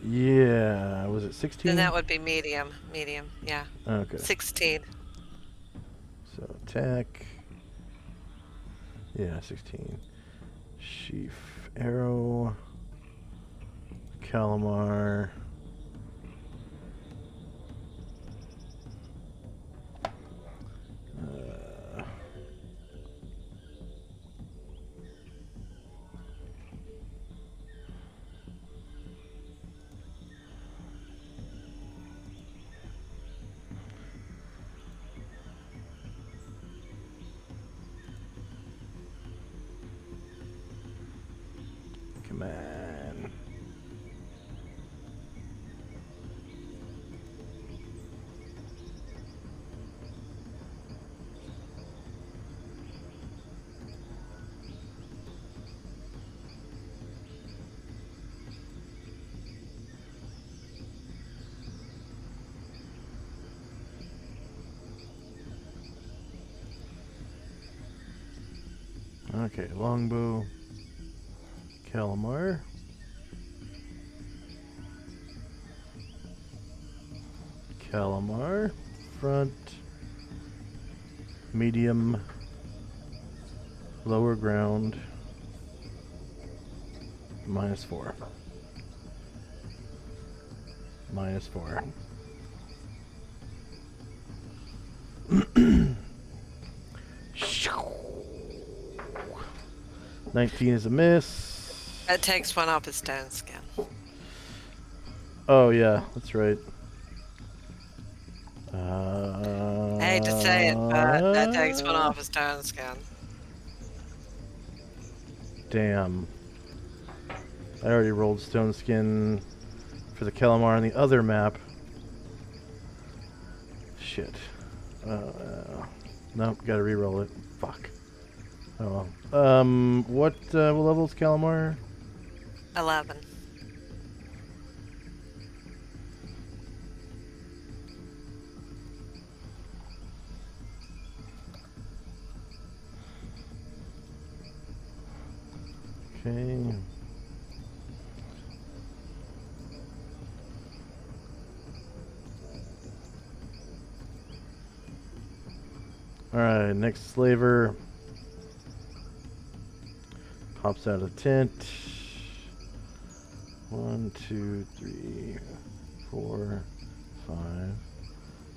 Yeah, was it 16? Then that would be medium. Medium, yeah. Okay. 16. So attack. Yeah, 16. Sheaf arrow. Calamar. Come on. Okay, longbow. Calamar. Calamar. Front. Medium. Lower ground. -4. -4. 19 is a miss. That takes one off his stone skin. Oh yeah, that's right. I hate to say it, but that takes one off his stone skin. Damn. I already rolled stone skin for the Calamar on the other map. Shit. Nope, gotta re-roll it. Fuck. Oh well. What level is Calamar? 11. Okay. Alright, next slaver pops out of the tent. 1, 2, 3, 4, 5,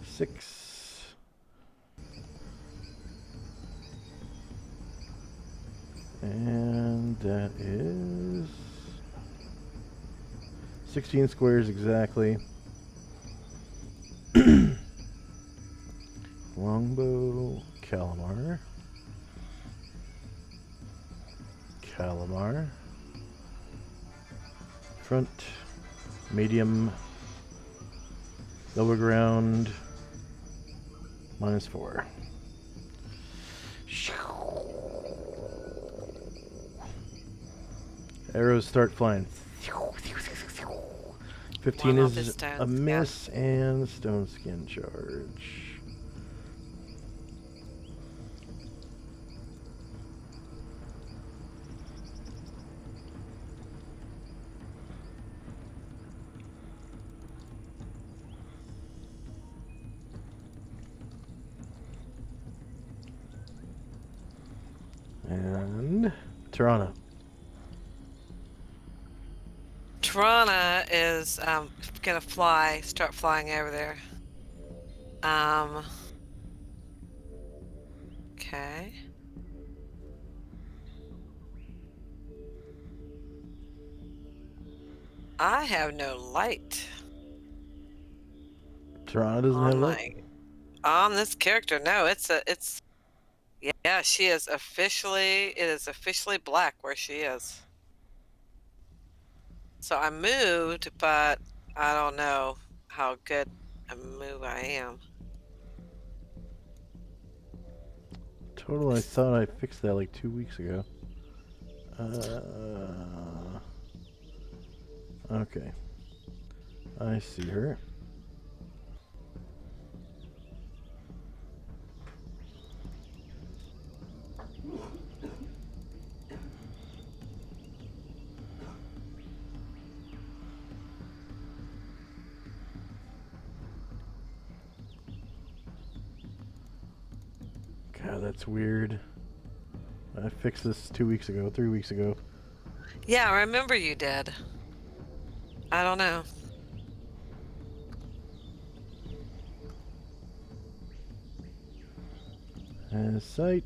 6. And that is 16 squares exactly. Longbow, Calamar. Calamar. Front, medium, lower ground, -4. Arrows start flying. 15 One off his is stone a skin. miss and stone skin charge. And Tirana. Tirana is gonna start flying over there. Okay. I have no light Tirana doesn't have on light. on this character. No, it's yeah, it is officially black where she is. So I moved, but I don't know how good a move I am. Total, I thought I fixed that like 2 weeks ago. Okay. I see her. God, that's weird. I fixed this 2 weeks ago, 3 weeks ago. Yeah, I remember you did. I don't know. And site.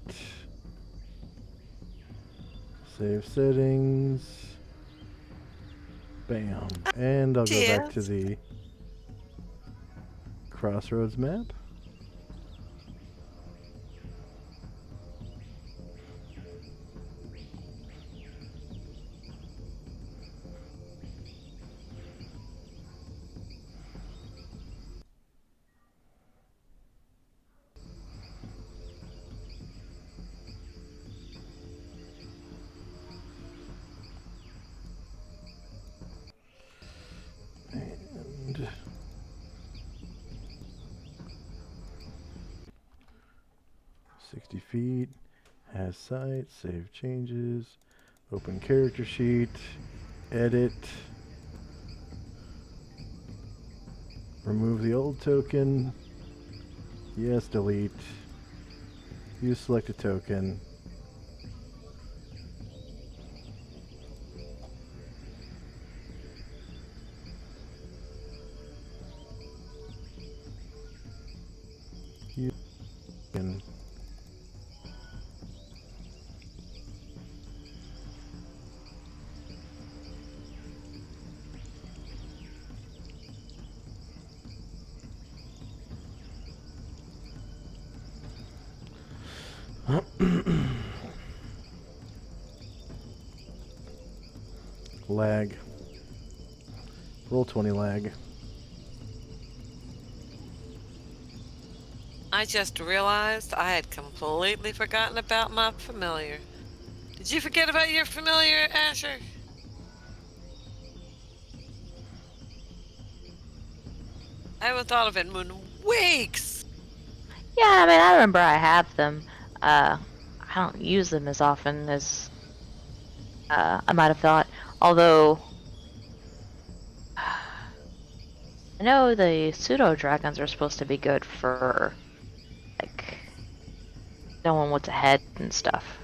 Save settings. Bam. And I'll go back to Yes. the Crossroads map. And 60 feet. Has site. Save changes. Open character sheet. Edit. Remove the old token. Yes, delete. Use select a token. You can lag. Roll 20 lag. I just realized I had completely forgotten about my familiar. Did you forget about your familiar, Asher? I haven't thought of it in weeks. Yeah, I mean, I remember I have them. I don't use them as often as I might have thought. Although, I know the pseudo dragons are supposed to be good for, like, knowing what's ahead and stuff.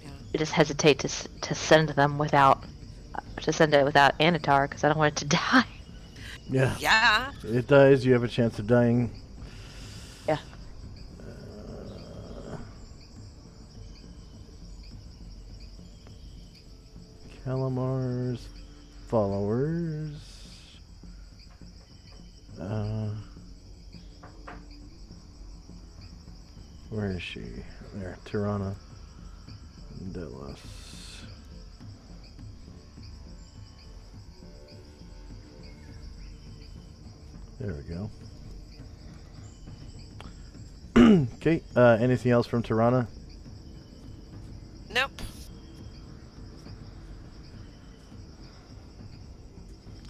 Yeah. I just hesitate to send them without it without Anatar because I don't want it to die. Yeah. Yeah. It dies, you have a chance of dying. Yeah. Calamar's followers. Where is she? There, Tirana Delos. There we go. Okay, anything else from Tirana? Nope.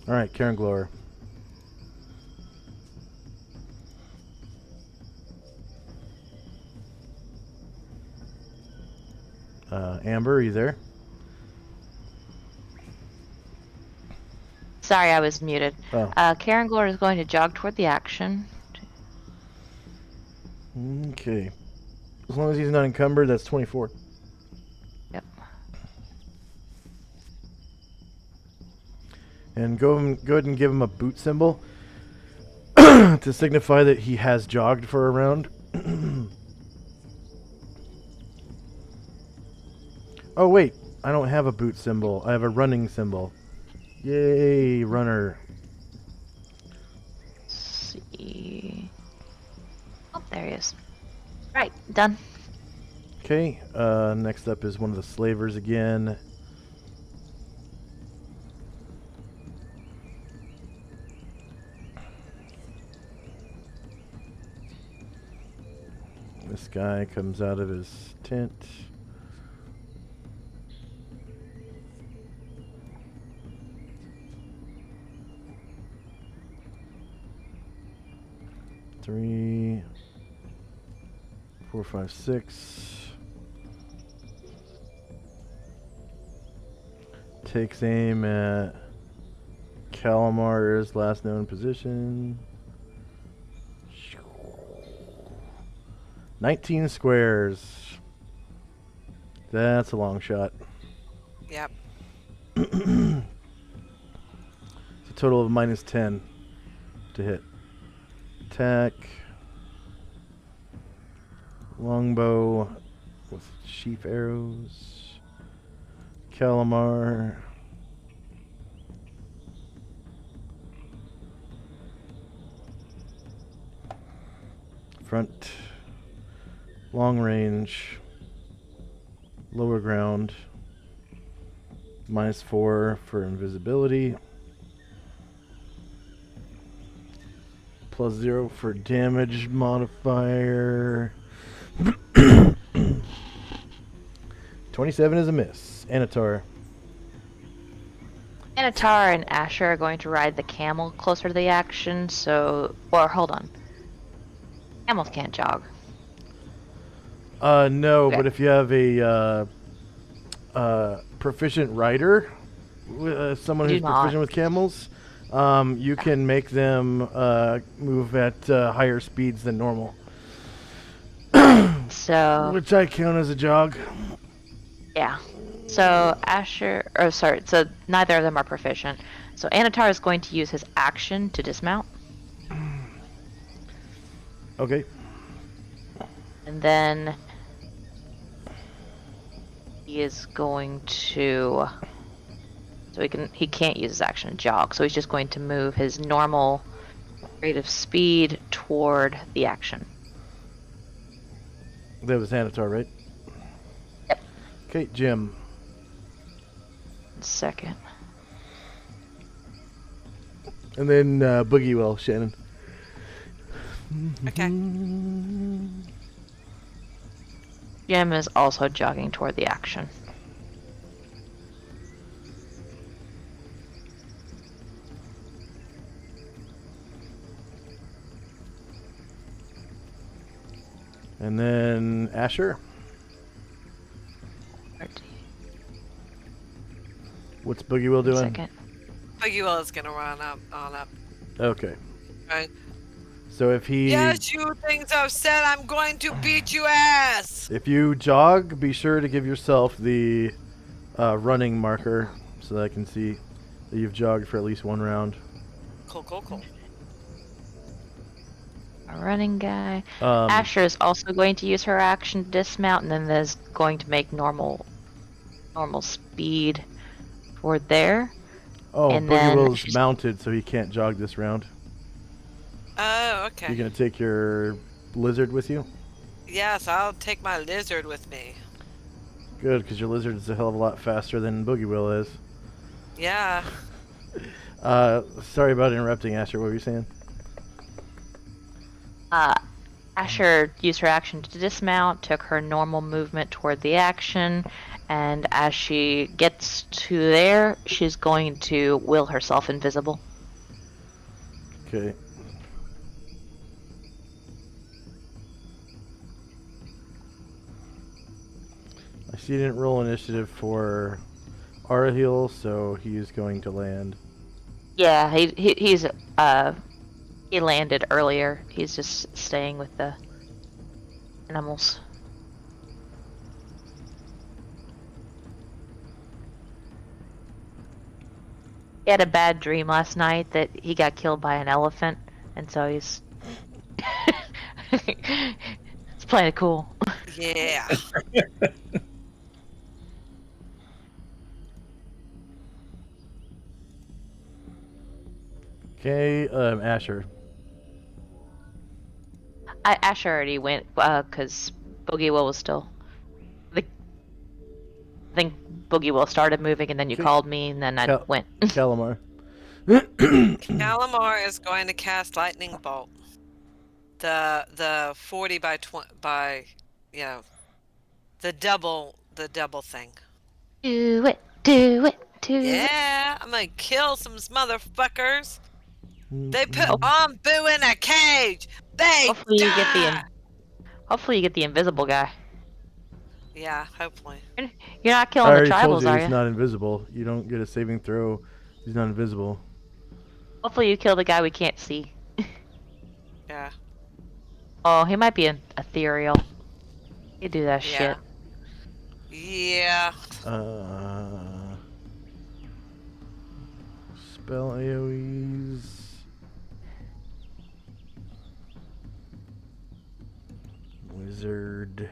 Alright, Karen Glower. Amber, are you there? Sorry, I was muted. Oh. Karen Glore is going to jog toward the action. Okay. As long as he's not encumbered, that's 24. Yep. And go ahead and give him a boot symbol to signify that he has jogged for a round. Oh wait, I don't have a boot symbol. I have a running symbol. Yay, runner. Let's see. Oh, there he is. Right, done. Okay, next up is one of the slavers again. This guy comes out of his tent. Three, 4, 5, 6. Takes aim at Calamar's last known position. 19 squares. That's a long shot. Yep. It's a total of -10 to hit. Attack. Longbow with sheaf arrows. Calamar. Front. Long range. Lower ground. -4 for invisibility. +0 for damage modifier. 27 is a miss. Anatar. Anatar and Asher are going to ride the camel closer to the action, so... Or, hold on. Camels can't jog. No, Okay. but if you have a proficient rider, someone Do who's not. proficient with camels, you can make them move at higher speeds than normal. So... Which I count as a jog. Yeah. So Asher, so neither of them are proficient. So Anatar is going to use his action to dismount, Okay. and then he is going to. So he can't use his action to jog. So he's just going to move his normal rate of speed toward the action. That was Anatar, right? Yep. Okay, Jim. Second. And then Boogie Will, Shannon. Okay. Jim is also jogging toward the action. And then Asher. What's Boogie Will doing? Second. Boogie Will is gonna run up on up. Okay. Right. So if he... Yes, you things I've said, I'm going to beat you ass. If you jog, be sure to give yourself the running marker so that I can see that you've jogged for at least one round. Cool. A running guy. Um, Asher is also going to use her action to dismount, and then there's going to make normal speed toward there. Oh, and Boogie then Will's she's- mounted, so he can't jog this round. Oh, okay. You gonna take your lizard with you? Yes, I'll take my lizard with me. Good, because your lizard is a hell of a lot faster than Boogie Will is. Yeah. Sorry about interrupting, Asher. What were you saying? Asher used her action to dismount, took her normal movement toward the action, and as she gets to there, she's going to will herself invisible. Okay. I see you didn't roll initiative for Arahil, so he's going to land. Yeah, he landed earlier. He's just staying with the animals. He had a bad dream last night that he got killed by an elephant, and so he's it's playing it cool. Yeah. Okay, Asher. Asher already went because Boogie Will was still. I think Boogie Will started moving, and then you Okay. called me, and then I went. Calamar. Calamar is going to cast lightning bolt. the 40 by 20 by, you know, the double thing. Do it, do it, do it. Yeah, I'm gonna kill some motherfuckers. They put Oh. Ombu in a cage. They Hopefully you get die. hopefully you get the invisible guy. Yeah, hopefully. You're not I killing the already told tribals, you are he's you? not invisible. You don't get a saving throw. He's not invisible. Hopefully you kill the guy we can't see. Yeah. Oh, he might be an ethereal. You do that Yeah. shit. Yeah. Spell AoEs. Wizard.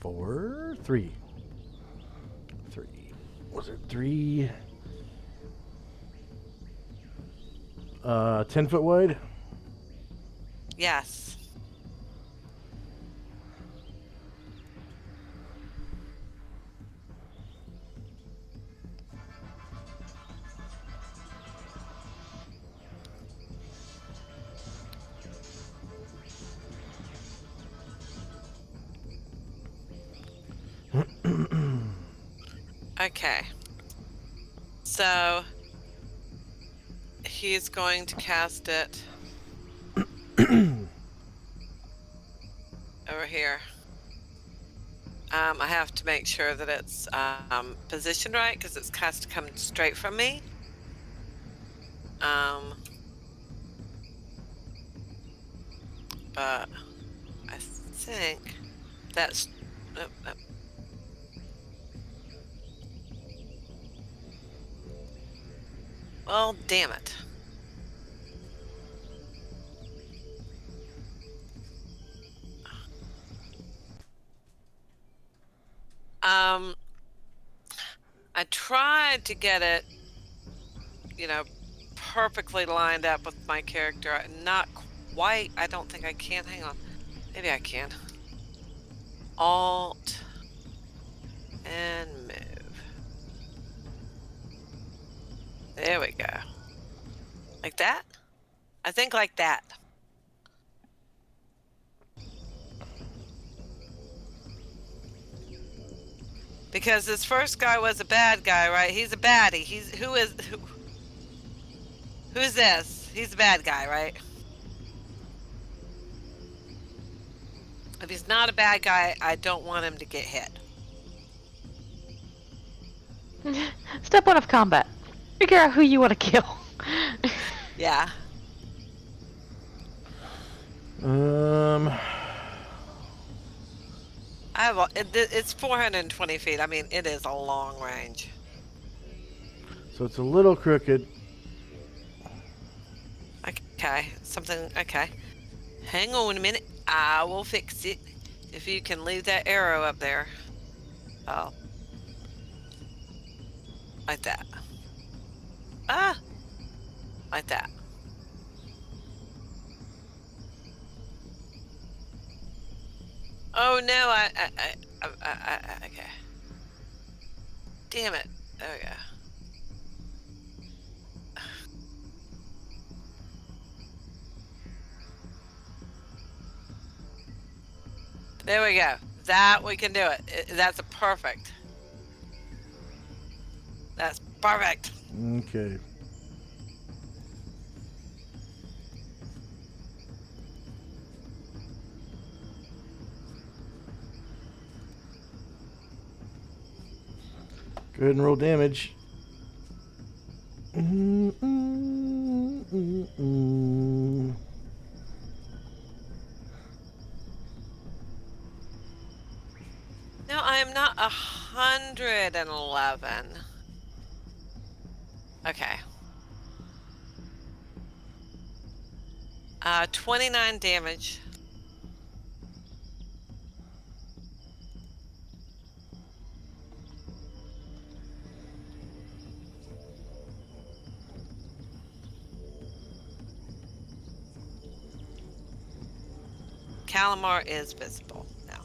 4, 3. 3. Wizard 3. 10 foot wide. Yes. Okay. So he's going to cast it over here. I have to make sure that it's positioned right because it's has to come straight from me. But I think that's. Well, damn it. I tried to get it, you know, perfectly lined up with my character. Not quite. I don't think I can. Hang on. Maybe I can. Alt and move. There we go. Like that? I think like that. Because this first guy was a bad guy, right? He's a baddie. Who's this? He's a bad guy, right? If he's not a bad guy, I don't want him to get hit. Step 1 of combat. Figure out who you want to kill. Yeah. It's 420 feet. I mean, it is a long range. So it's a little crooked. Okay, okay. Hang on a minute. I will fix it. If you can leave that arrow up there. Oh. Like that. Ah! Like that. Oh no, okay. Damn it. There we go. There we go. That we can do it. That's a perfect. That's perfect. Okay. Go ahead and roll damage. No, I am not 111. Okay. 29 damage. Calamar is visible now.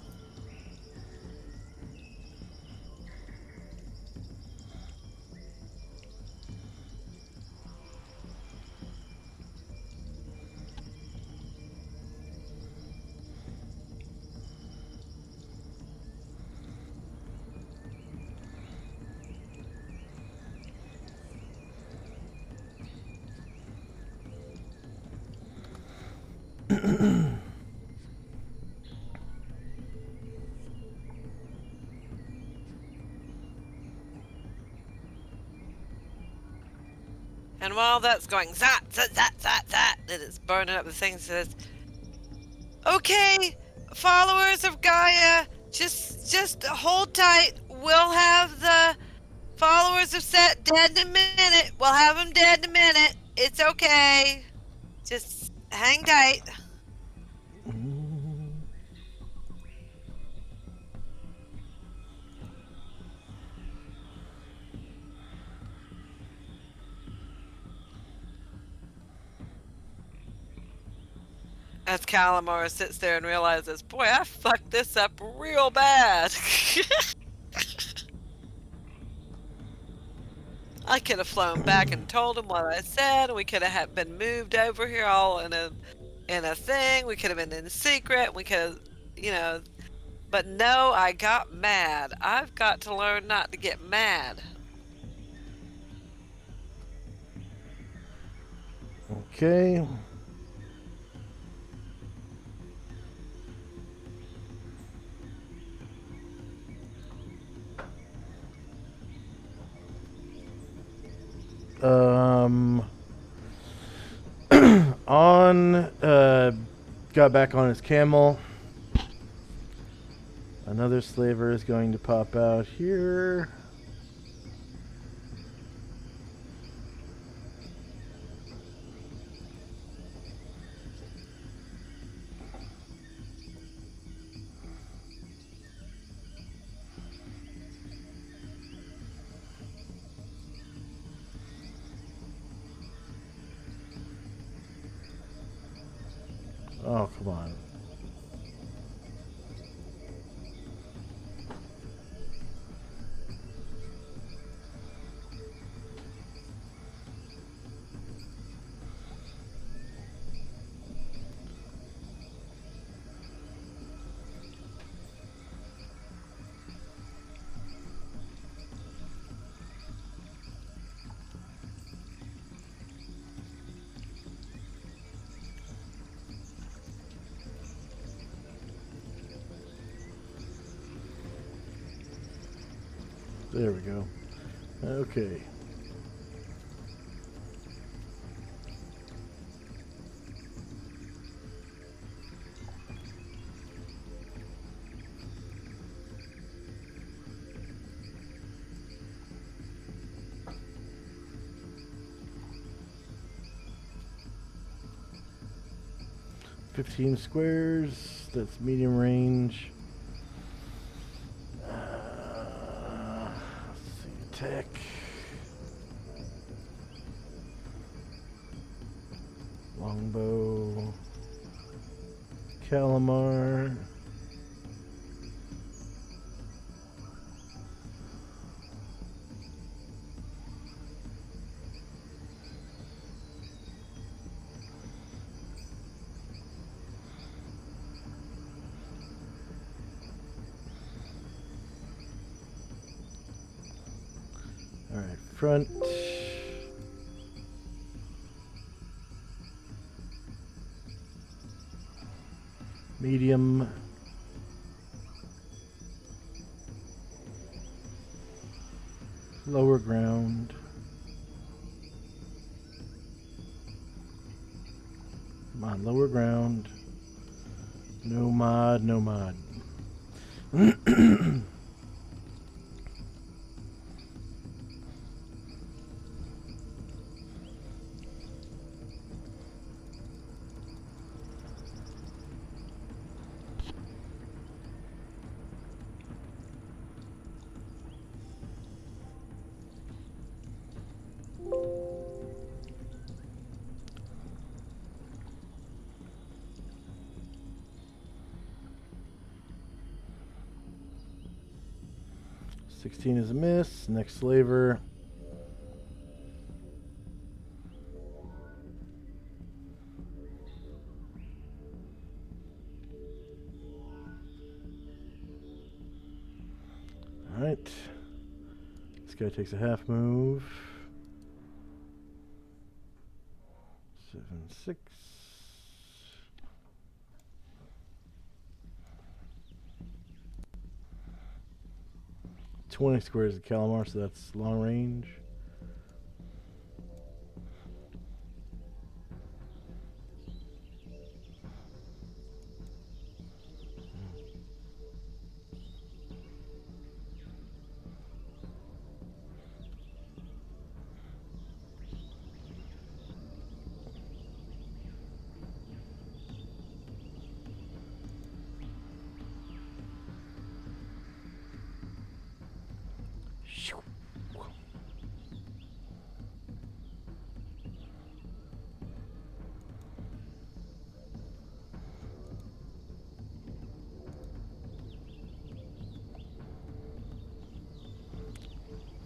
And while that's going, zat, zat, zat, zat, zat, and it's burning up the thing, says, okay, followers of Gaia, just hold tight. We'll have the followers of Set dead in a minute. We'll have them dead in a minute. It's okay. Just hang tight. As Calamar sits there and realizes, boy, I fucked this up real bad. I could have flown back and told him what I said. We could have been moved over here all in a thing. We could have been in secret. We could have, you know. But no, I got mad. I've got to learn not to get mad. Okay. Got back on his camel. Another slaver is going to pop out here. Oh, come on. There we go. Okay. $15 squares. That's medium range. Tech. Longbow. Calamar. Alright, front. Medium. Lower ground. Come on, lower ground. No mod, no mod. $16 is a miss. Next slaver. Alright. This guy takes a half move. 7, 6. 20 squares of Calamar, so that's long range.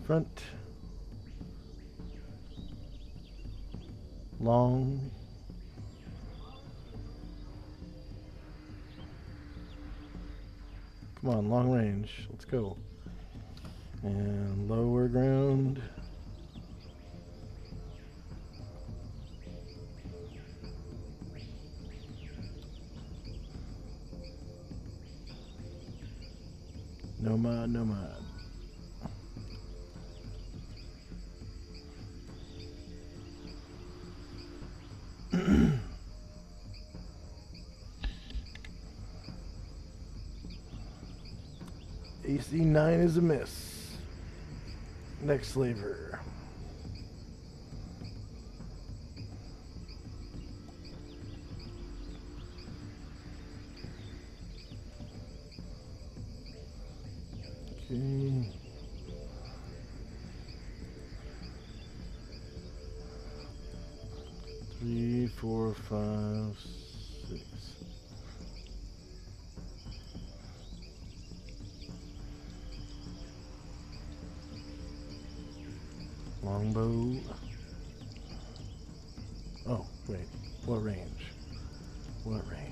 Front, long, come on, long range, let's go. And lower ground. No mod, no mod. AC 9 is a miss. Next slaver. Okay. Three, four, five, six. Longbow. Oh, wait. What range? What range?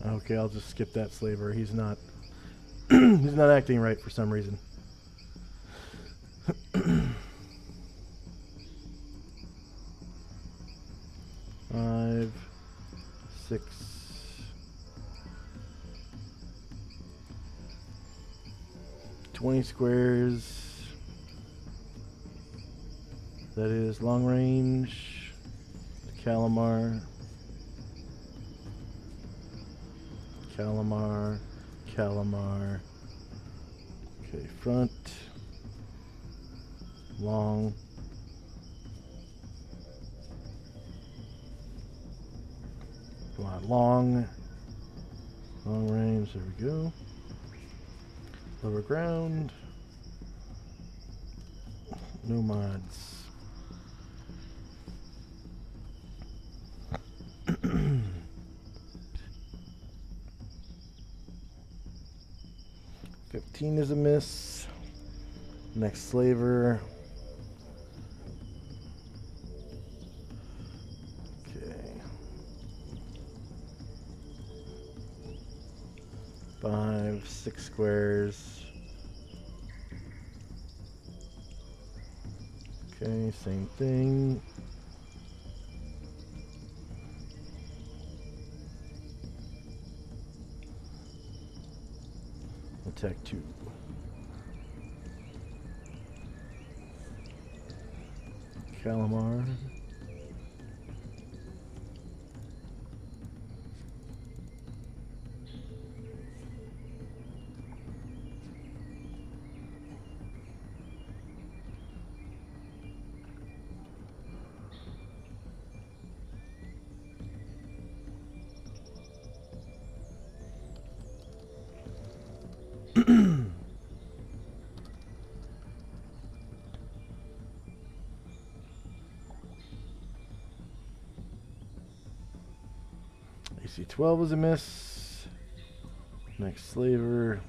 Okay, I'll just skip that slaver. He's not he's not acting right for some reason. Five, 6. $20 squares. That is long range. Calamar. Calamar. Calamar. Okay, front. Long. Come on, long. Long range, there we go. Lower ground. No mods. $15 is a miss. Next slaver. Okay. 5, 6 squares. Okay, same thing. Attack 2. Calamar. AC 12 was a miss. Next slaver.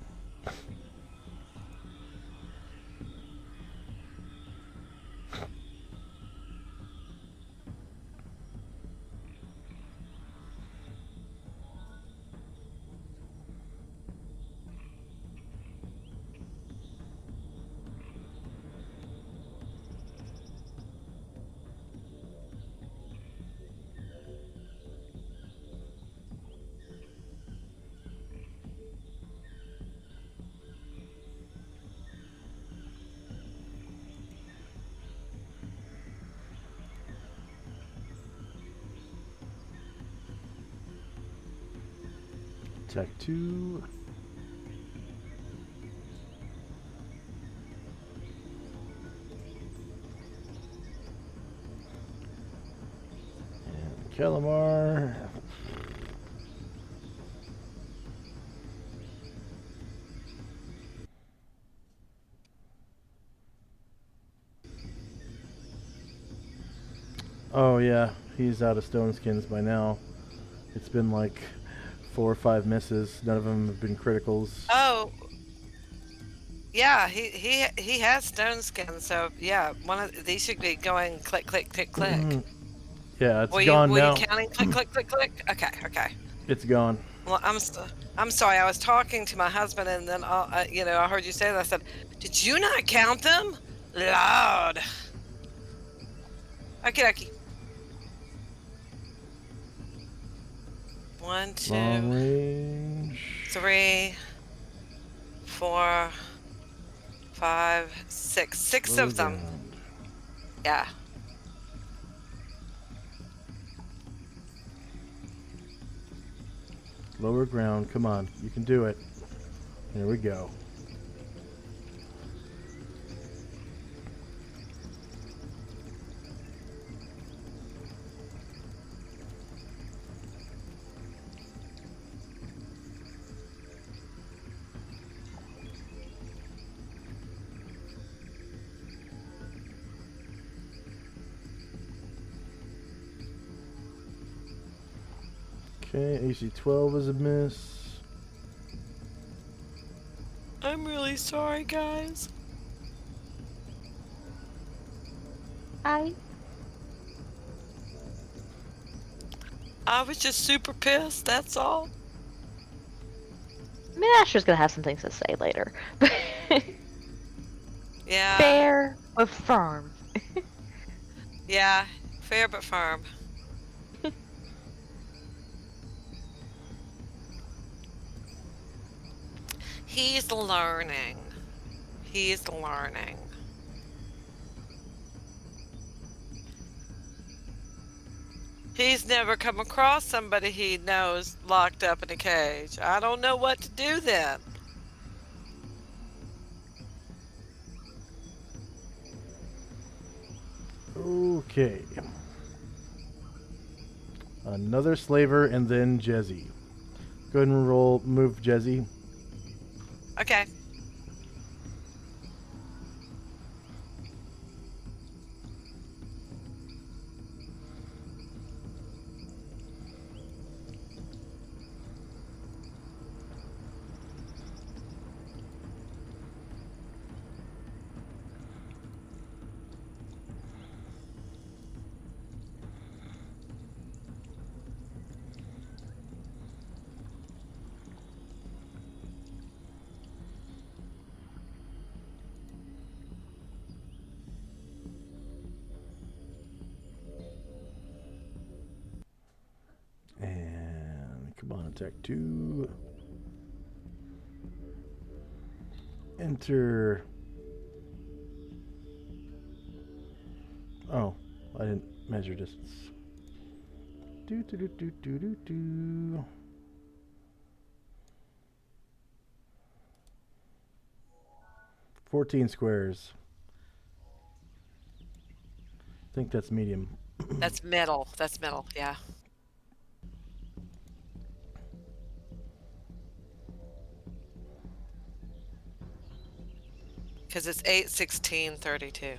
Attack 2. And Calamar. Oh yeah, he's out of stone skins by now. It's been like 4 or 5 misses. None of them have been criticals. Oh, yeah, he has stone skin, so yeah, one of these should be going click, click, click, click. Yeah, it's gone Were now. you counting click, click, click, click? Okay, okay. It's gone. Well, I'm sorry. I was talking to my husband, and then I heard you say that. I said, "Did you not count them?" Lord. Okay, okay. 1, Long 2, range. 3, 4, 5, 6. 6 Low of them. ground. Yeah. Lower ground. Come on. You can do it. Here we go. Okay, AC 12 is a miss. I'm really sorry, guys. I was just super pissed. That's all. I mean, Asher's gonna have some things to say later. Yeah. Fair but firm. Yeah. Fair but firm. He's learning. He's learning. He's never come across somebody he knows locked up in a cage. I don't know what to do then. Okay. Another slaver and then Jezzy. Go ahead and move Jezzy. Okay. And come on, attack 2. Enter. Oh, I didn't measure distance. Do do do do do do do. 14 squares. I think that's medium. That's middle. That's middle. Yeah. Because it's 8/16/32.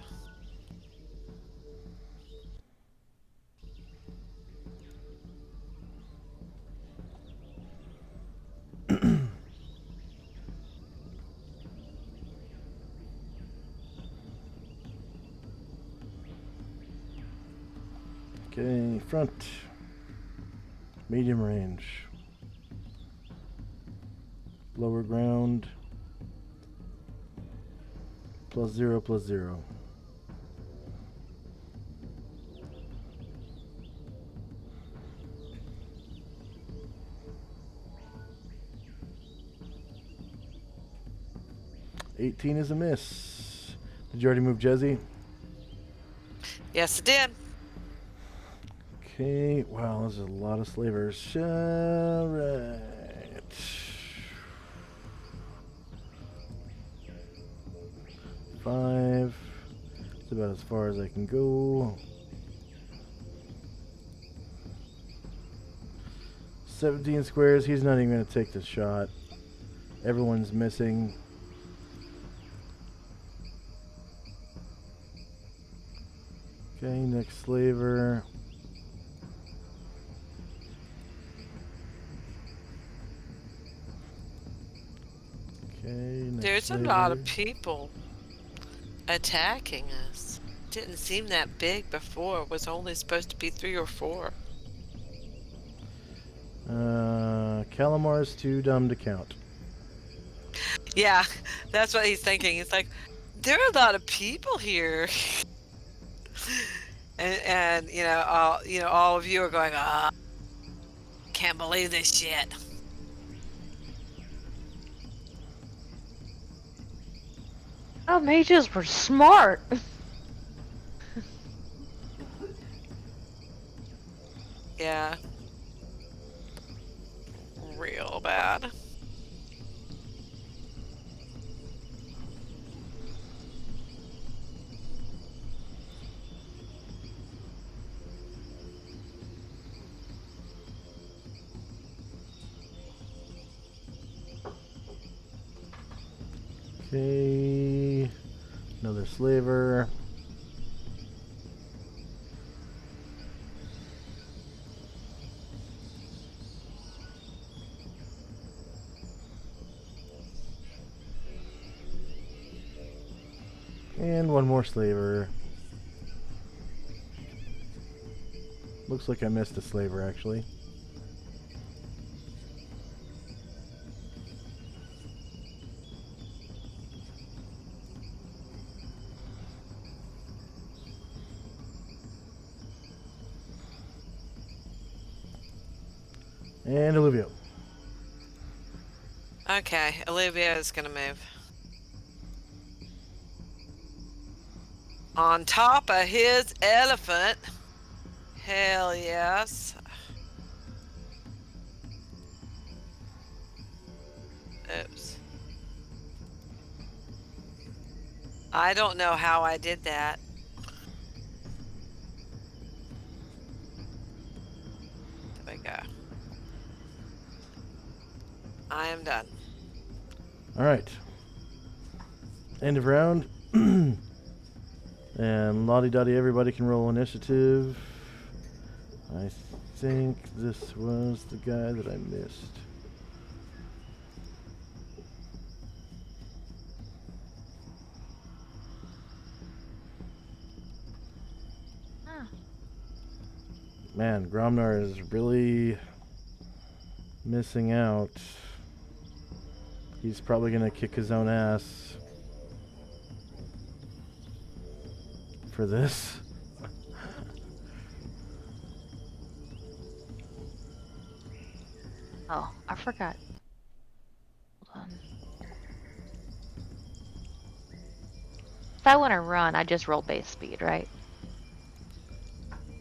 Okay, front. Medium range. Lower ground. +0, +0. $18 is a miss. Did you already move Jezzy? Yes, it did. Okay, wow, there's a lot of slavers. Alright. Five. That's about as far as I can go. 17 squares, he's not even going to take the shot. Everyone's missing. Okay, next slaver. Okay, next There's slaver. a lot of people attacking us. Didn't seem that big before. It was only supposed to be 3 or 4. Calamar's too dumb to count. Yeah, that's what he's thinking. He's like, there are a lot of people here. and all of you are going, can't believe this shit. Oh, mages were smart. Yeah. Real bad. Okay, another slaver. And one more slaver. Looks like I missed a slaver, actually. And Olivia. Okay, Olivia is gonna move. On top of his elephant. Hell yes. Oops. I don't know how I did that. There we go. I am done. All right. End of round. And lottie dottie, everybody can roll initiative. I think this was the guy that I missed. Man, Gromnar is really missing out. He's probably gonna kick his own ass for this. Oh, I forgot. Hold on. If I want to run, I just roll base speed, right?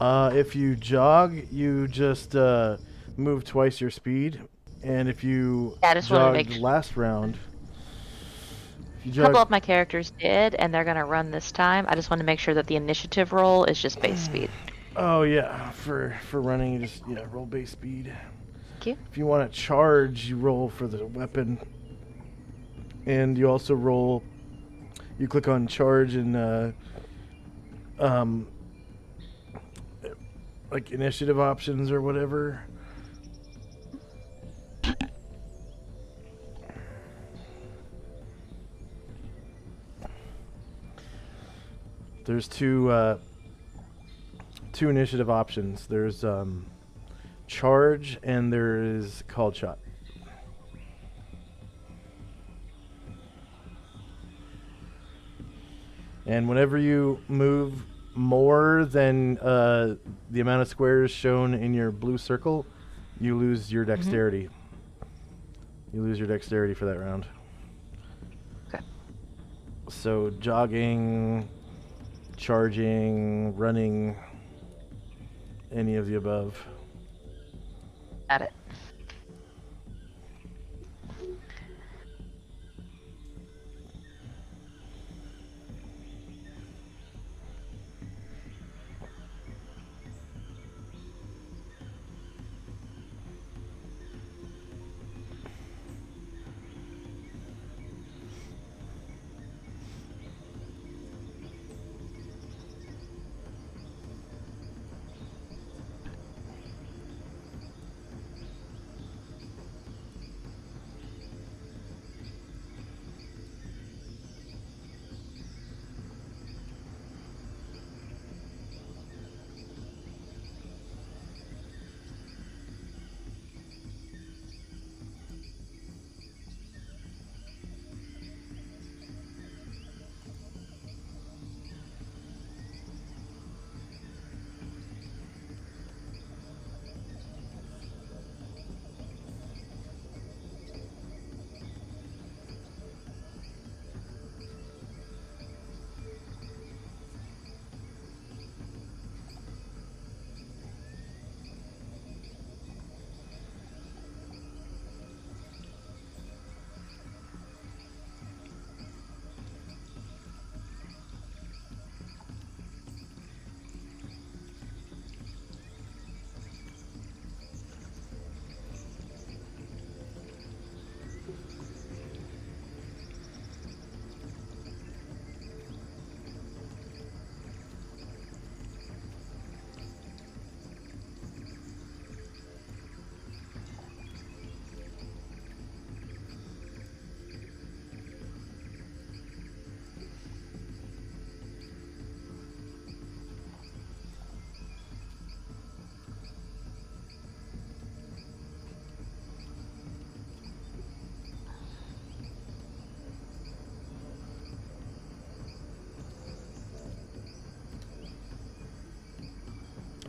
If you jog, you just move twice your speed, and if you Yeah, I just wanted to jogged make last round, if you A couple jog, of my characters did, and they're gonna run this time. I just want to make sure that the initiative roll is just base speed. oh yeah, for running, you just roll base speed. Thank you. If you want to charge, you roll for the weapon, and you also roll you click on charge and like initiative options or whatever. There's two initiative options. There's charge and there is called shot. And whenever you move more than the amount of squares shown in your blue circle, you lose your dexterity. You lose your dexterity for that round. Okay. So jogging, charging, running, any of the above. Got it.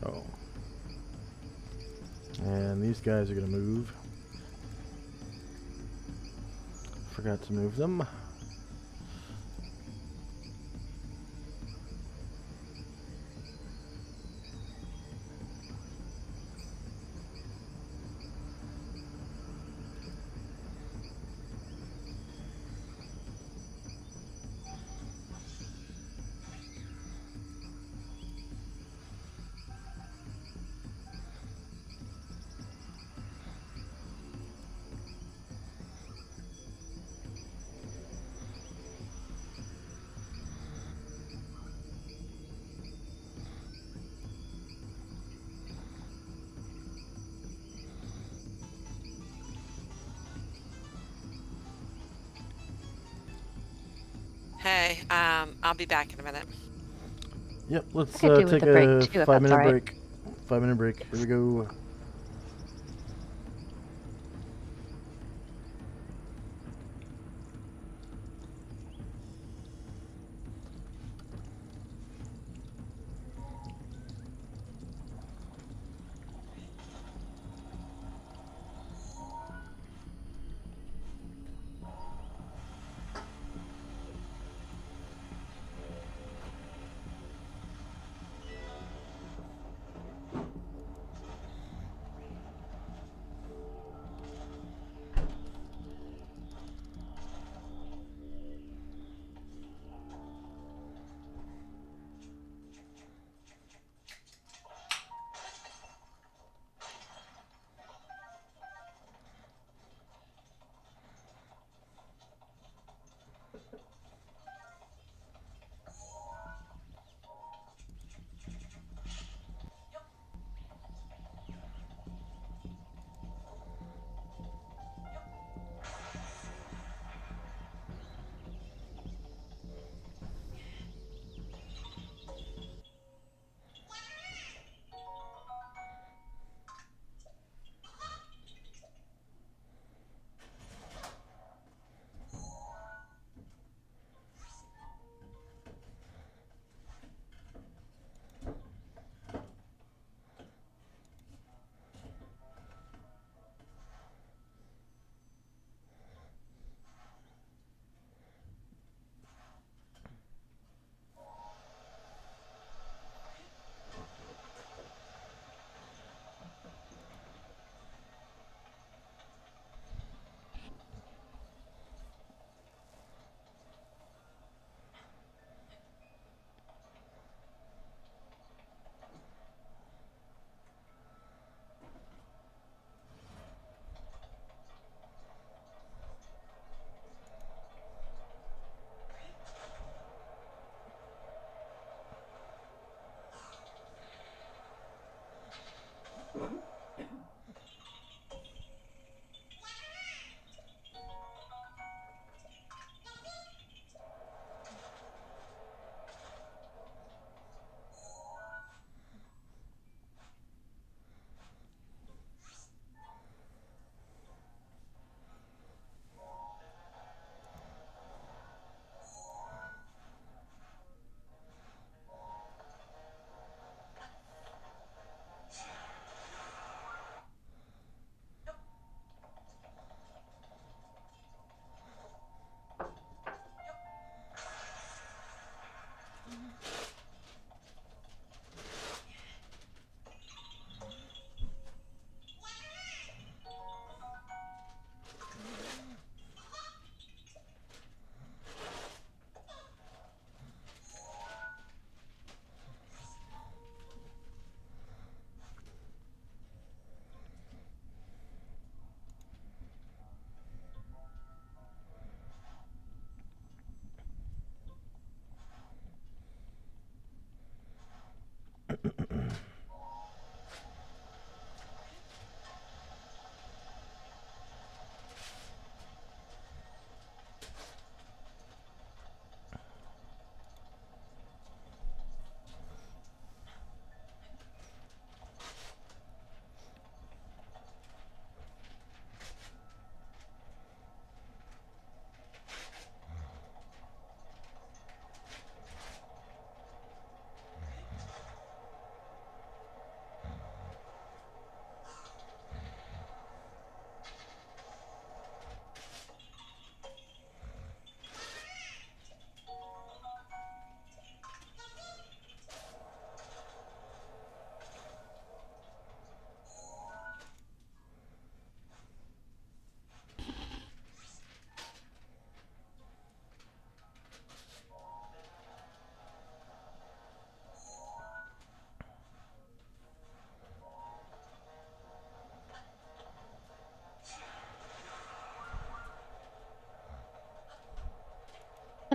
Oh. And these guys are going to move. Forgot to move them. Hey, I'll be back in a minute. Yep, let's could do with take a break a too, if 5-minute that's all right. break. 5-minute break. Here we go.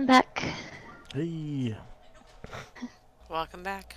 I'm back. Hey. Welcome back.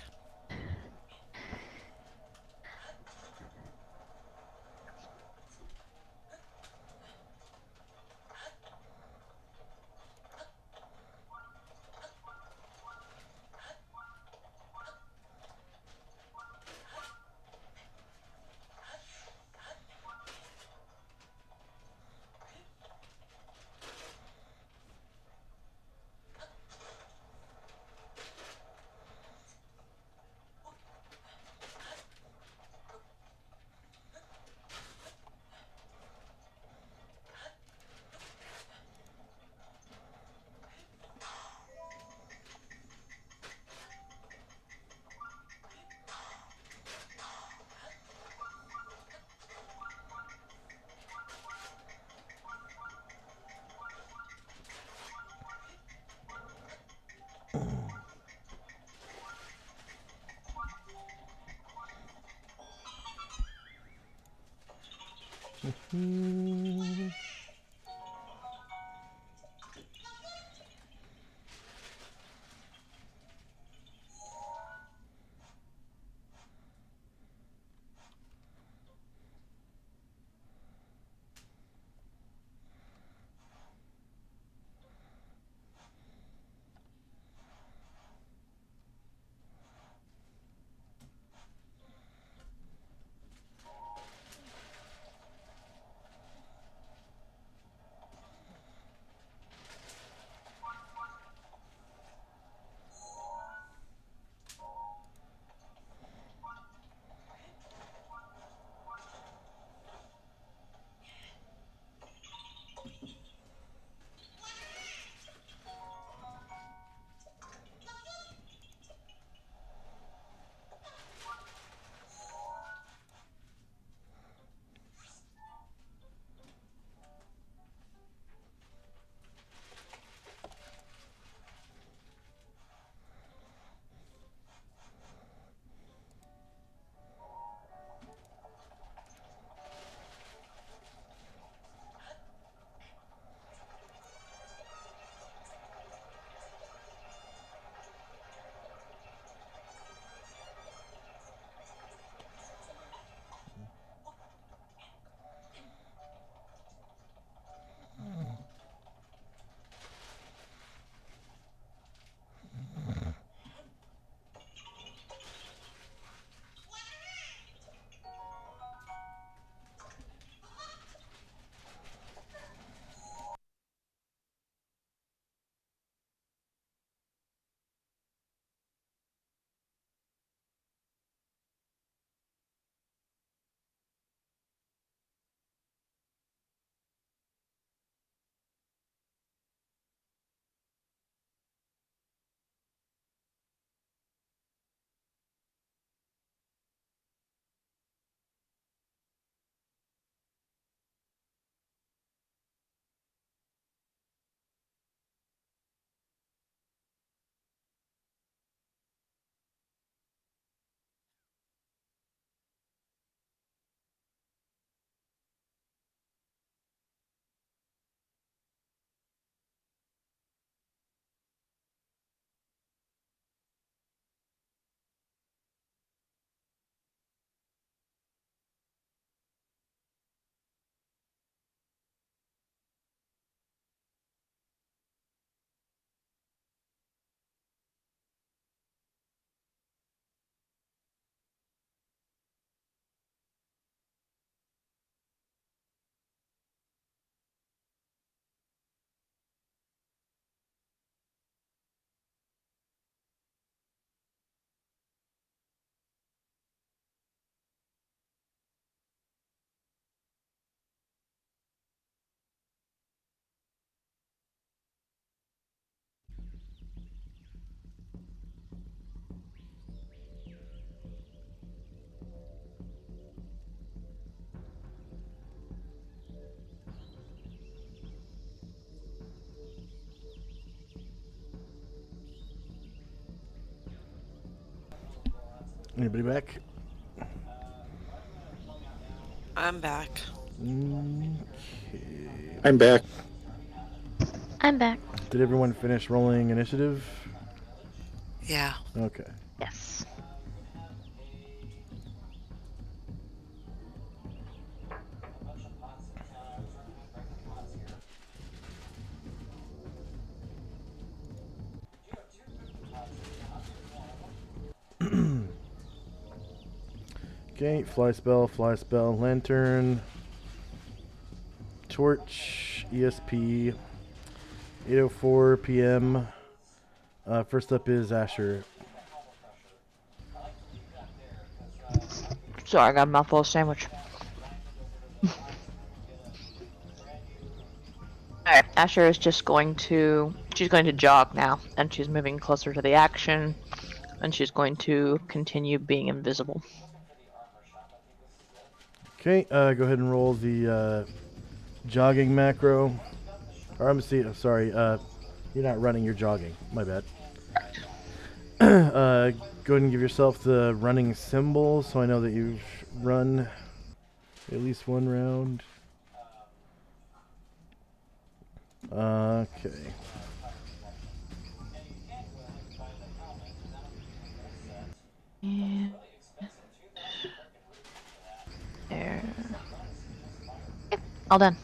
Anybody back? I'm back. Okay. I'm back. I'm back. Did everyone finish rolling initiative? Yeah. Okay. Yes. Okay, fly spell, lantern, torch, ESP, 8:04 p.m. First up is Asher. Sorry, I got a mouthful of sandwich. Alright, Asher is just going to... She's going to jog now, and she's moving closer to the action, and she's going to continue being invisible. Okay, go ahead and roll the jogging macro. Or I'm sorry, you're not running, you're jogging. My bad. Go ahead and give yourself the running symbol so I know that you've run at least one round. Okay. And... there. Okay, all done.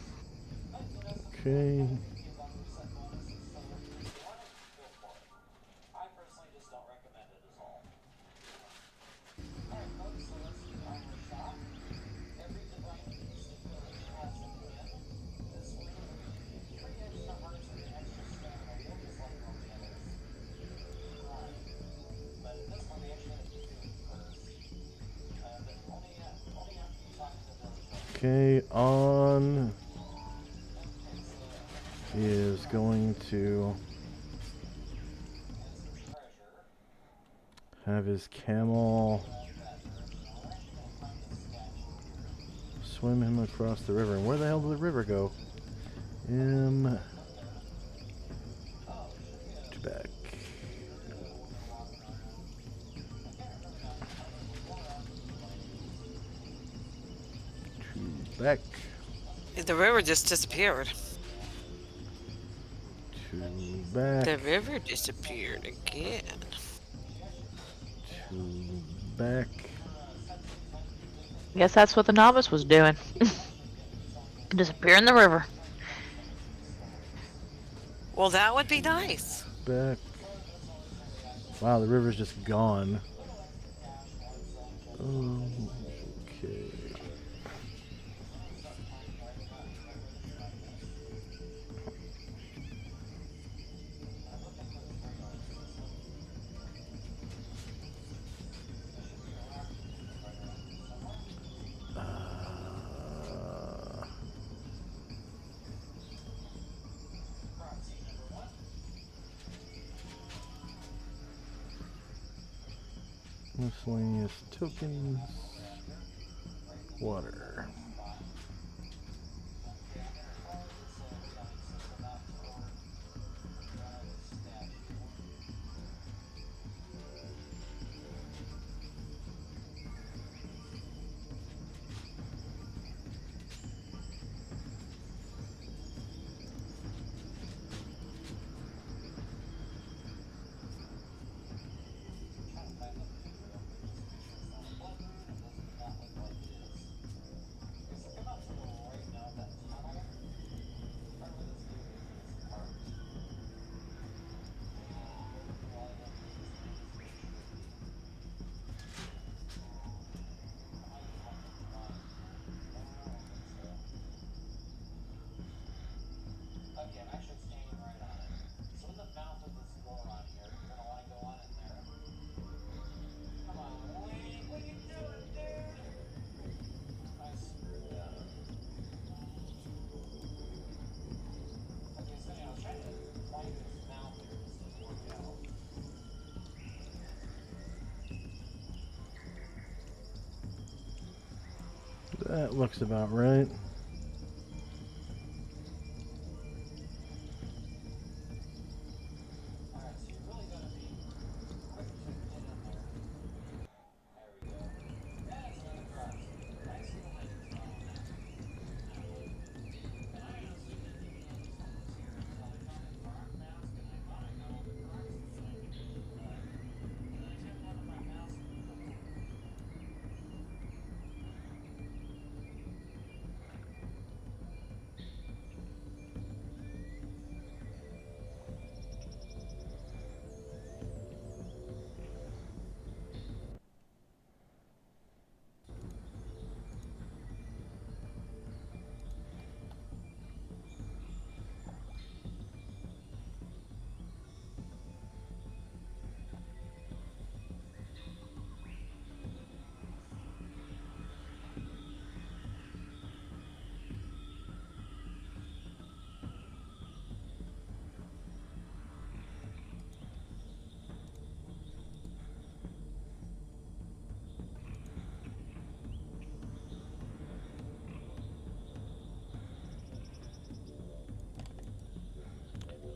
Okay. Okay, on is going to have his camel swim him across the river. And where the hell did the river go? To back. To back. The river just disappeared. To back. The river disappeared again. To back. I guess that's what the novice was doing. Disappear in the river. Well, that would be nice. Back. Wow, the river's just gone. Okay. Miscellaneous tokens. Water. That looks about right.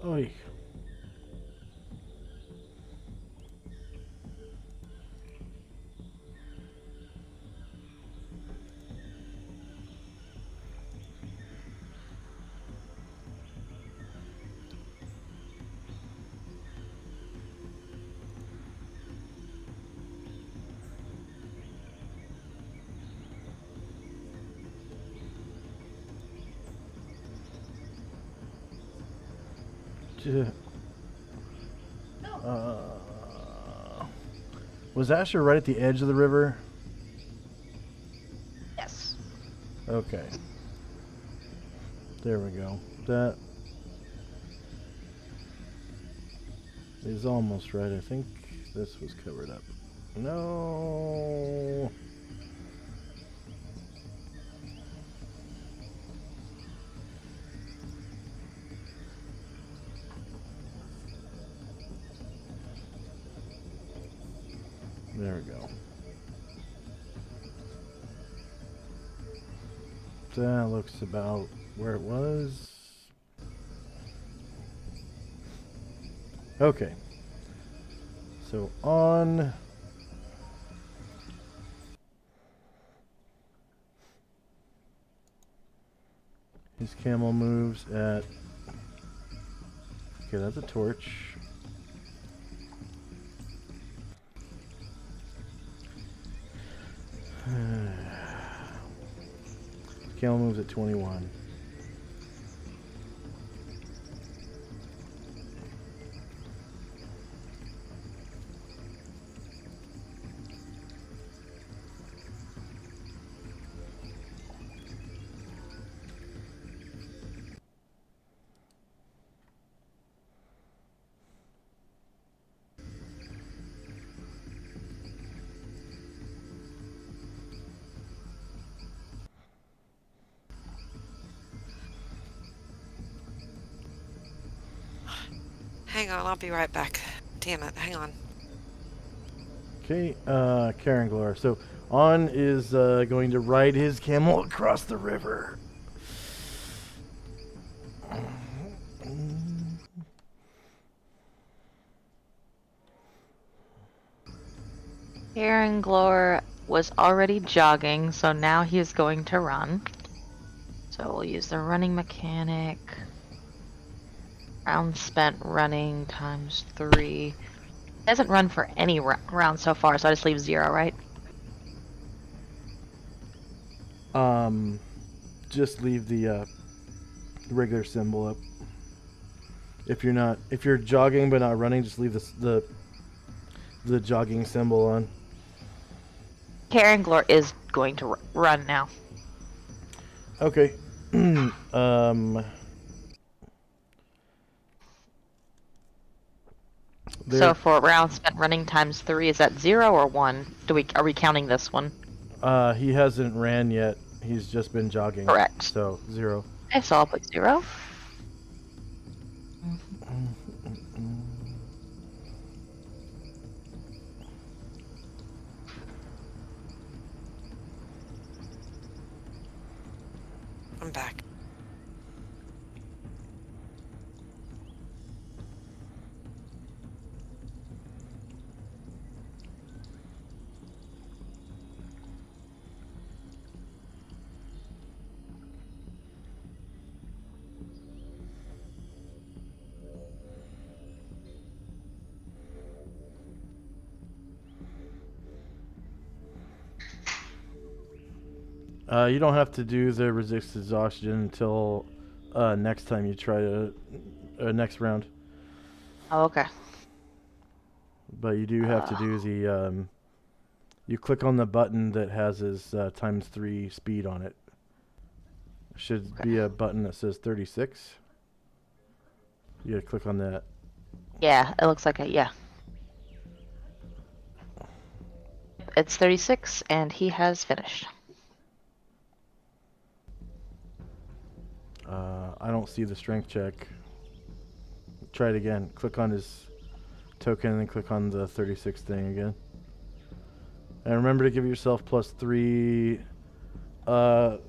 Oy. Was Asher right at the edge of the river? Yes. Okay. There we go. That is almost right. I think this was covered up. No. There we go. That looks about where it was. Okay. So on his camel moves at, okay, that's a torch. Camel moves at 21. Hang on, I'll be right back. Damn it, hang on. Okay, Karen Glor. So On is going to ride his camel across the river. Aaron Glor was already jogging, so now he is going to run. So we'll use the running mechanic. Round spent running times 3. Hasn't run for any round so far, so I just leave 0, right? Just leave the regular symbol up. If you're jogging but not running, just leave the jogging symbol on. Karen Glor is going to run now. Okay. So for round spent running times 3, is that 0 or 1? Are we counting this one? He hasn't ran yet. He's just been jogging. Correct. So 0. Okay, so I'll put 0. I'm back. You don't have to do the resist exhaustion until next time you try to next round. Oh, okay. But you do have to do the you click on the button that has his times 3 speed on it. Should be a button that says 36. You gotta click on that. Yeah, it looks like yeah. It's 36, and he has finished. I don't see the strength check. Try it again. Click on his token and then click on the 36 thing again. And remember to give yourself +3 to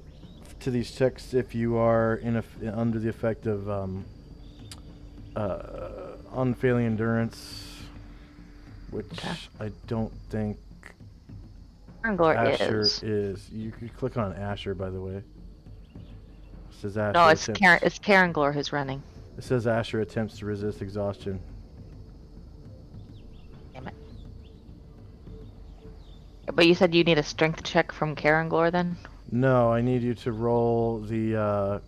these checks if you are under the effect of unfailing endurance, which Okay. I don't think Caranglor Asher is. is. You could click on Asher, by the way. It says Asher No, it's attempts. It's Caranglor who's running. It says Asher attempts to resist exhaustion. Damn it. But you said you need a strength check from Caranglor then? No, I need you to roll the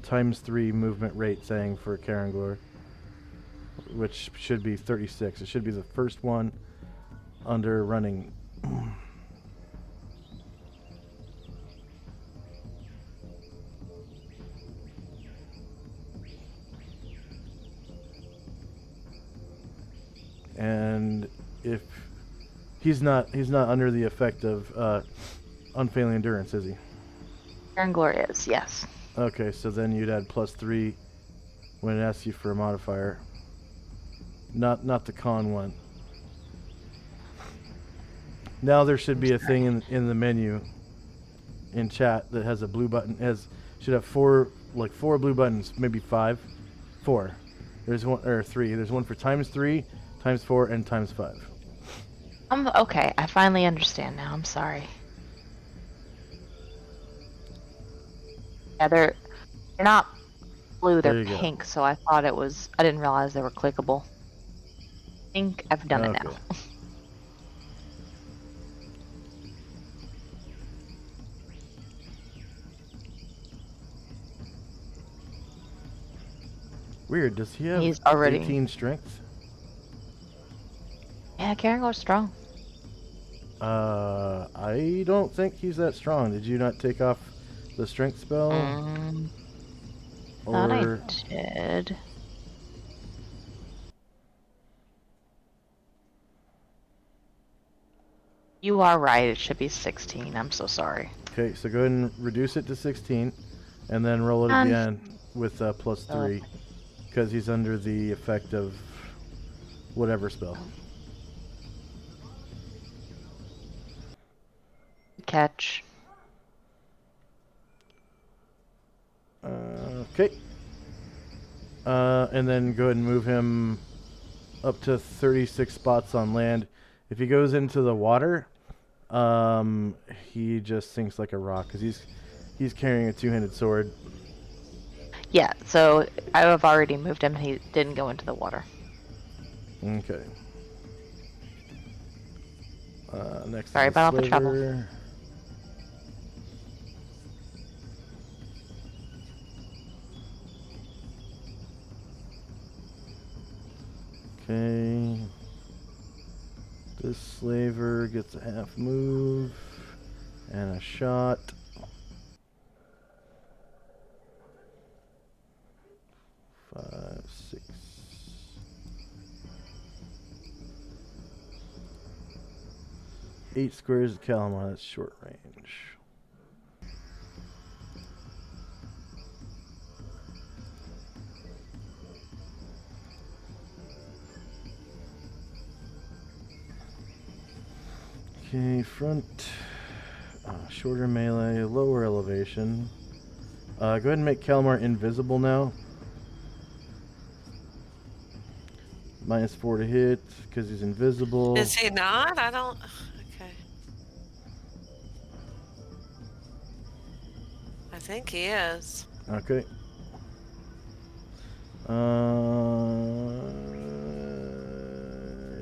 ×3 movement rate thing for Caranglor, which should be 36. It should be the first one under running. And if he's not under the effect of unfailing endurance, is he? Caranglor is, yes. Okay, so then you'd add +3 when it asks you for a modifier. Not the con one. Now there should be a thing in the menu in chat that has a blue button. Should have four blue buttons, maybe 5, 4. There's one or 3. There's one for ×3, ×4, and ×5. Okay, I finally understand now. I'm sorry. Yeah, they're not blue, There they're you go. pink, so I thought it was. I didn't realize they were clickable. I think I've done it now. Okay. Weird. Does he have He's already- 18 strength? Yeah, Caranglor's strong. I don't think he's that strong. Did you not take off the strength spell? Thought I Or did. You are right. It should be 16. I'm so sorry. okay, so go ahead and reduce it to 16, and then roll it again with +3, because he's under the effect of whatever spell. Catch. Okay. And then go ahead and move him up to 36 spots on land. If he goes into the water, he just sinks like a rock because he's carrying a 2-handed sword. Yeah, so I have already moved him. He didn't go into the water. Okay. Next. Sorry is about all the trouble. Slaver. Okay. This slaver gets a half move and a shot. Five, 6. Eight squares of Calamar, that's short range. Okay, front, shorter melee, lower elevation. Go ahead and make Calamar invisible now. -4 to hit, because he's invisible. Is he not? I don't. Okay. I think he is. Okay.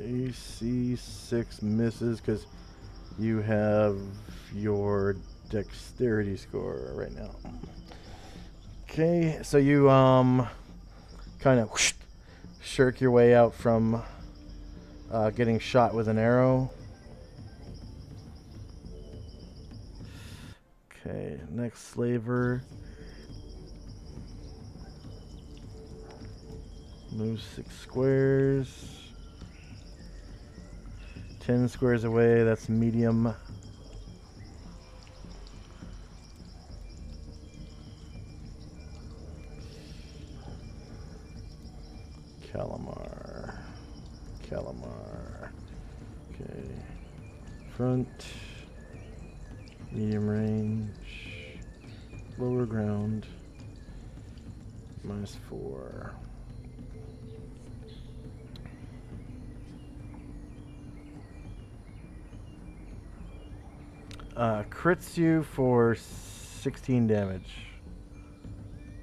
AC 6 misses because you have your dexterity score right now. Okay, so you kind of shirk your way out from getting shot with an arrow. Okay, next slaver. Move 6 squares. 10 squares away, that's medium. Calamar. Okay. Front. Medium range. Lower ground. -4. crits you for 16 damage.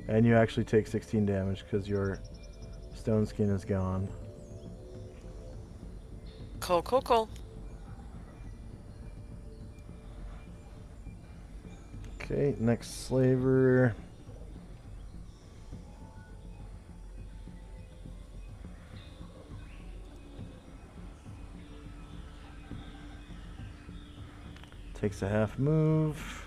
And you actually take 16 damage because your stone skin is gone. Cool, cool, cool. Okay, next slaver. Takes a half move.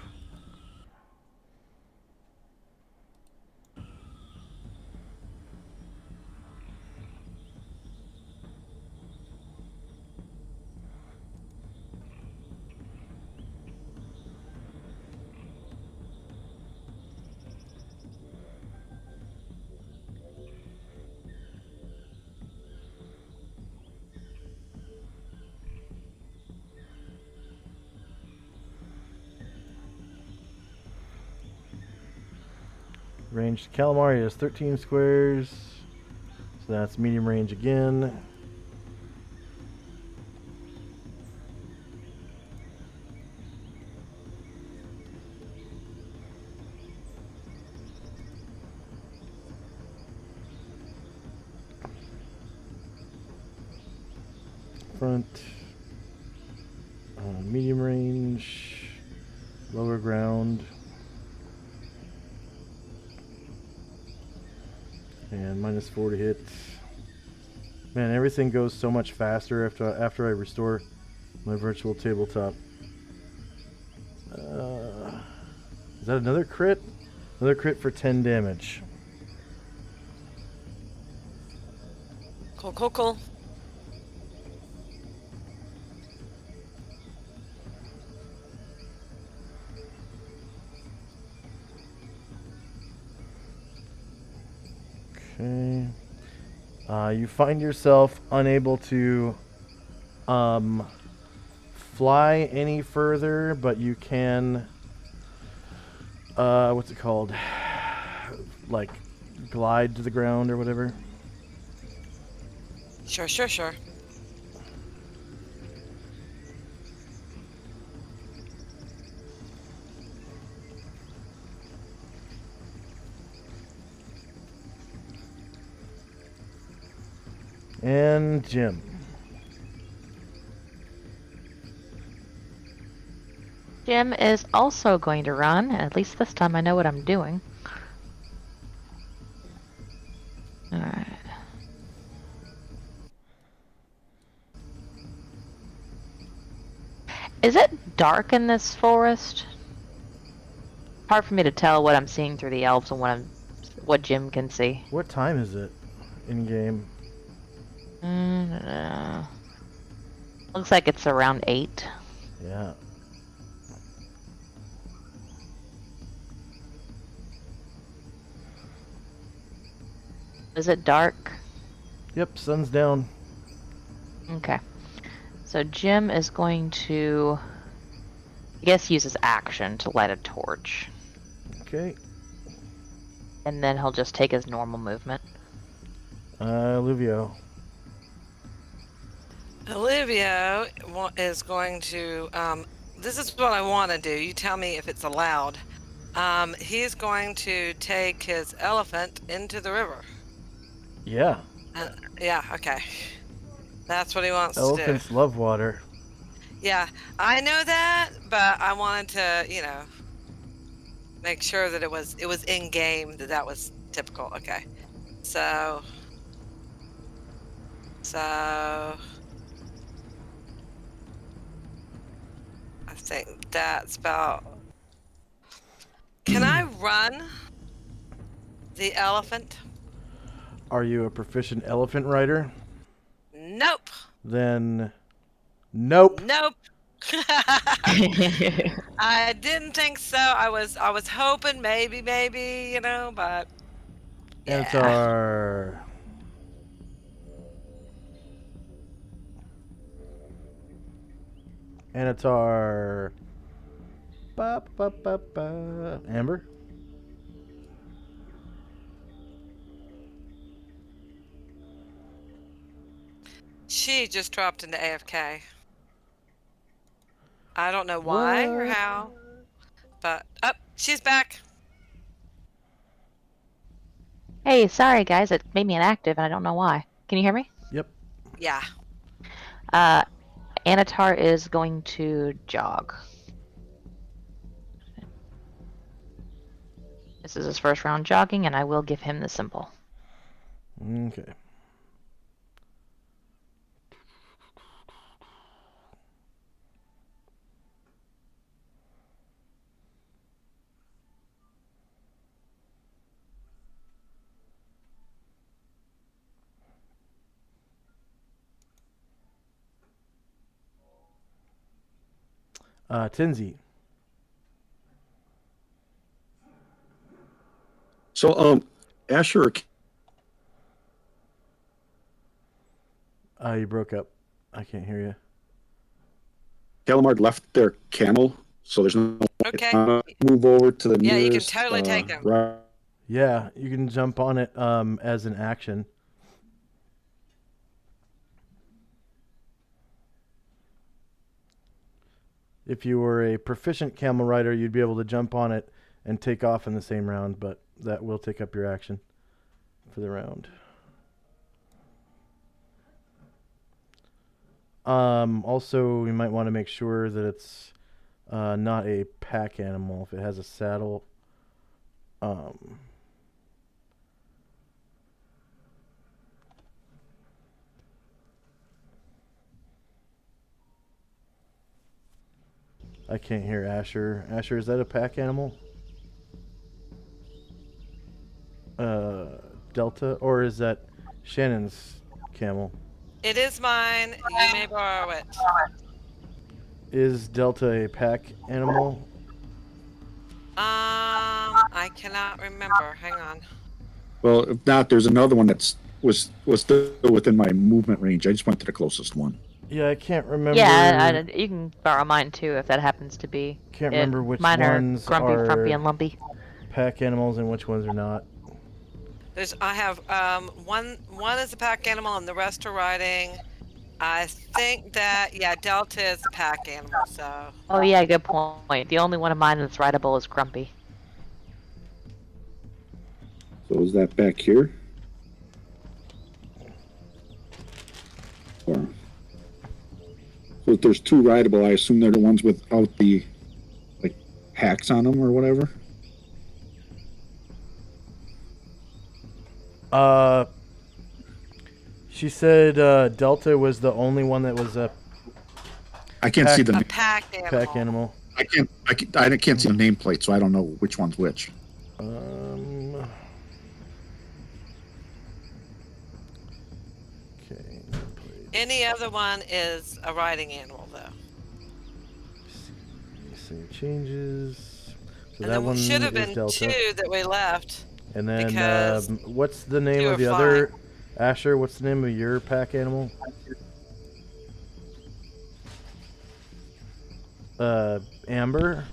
Ranged calamari is 13 squares. So that's medium range again. Front. Medium range. Lower ground. And -4 to hit. Man, everything goes so much faster after I restore my virtual tabletop. Is that another crit? Another crit for 10 damage. Cool, cool, cool. Okay. You find yourself unable to fly any further, but you can what's it called? Like glide to the ground or whatever. Sure, sure, sure. And Jim. Jim is also going to run. At least this time I know what I'm doing. Alright. Is it dark in this forest? Hard for me to tell what I'm seeing through the elves and what Jim can see. What time is it in game? Looks like it's around 8. Yeah. Is it dark? Yep, sun's down. Okay. So Jim is going to, I guess, use his action to light a torch. Okay. And then he'll just take his normal movement. Livio. Olivia is going to, this is what I want to do. You tell me if it's allowed. He's going to take his elephant into the river. Yeah. Yeah, okay. That's what he wants Elephants to do. love water. Yeah, I know that, but I wanted to, make sure that it was in game that was typical. Okay. So I think that's about. Can I run the elephant? Are you a proficient elephant rider? Nope. Then, nope. Nope. I didn't think so. I was hoping maybe, but yeah. Antar. Anatar. Ba, ba, ba, ba. Amber? She just dropped into AFK. I don't know why or What? how, but she's back. Hey, sorry guys, it made me inactive and I don't know why. Can you hear me? Yep. Yeah. Anatar is going to jog. This is his first round jogging, and I will give him the symbol. Okay. Tinsy. So, Asher, You broke up. I can't hear you. Calamard left their camel, so there's no. Okay. Move over to the Yeah, you can nearest. totally take him. Yeah, you can jump on it as an action. If you were a proficient camel rider, you'd be able to jump on it and take off in the same round, but that will take up your action for the round. Also, you might want to make sure that it's not a pack animal. If it has a saddle, I can't hear Asher. Asher, is that a pack animal? Delta, or is that Shannon's camel? It is mine. You may borrow it. Is Delta a pack animal? I cannot remember. Hang on. Well, if not, there's another one was still within my movement range. I just went to the closest one. Yeah, I can't remember. Yeah, you can borrow mine too if that happens to be. Can't remember which mine ones are grumpy, are frumpy, and lumpy. pack animals and which ones are not. I have one is a pack animal and the rest are riding. I think that Delta is a pack animal, so. Oh yeah, good point. The only one of mine that's rideable is grumpy. So is that back here? Or, so if there's two rideable, I assume they're the ones without the packs on them or whatever. She said Delta was the only one that was a I can't see the pack animal. I can't see the nameplate, so I don't know which one's which. Okay. Any other one is a riding animal, though. Save changes. So and that then one should have is been Delta. two that we left. And then because what's the name of the other? Asher, what's the name of your pack animal? Amber.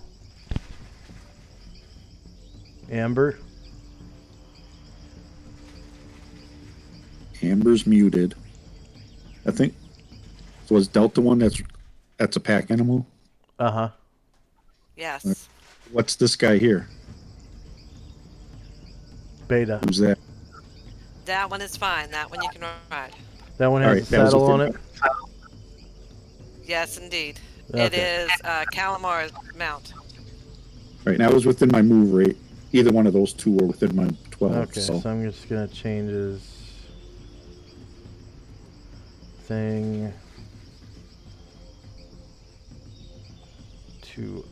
Amber's muted. I think. So is Delta one that's a pack animal? Uh-huh. Yes. What's this guy here? Beta. Who's that? That one is fine. That one you can ride. That one has a saddle on it? Yes, indeed. Okay. It is Calamar's mount. Right, now it was within my move rate. Either one of those two were within my 12. Okay, so I'm just going to change his thing to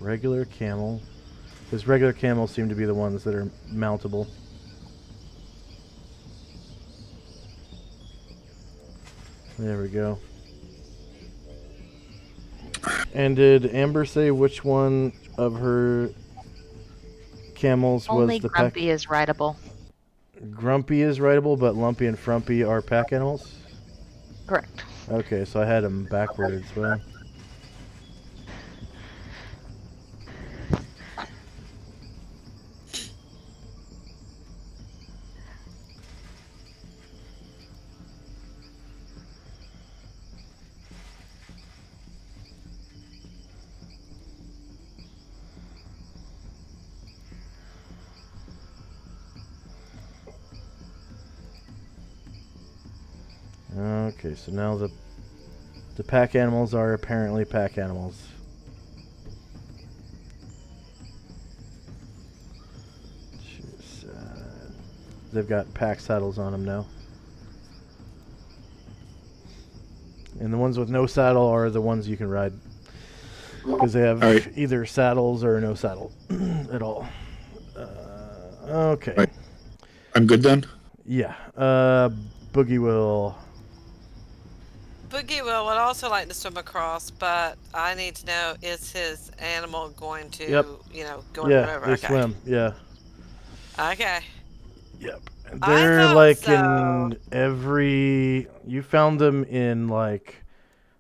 regular camel. Because regular camels seem to be the ones that are mountable. There we go. And did Amber say which one of her camels Only was the Grumpy pack? is rideable. Grumpy is rideable, but Lumpy and Frumpy are pack animals? Correct. Okay, so I had them backwards. Well, Okay, so now the pack animals are apparently pack animals. They've got pack saddles on them now. And the ones with no saddle are the ones you can ride. Because they have either saddles or no saddle at all. Okay. Right. I'm good then? Yeah. Boogie will... Boogie Will would also like to swim across, but I need to know, is his animal going to, Yep. go in the river? They swim. Yeah. Okay. Yep. I They're thought like so. in every... You found them in like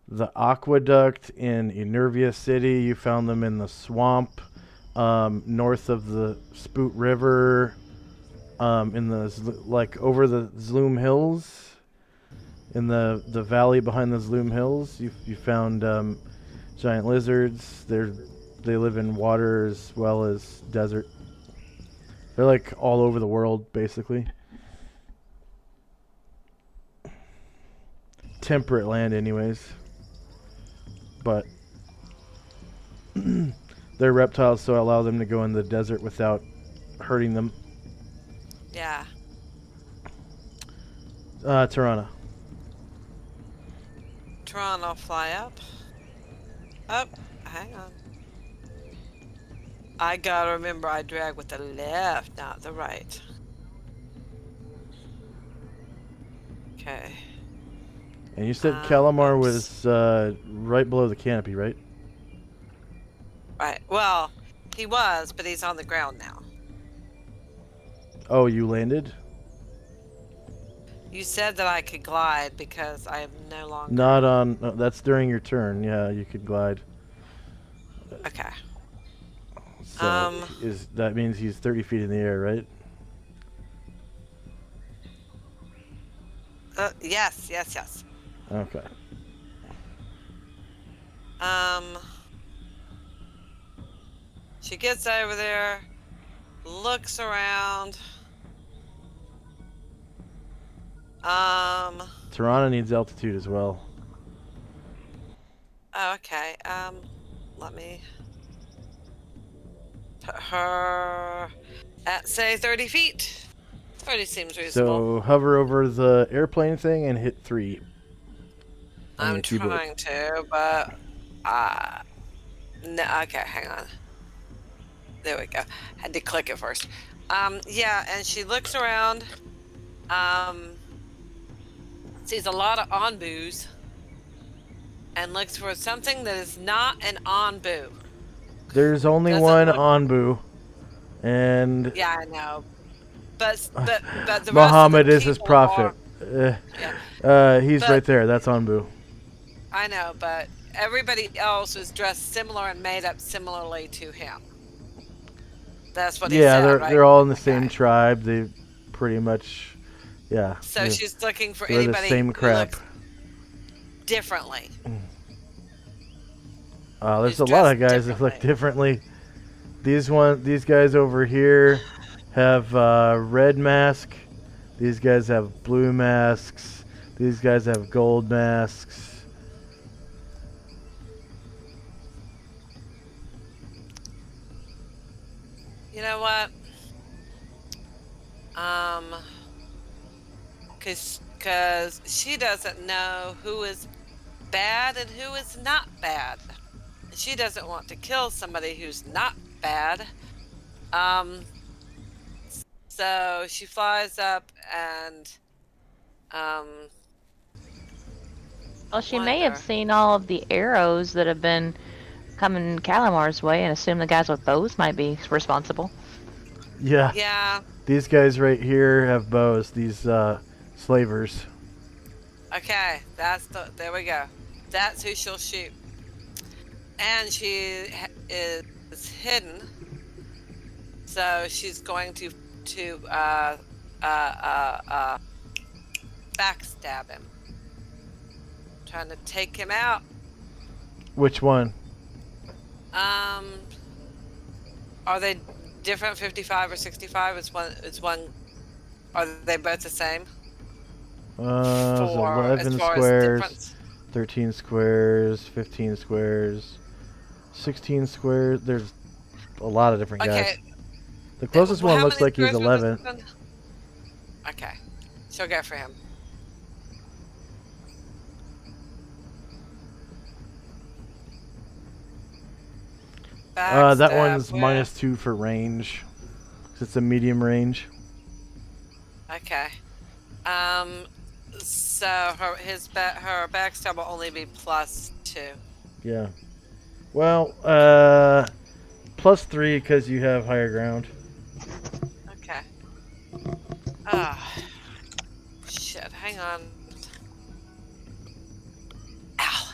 the aqueduct in Enervia City. You found them in the swamp north of the Spoot River, in the like over the Zloom Hills. In the valley behind the Zloom Hills, you found giant lizards. They live in water as well as desert. They're like all over the world, basically. Temperate land, anyways. But they're reptiles, so allow them to go in the desert without hurting them. Yeah. Tirana. Toronto, fly up. Up. Hang on. I gotta remember I drag with the left, not the right. Okay. And you said Calamar oops. was right below the canopy, right? Right. Well, he was, but he's on the ground now. Oh, you landed? You said that I could glide because I am no longer... Not on... No, that's during your turn. Yeah, you could glide. Okay. So that means he's 30 feet in the air, right? Yes. Okay. She gets over there, looks around. Tirana needs altitude as well. Oh, okay. Let me put her at, say, 30 feet. 30 seems reasonable. So hover over the airplane thing and hit 3. I'm trying to, but no. Okay, hang on. There we go. Had to click it first. Yeah, and she looks around. Sees a lot of onbus, and looks for something that is not an onbu. There's only one onbu, and yeah, I know. But the Muhammad rest of is the his people prophet. He's But- right there. That's onbu. I know, but everybody else is dressed similar and made up similarly to him. That's what he said, right? they're all in the same tribe. They pretty much, yeah. So she's looking for they're anybody the same who crap. looks differently. There's a lot of guys that look differently. These guys over here have red mask. These guys have blue masks. These guys have gold masks. You know what? Cause she doesn't know who is bad and who is not bad. She doesn't want to kill somebody who's not bad. So she flies up and Well, she may have seen all of the arrows that have been coming Calamar's way and assume the guys with bows might be responsible. Yeah. Yeah. These guys right here have bows. These slavers. Okay, there we go. That's who she'll shoot. And she is hidden, so she's going to backstab him, trying to take him out. Which one? Are they different? 55 or 65? It's one. Are they both the same? It's for as 11 far as squares, difference? 13 squares, 15 squares, 16 squares. There's a lot of different Okay. guys. The closest one How looks many like he's squares were this 11. one? Okay. So go for him. That Backstab one's with- -2 for range. 'Cause it's a medium range. Okay. So her backstab will only be +2. Yeah. Well, +3 because you have higher ground. Okay. Ah. Shit. Hang on. Ow.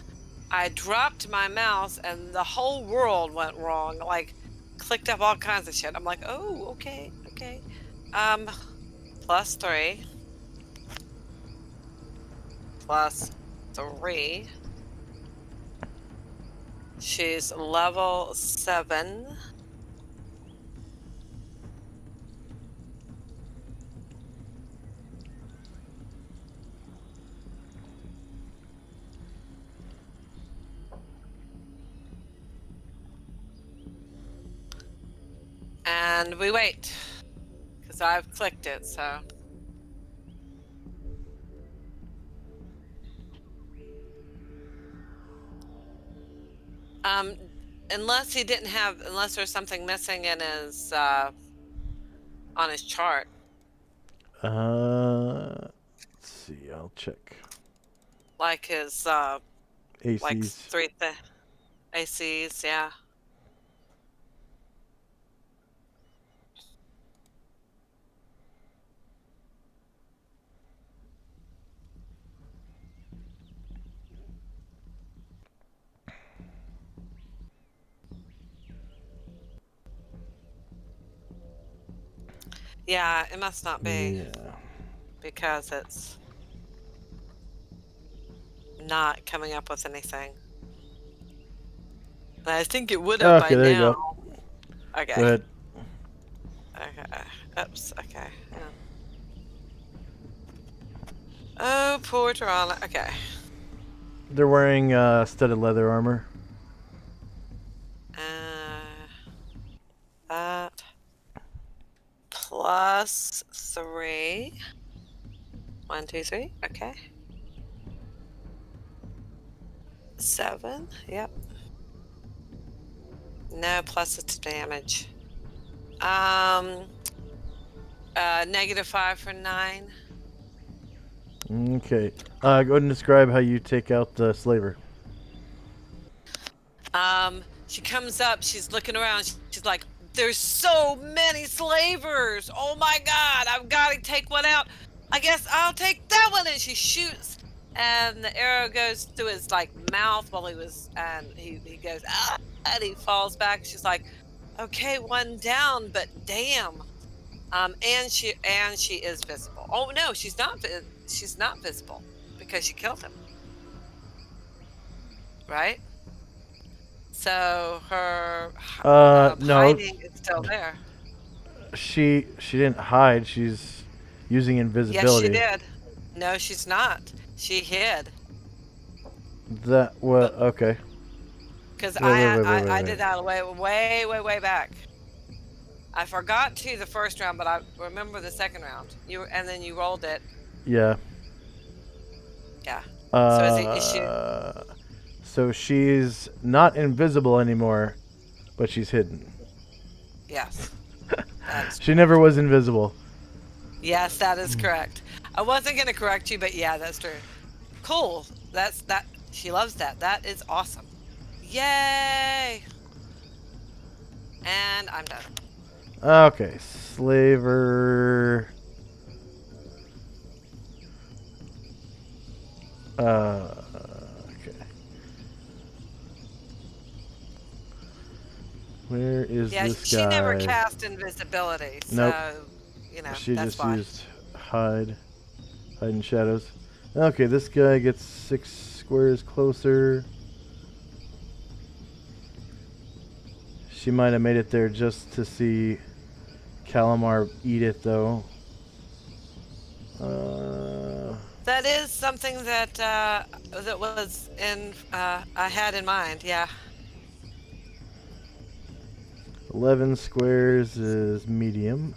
I dropped my mouse and the whole world went wrong. Like, clicked up all kinds of shit. I'm like, oh, okay, okay. +3. +3. She's level 7. And we wait. Because I've clicked it, so. Unless he didn't have, unless there's something missing in his, on his chart. Let's see. I'll check. Like his, ACs. like ACs, yeah. Yeah, it must not be. Yeah. Because it's not coming up with anything. I think it would have Okay, by there you now. go. Okay. Go ahead. Okay. Oops. Okay. Yeah. Oh, poor Tarana. Okay. They're wearing studded leather armor. That +3. 1, 2, 3. Okay. 7. Yep. No pluses to damage. -5 for 9. Okay. Go ahead and describe how you take out the slaver. She comes up, she's looking around, she's like, there's so many slavers! Oh my god, I've got to take one out. I guess I'll take that one, and she shoots, and the arrow goes through his like mouth while he was, and he goes, ah, and he falls back. She's like, okay, one down, but damn. And she is visible. Oh no, she's not visible because she killed him. Right? So her No. hiding is still there. She didn't hide. She's using invisibility. Yes, she did. No, she's not. She hid. That was okay. Because Wait, I wait. did that way back. I forgot to the first round, but I remember the second round. And then you rolled it. Yeah. Yeah. So she's not invisible anymore, but she's hidden. Yes. She never was invisible. Yes, that is correct. I wasn't gonna correct you, but yeah, that's true. Cool. That. She loves that. That is awesome. Yay! And I'm done. Okay, slaver. Okay. Where is Yeah, this she guy? never cast invisibility, so Nope. you know She that's just why. used hide in shadows. Okay, this guy gets 6 squares closer. She might have made it there just to see Calamar eat it, though. That is something that that was in I had in mind. Yeah. 11 squares is medium.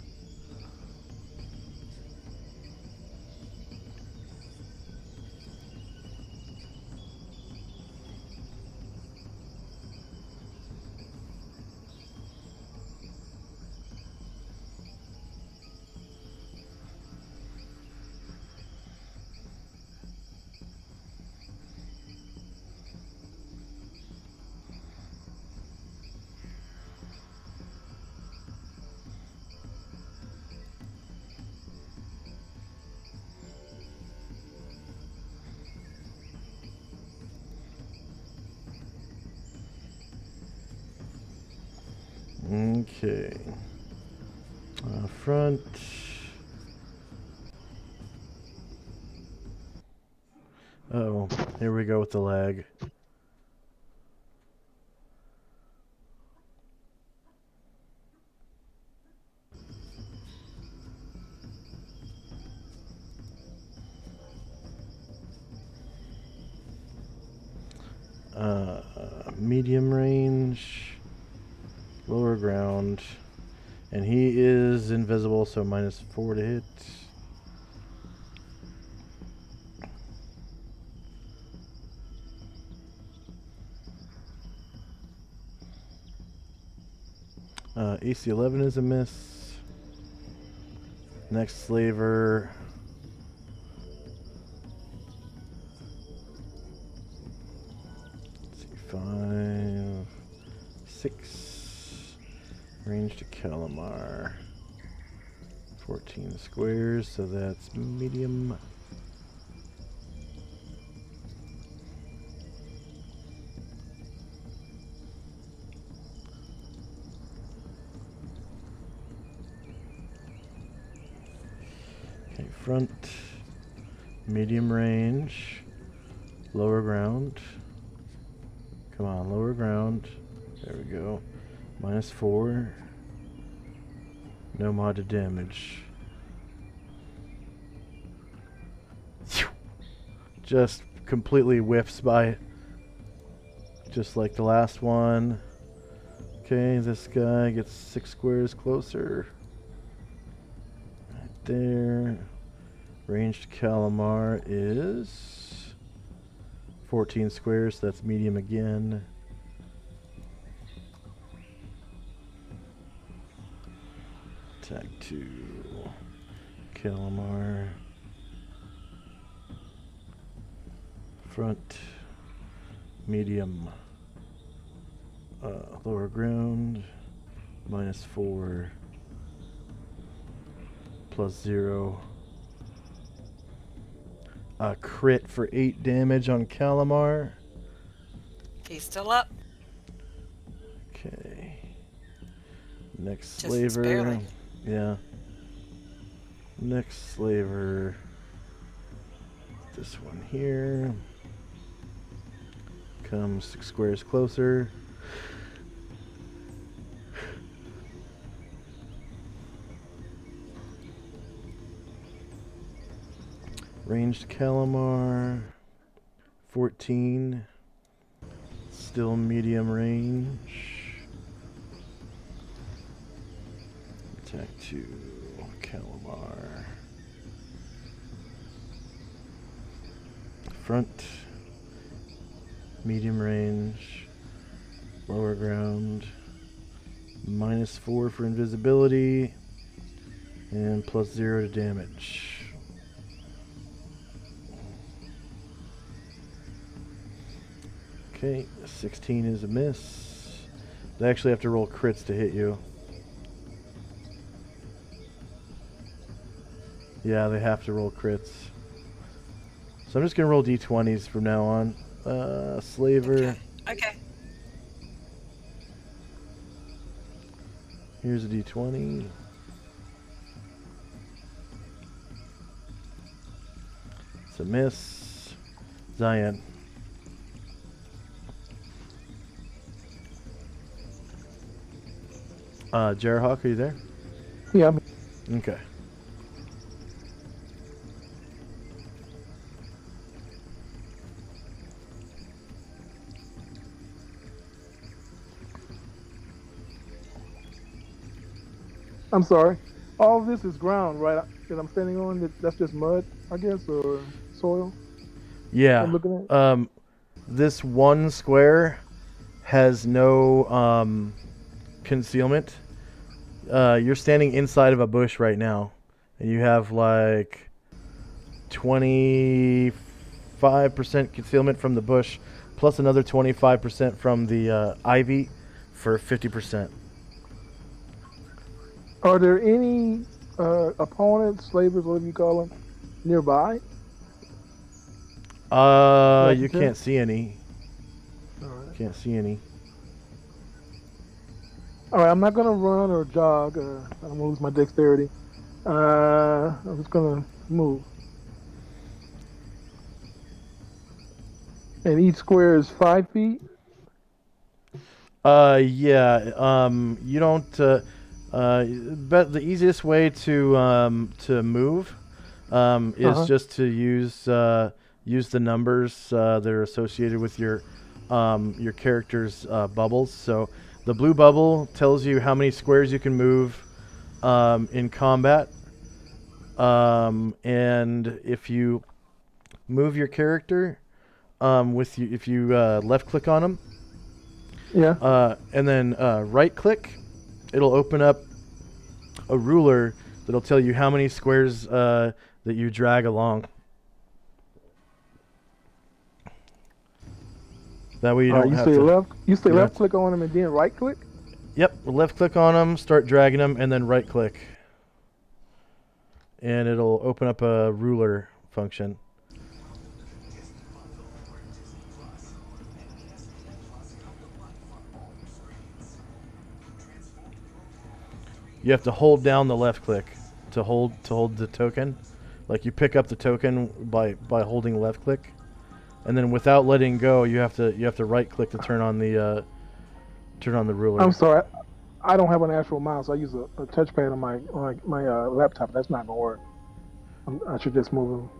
Okay. Front. Oh, here we go with the lag. Medium range, lower ground, and he is invisible, so -4 to hit. AC 11 is a miss. Next slaver. Let's see, 5, 6. Range to Calamar. 14 squares, so that's medium. Okay, front, medium range, lower ground. Come on, lower ground. There we go. -4. No mod to damage. Just completely whiffs by it. Just like the last one. Okay, this guy gets 6 squares closer. Right there. Ranged Calamar is 14 squares, so that's medium again. Attack 2. Calamar. Front. Medium. Lower ground. -4. +0. A crit for 8 damage on Calamar. He's still up. Okay. Next Just slaver. barely. Yeah. Next slaver. This one here. Comes 6 squares closer. Ranged Calamar. 14. Still medium range. Attack 2. Calamar. Front. Medium range. Lower ground. -4 for invisibility. And +0 to damage. Okay, 16 is a miss. They actually have to roll crits to hit you. Yeah, they have to roll crits. So I'm just gonna roll d20s from now on. Slaver. Okay. Here's a d20. It's a miss. Zion. Jarahawk, are you there? Yeah, Okay. I'm sorry. All of this is ground, right? That I'm standing on. That's just mud, I guess, or soil. Yeah. I'm looking at. This one square has no concealment. You're standing inside of a bush right now, and you have like 25% concealment from the bush, plus another 25% from the ivy, for 50%. Are there any opponents, slavers, whatever you call them, nearby that I can You tell? can't see any. All right. Can't see any. All right. I'm not gonna run or jog. I'm gonna lose my dexterity. I'm just gonna move. And each square is 5 feet. Yeah. You don't. But the easiest way to move is Uh-huh. just to use the numbers that are associated with your character's bubbles. So the blue bubble tells you how many squares you can move in combat, and if you move your character if you left click on them, Yeah. and then right click, it'll open up a ruler that'll tell you how many squares that you drag along. That way you All right. don't You have say to. left. You say you don't left have click on them and then right click. Yep, left click on them, start dragging them, and then right click. And it'll open up a ruler function. You have to hold down the left click to hold the token. Like you pick up the token by holding left click, and then without letting go, you have to right click to turn on the ruler. I'm sorry. I don't have an actual mouse. I use a touchpad on my laptop. That's not gonna work. I should just move them.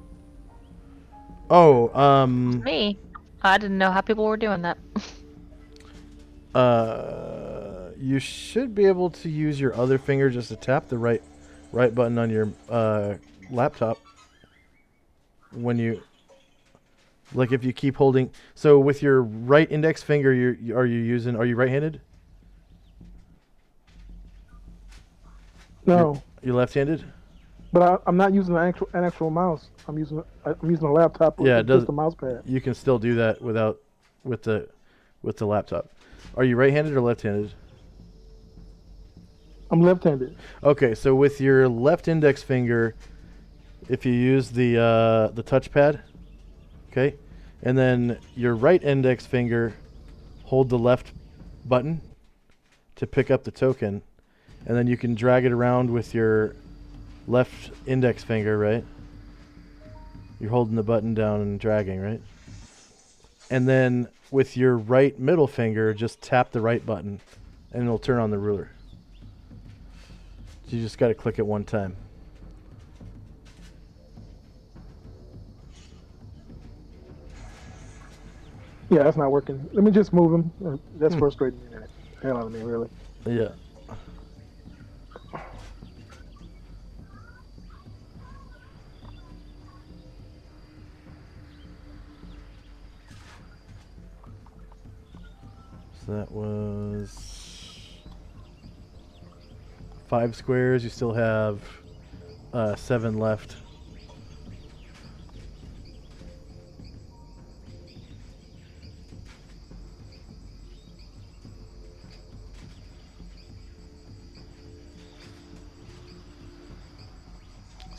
Oh, Me. I didn't know how people were doing that. you should be able to use your other finger just to tap the right button on your laptop when you, like, if you keep holding. So with your right index finger, are you right-handed? No, You're left-handed? but I'm not using an actual mouse. I'm using a laptop with Yeah, it does. just a mouse pad. You can still do that with the laptop. Are you right-handed or left-handed? I'm left-handed. Okay, so with your left index finger, if you use the touchpad, okay, and then your right index finger, hold the left button to pick up the token, and then you can drag it around with your left index finger, right? You're holding the button down and dragging, right? And then with your right middle finger, just tap the right button, and it'll turn on the ruler. You just got to click it one time. Yeah, that's not working. Let me just move them. That's frustrating me. Hell out of me, really. Yeah. So that was 5 squares. You still have 7 left.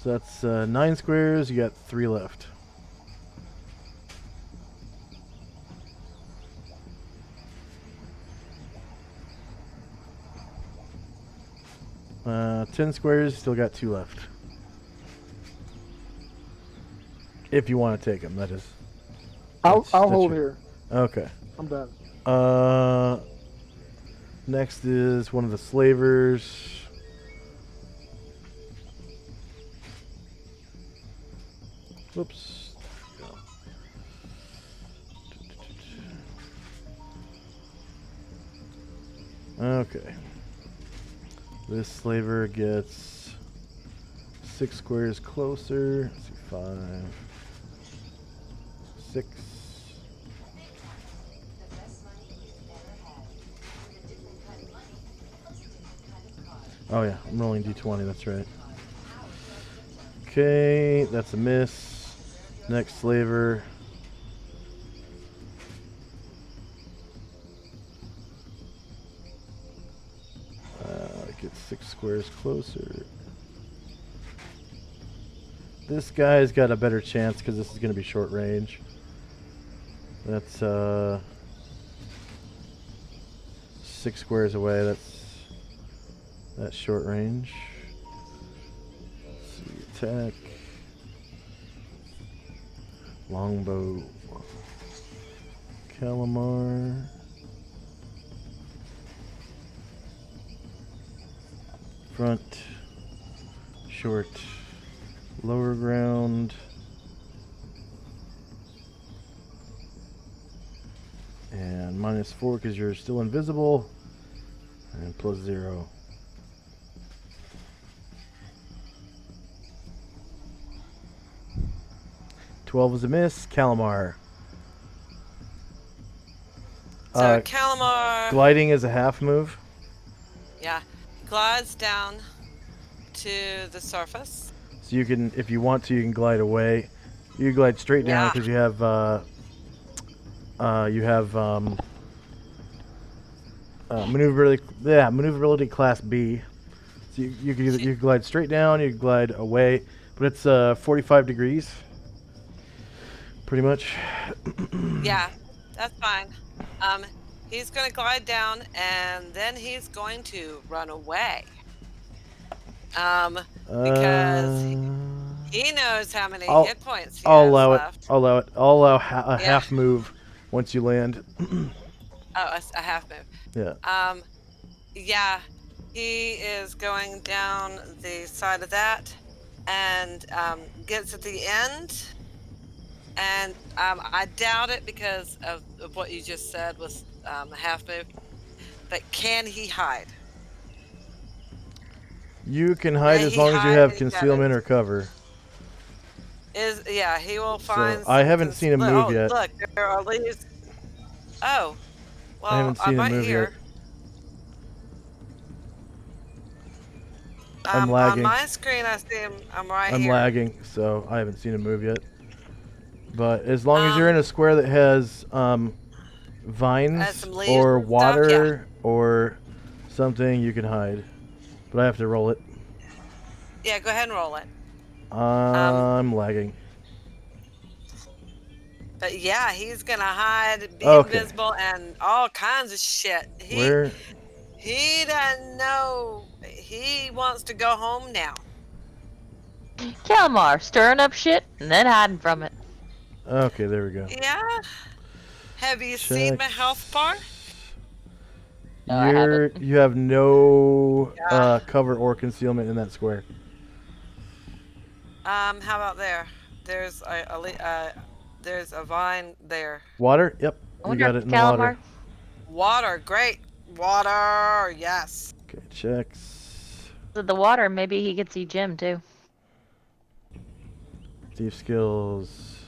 So that's 9 squares. You got 3 left. Uh, 10 squares. Still got 2 left. If you want to take them, that is. I'll That's hold your- here. Okay. I'm done. Next is one of the slavers. Whoops. Okay. This slaver gets 6 squares closer. Let's see, 5, 6. Oh yeah, I'm rolling d20, that's right. Okay, that's a miss. Next slaver. Gets 6 squares closer. This guy's got a better chance because this is going to be short range. That's 6 squares away. That's short range. Let's see, attack. Longbow. Calamar. Front. Short. Lower ground. And -4 because you're still invisible. And +0. Twelve is a miss. Calamar. So Calamar, Gliding is a half move. yeah, glides down to the surface. So you can, if you want to, you can glide away. You can glide straight down Yeah. because you have maneuverability. Yeah, maneuverability class B. So you can either, you can glide straight down, you can glide away, but it's 45 degrees, pretty much. Yeah, that's fine. He's going to glide down, and then he's going to run away. Because he knows how many hit points he I'll has allow left. it. I'll allow it. I'll allow a Yeah. half move once you land. Oh, a half move. Yeah. Yeah, he is going down the side of that and gets at the end. And I doubt it because of what you just said was a half move. But can he hide? You can hide May as he long as you hide have and concealment get or cover. Yeah, he will find. I haven't seen him move yet. Look, there are leaves. Oh, well, I haven't seen him right move here. yet. I'm On lagging. my screen, I see him. I'm right I'm here. lagging, so I haven't seen him move yet. But as long as you're in a square that has vines some leaves or and stuff, water or something, you can hide. But I have to roll it. Yeah, go ahead and roll it. I'm lagging. But yeah, he's gonna hide, be Okay. invisible, and all kinds of shit. Where? He doesn't know. He wants to go home now. Calamar, stirring up shit and then hiding from it. Okay, there we go. Yeah. Have you seen my health bar? No, I haven't. You have no Yeah. cover or concealment in that square. How about there? There's there's a vine there. Water? Yep. I You wonder got if it in the Calamar. water. Water, great. Water, yes. Okay, checks. The water, maybe he could see Jim too. Thief skills.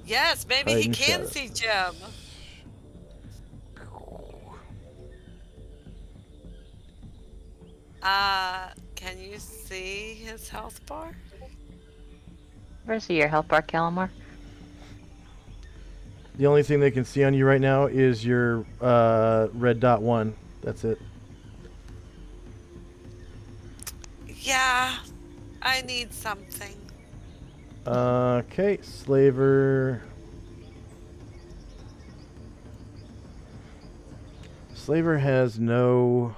Yes, maybe he Titan can shadow. see Jim. Can you see his health bar? Where's see your health bar, Calamar? The only thing they can see on you right now is your red dot 1. That's it. Yeah, I need something. Okay, Slaver. Slaver has no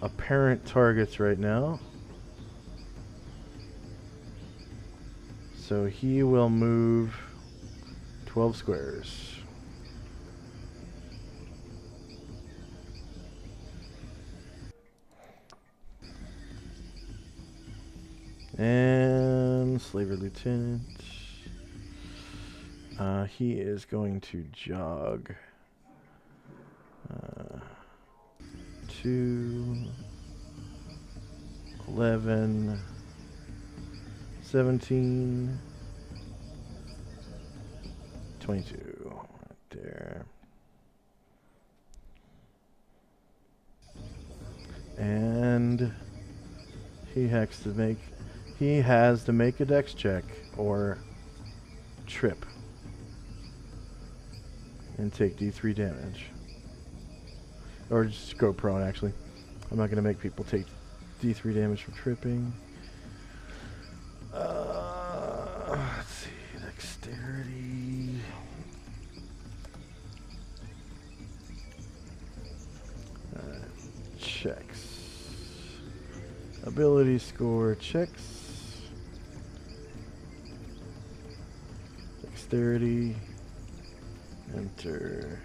apparent targets right now. So he will move 12 squares. And Slaver Lieutenant. He is going to jog. 2, 11, 17, 22. Right there. And he has to make a dex check or trip and take D3 damage. Or just go prone, actually. I'm not going to make people take D3 damage from tripping. Let's see, dexterity. Checks. Ability score checks. Dexterity. Enter.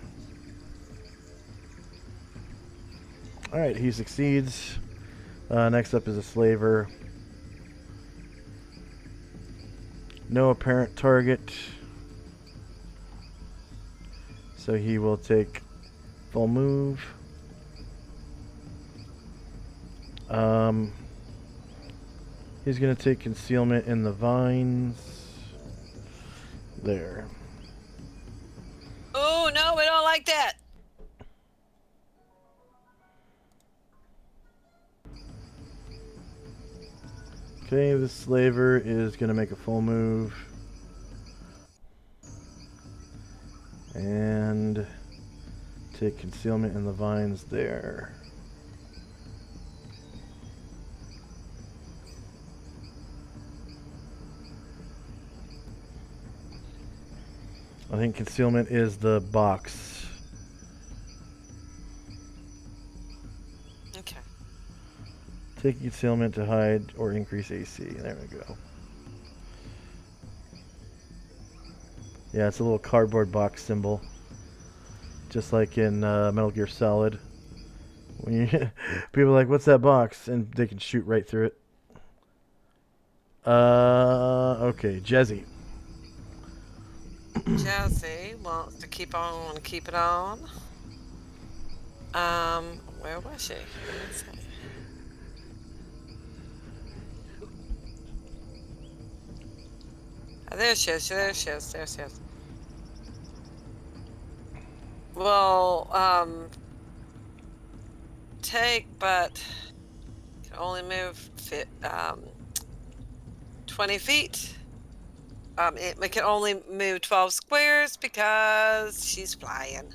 Alright, he succeeds. Next up is a slaver. No apparent target. So he will take full move. He's going to take concealment in the vines. There. Oh, no, we don't like that. Okay, the slaver is going to make a full move. And take concealment in the vines there. I think concealment is the box. Okay. Take concealment to hide or increase AC. There we go. Yeah, it's a little cardboard box symbol. Just like in Metal Gear Solid. When you people are like, what's that box? And they can shoot right through it. Okay, Jezzy. Jesse wants to keep on and keep it on. Where was she? Let's see. Oh, there she is. There she is. There she is. Well, take, but can only move 20 feet. It can only move 12 squares because she's flying.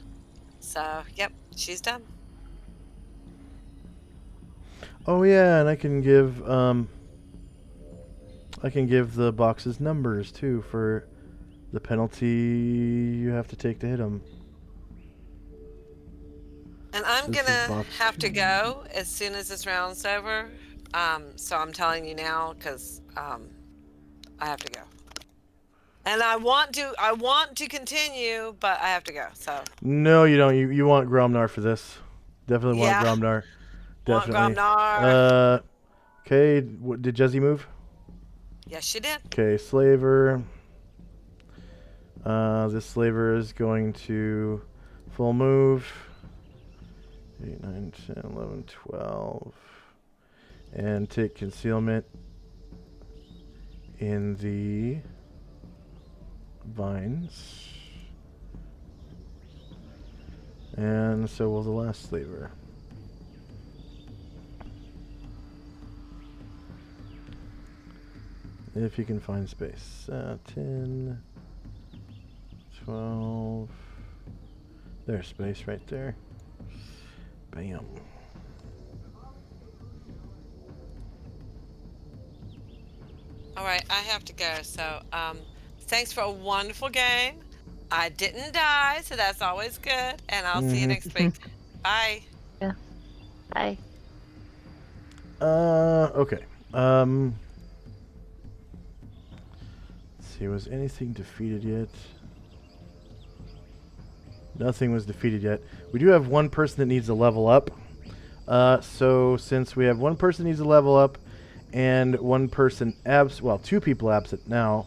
So, yep, she's done. Oh yeah, and I can give the boxes numbers too for the penalty you have to take to hit them. And I'm This is gonna box have to 2. go as soon as this round's over. So I'm telling you now because I have to go. And I want to continue, but I have to go. So No, you don't. You want Gromnar for this. Definitely want Yeah. Gromnar. want Definitely. Gromnar. Okay. Did Jezzy move? Yes, she did. Okay, slaver. This slaver is going to full move. 8, 9, 10, 11, 12. And take concealment in the vines. And so will the last slaver. If you can find space. 10, 12. There's space right there. Bam. All right, I have to go. So thanks for a wonderful game. I didn't die, so that's always good. And I'll see you next week. Bye. Hi. Okay. Let's see, was anything defeated yet? Nothing was defeated yet. We do have one person that needs a level up. So since we have one person needs a level up and one person well, 2 people absent now,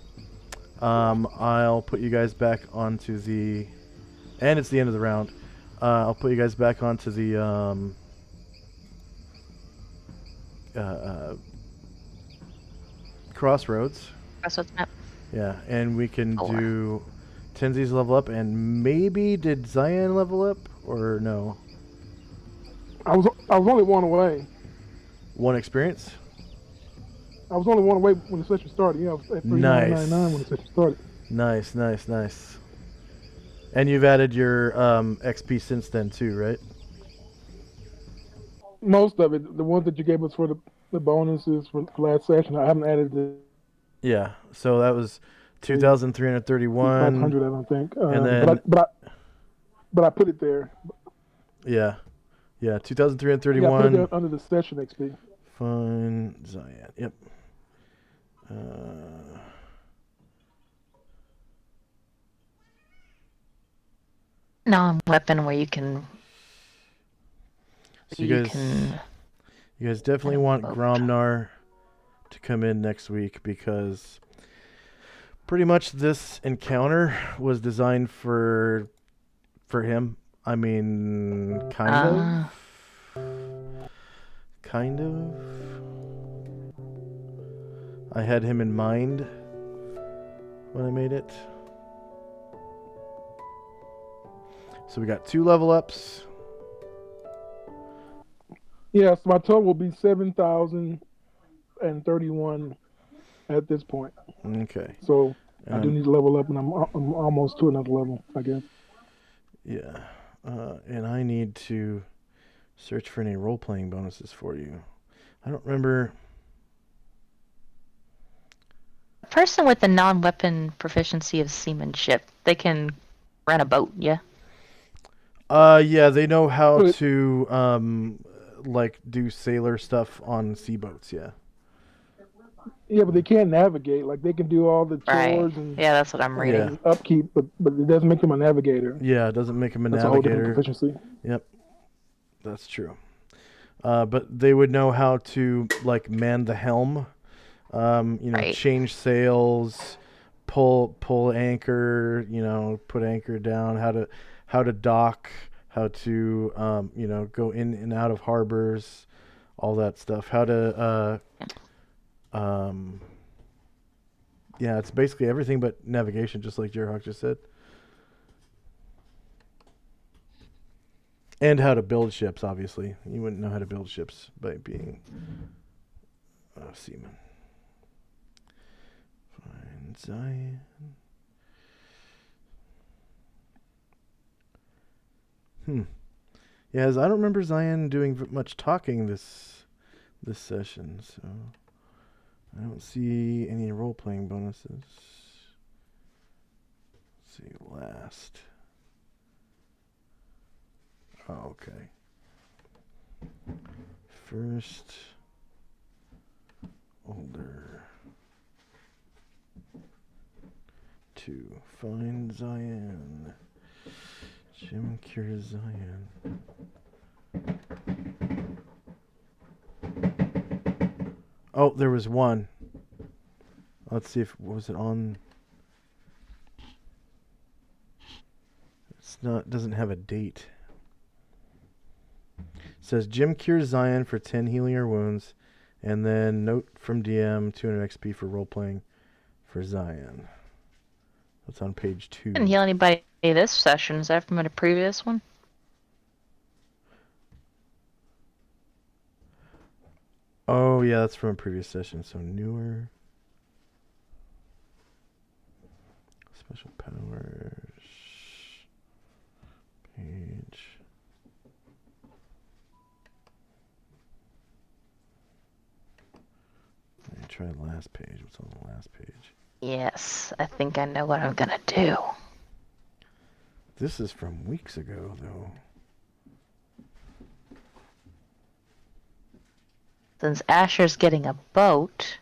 I'll put you guys back onto the, and it's the end of the round. I'll put you guys back onto the Crossroads. Crossroads map. Yeah, and we can 4. do Tenzi's level up, and maybe did Zion level up or no? I was only one away. 1 experience. I was only one away when the session started. Yeah, I was at 3999 when the session started. Nice, nice, nice. And you've added your XP since then too, right? Most of it, the ones that you gave us for the bonuses for last session, I haven't added the Yeah. So that was 2,331. 500, I don't think. And then, but I put it there. yeah, Yeah, I put it 2,331. there under the session XP. Fine, Zion. Yep. Non-weapon where you can. So you guys definitely want vote. Gromnar to come in next week because pretty much this encounter was designed for him. I mean, kind of. I had him in mind when I made it. So we got 2 level ups. Yeah, so my total will be 7,031 at this point. Okay. So I do need to level up, and I'm almost to another level, I guess. Yeah. And I need to search for any role-playing bonuses for you. I don't remember. A person with a non-weapon proficiency of seamanship, they can run a boat, yeah? Yeah, they know how to, like, do sailor stuff on seaboats, yeah. Yeah, but they can't navigate. Like, they can do all the chores Right. and Yeah, that's what I'm reading. Yeah. upkeep, but it doesn't make them a navigator. Yeah, it doesn't make him a That's a whole different navigator. proficiency. Yep. That's true. But they would know how to, like, man the helm, Right. change sails, pull anchor, put anchor down, how to dock, how to, go in and out of harbors, all that stuff. How to, yeah, it's basically everything but navigation, just like Jerhawk just said. And how to build ships, obviously. You wouldn't know how to build ships by being a seaman. Fine, Zion. Yeah, I don't remember Zion doing much talking this session, so I don't see any role-playing bonuses. Let's see, last. Oh, okay. First, older. 2, find Zion. Jim cures Zion. Oh, there was one. Let's see if was it on. It's not. Doesn't have a date. It says Jim cures Zion for 10 healing or wounds, and then note from DM 200 XP for role playing for Zion. That's on page 2. Didn't heal anybody this session. Is that from a previous one? Oh, yeah, that's from a previous session. So newer. Special powers. Page. Let me try the last page. What's on the last page? Yes, I think I know what I'm gonna do. This is from weeks ago, though. Since Asher's getting a boat,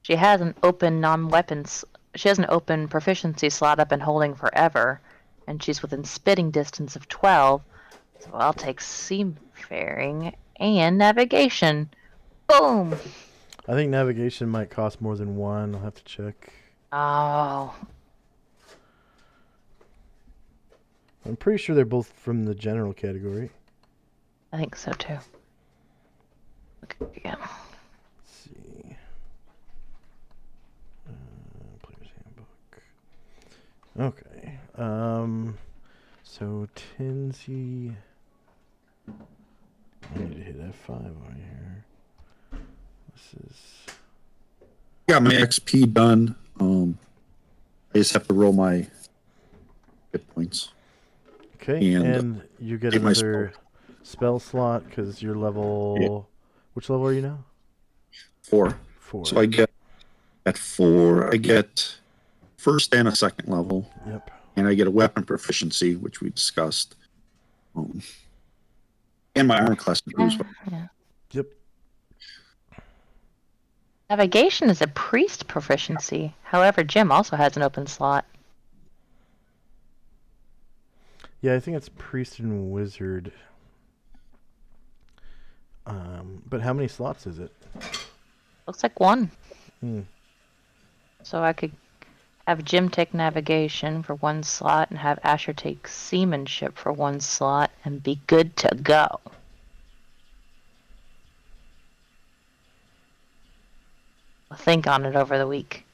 she has an open non-weapons. She has an open proficiency slot I've been holding forever, and she's within spitting distance of 12. So I'll take seafaring and navigation. Boom! I think navigation might cost more than 1. I'll have to check. Oh, I'm pretty sure they're both from the general category. I think so too. Okay, again. Let's see. Okay. So Tinsy. I need to hit F5 on here. This is. Got my XP done. I just have to roll my hit points. Okay, And, and you get get my another spell slot because you're level. Which level are you now? 4. 4. So I get at 4. I get first and a second level, Yep. and I get a weapon proficiency, which we discussed. And my armor class improves. Yeah. Yep. Navigation is a priest proficiency. However, Jim also has an open slot. Yeah, I think it's priest and wizard. But how many slots is it? Looks like 1. Hmm. So I could have Jim take navigation for 1 slot and have Asher take seamanship for 1 slot and be good to go. I'll think on it over the week.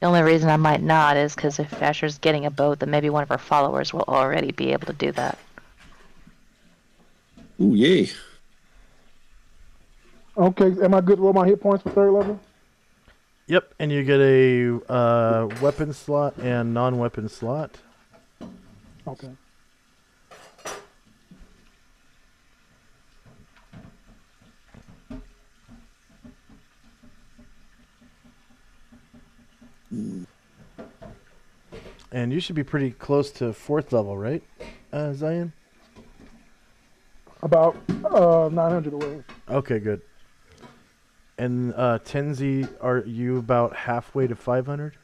The only reason I might not is because if Asher's getting a boat, then maybe one of our followers will already be able to do that. Ooh, yay. Okay, am I good to roll my hit points for 3rd level? Yep, and you get a weapon slot and non-weapon slot. Okay. And you should be pretty close to 4th level, right, Zion? About 900 away. Okay, good. And Tenzi, are you about halfway to 500?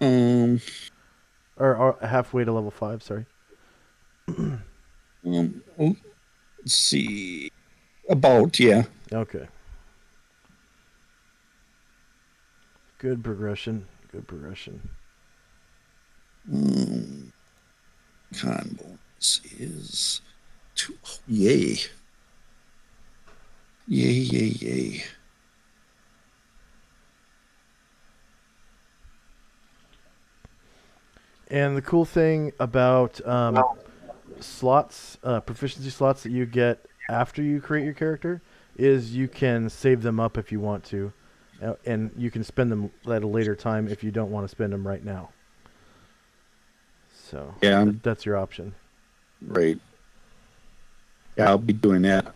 Or halfway to level 5, sorry. Let's see. About, yeah. Okay. Good progression. Good progression. Con bonus is 2. Oh, yay. Yay, yay, yay. And the cool thing about slots, proficiency slots that you get after you create your character, is you can save them up if you want to, and you can spend them at a later time if you don't want to spend them right now. So Yeah, that's your option. right. Yeah, I'll be doing that.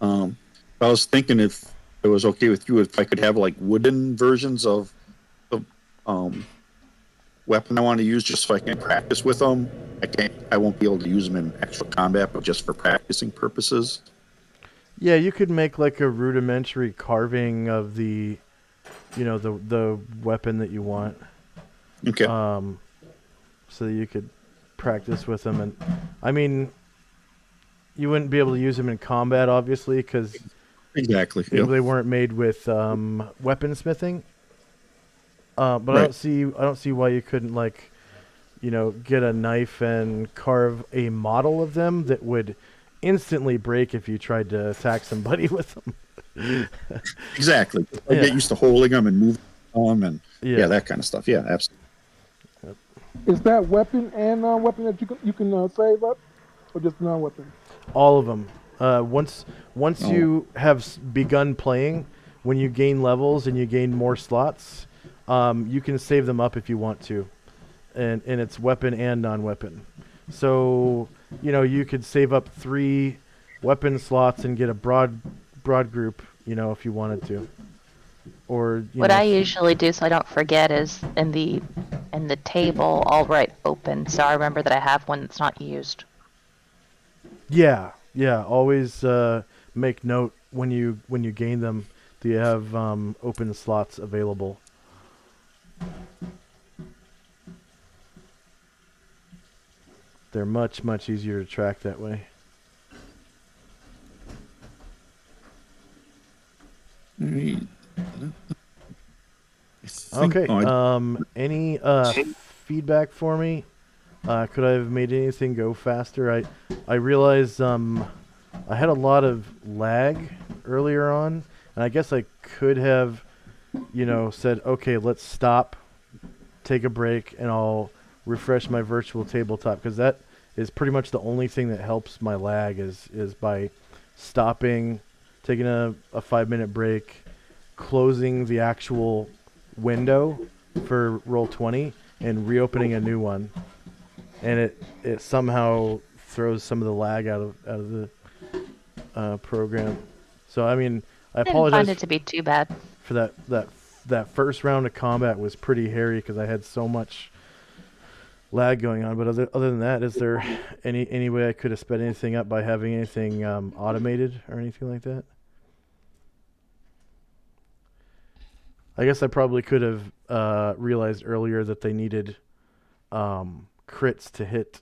I was thinking if it was okay with you, if I could have like wooden versions of the weapon I want to use, just so I can practice with them. I won't be able to use them in actual combat, but just for practicing purposes. Yeah, you could make like a rudimentary carving of the, the weapon that you want. Okay. So that you could practice with them, and I mean, you wouldn't be able to use them in combat, obviously, because Exactly. they Yep. weren't made with weaponsmithing. But Right. I don't see why you couldn't get a knife and carve a model of them that would instantly break if you tried to attack somebody with them. Exactly. I Yeah. get used to holding them and moving them, and Yeah. that kind of stuff. Yeah, absolutely. Is that weapon and non-weapon that you can save up, or just non-weapon? All of them. Once Oh. you have begun playing, when you gain levels and you gain more slots, you can save them up if you want to, and it's weapon and non-weapon. So you could save up 3 weapon slots and get a broad group, if you wanted to. Or What I usually do so I don't forget is in the table I'll write open so I remember that I have one that's not used. Yeah. Always make note when you gain them. Do you have open slots available? They're much easier to track that way. Right. Okay. Oh, Any feedback for me? Could I have made anything go faster? I realized I had a lot of lag earlier on, and I guess I could have, said, okay, let's stop, take a break, and I'll refresh my virtual tabletop, because that is pretty much the only thing that helps my lag is by stopping, taking a 5-minute break, closing the actual window for Roll20, and reopening a new one. And it somehow throws some of the lag out of the program. So I mean, I I didn't apologize find it to be too bad. for that first round of combat was pretty hairy because I had so much lag going on. But other than that, is there any way I could have sped anything up by having anything automated or anything like that? I guess I probably could have realized earlier that they needed crits to hit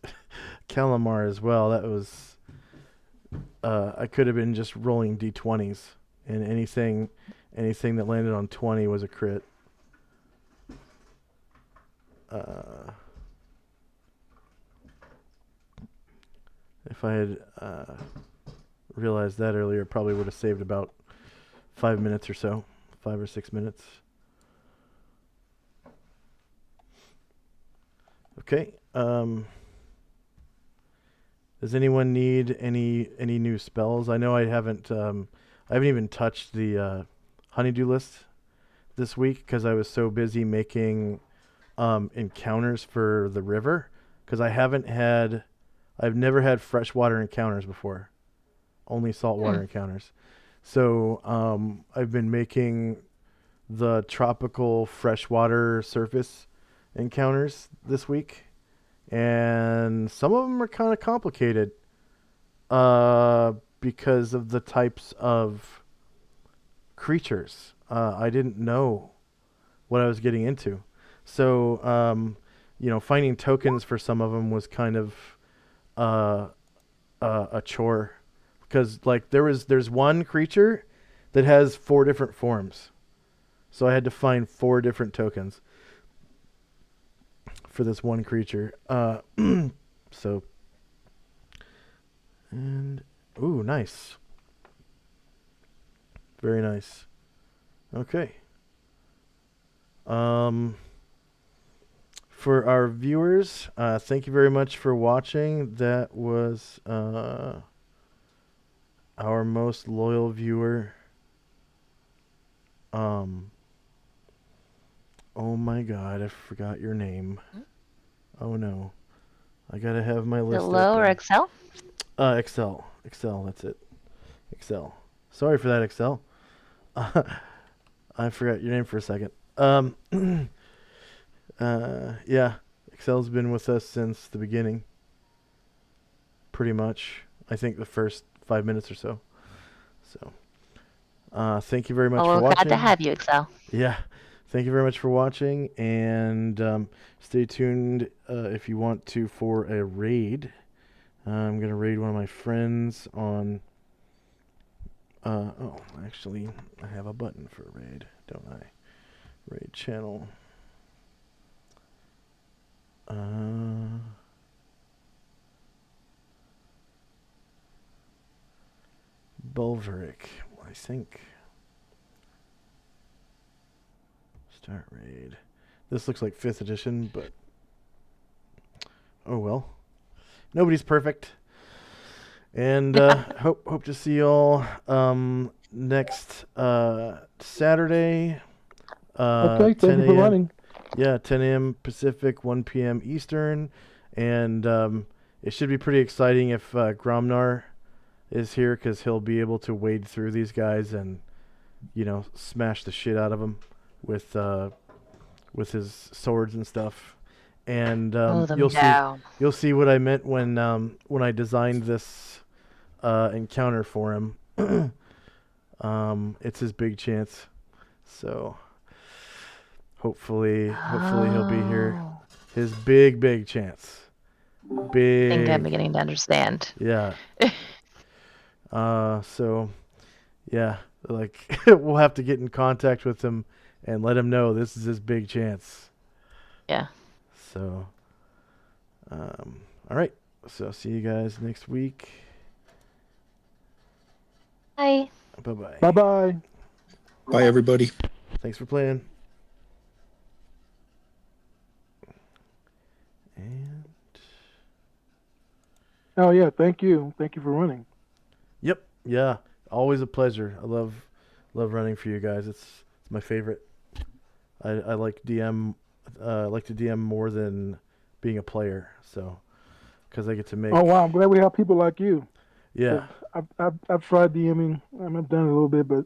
Calamar as well. That was I could have been just rolling d20s, and anything that landed on 20 was a crit. If I had realized that earlier, probably would have saved about 5 minutes or so, 5 or 6 minutes. Okay. Does anyone need any new spells? I know I haven't even touched the honeydew list this week because I was so busy making encounters for the river, because I've never had freshwater encounters before, only saltwater encounters. So I've been making the tropical freshwater surface encounters this week, and some of them are kind of complicated because of the types of creatures. I didn't know what I was getting into, so finding tokens for some of them was kind of a chore, because like there's one creature that has 4 different forms, so I had to find 4 different tokens for this one creature. So, and ooh, nice, very nice. Okay. For our viewers, thank you very much for watching. That was our most loyal viewer. Oh my God, I forgot your name. Oh no, I gotta have my list. Hello or open. Excel? Excel, that's it. Excel. Sorry for that, Excel. I forgot your name for a second. Yeah, Excel's been with us since the beginning. Pretty much. I think the first 5 minutes or so. So, thank you very much for watching. Glad to have you, Excel. Yeah. Thank you very much for watching, and stay tuned if you want to for a raid. I'm going to raid one of my friends on... actually, I have a button for a raid, don't I? Raid channel. Bulveric, I think. Start raid. This looks like 5th edition, but oh well. Nobody's perfect. And hope to see y'all next Saturday. Okay, thank you for running. Yeah, 10 a.m. Pacific, 1 p.m. Eastern, and it should be pretty exciting if Gromnar is here, because he'll be able to wade through these guys and smash the shit out of them with his swords and stuff. And you'll see what I meant when I designed this encounter for him. It's his big chance, so hopefully he'll be here. His big chance. Big. I think I'm beginning to understand. Yeah. So yeah, like we'll have to get in contact with him and let him know this is his big chance. Yeah. So, all right. So see you guys next week. Bye. Bye-bye. Bye-bye. Bye, everybody. Thanks for playing. And Oh yeah, thank you. Thank you for running. yep, yeah, always a pleasure. I love running for you guys. It's my favorite. I like DM. I like to DM more than being a player. So, because I get to make. Oh wow, I'm glad we have people like you. Yeah. I've tried DMing. I've done it a little bit, but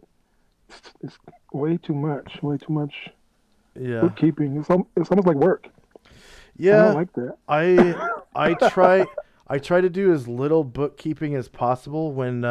it's way too much. Way too much Yeah. bookkeeping. It's almost like work. I Yeah. don't like that. I try to do as little bookkeeping as possible when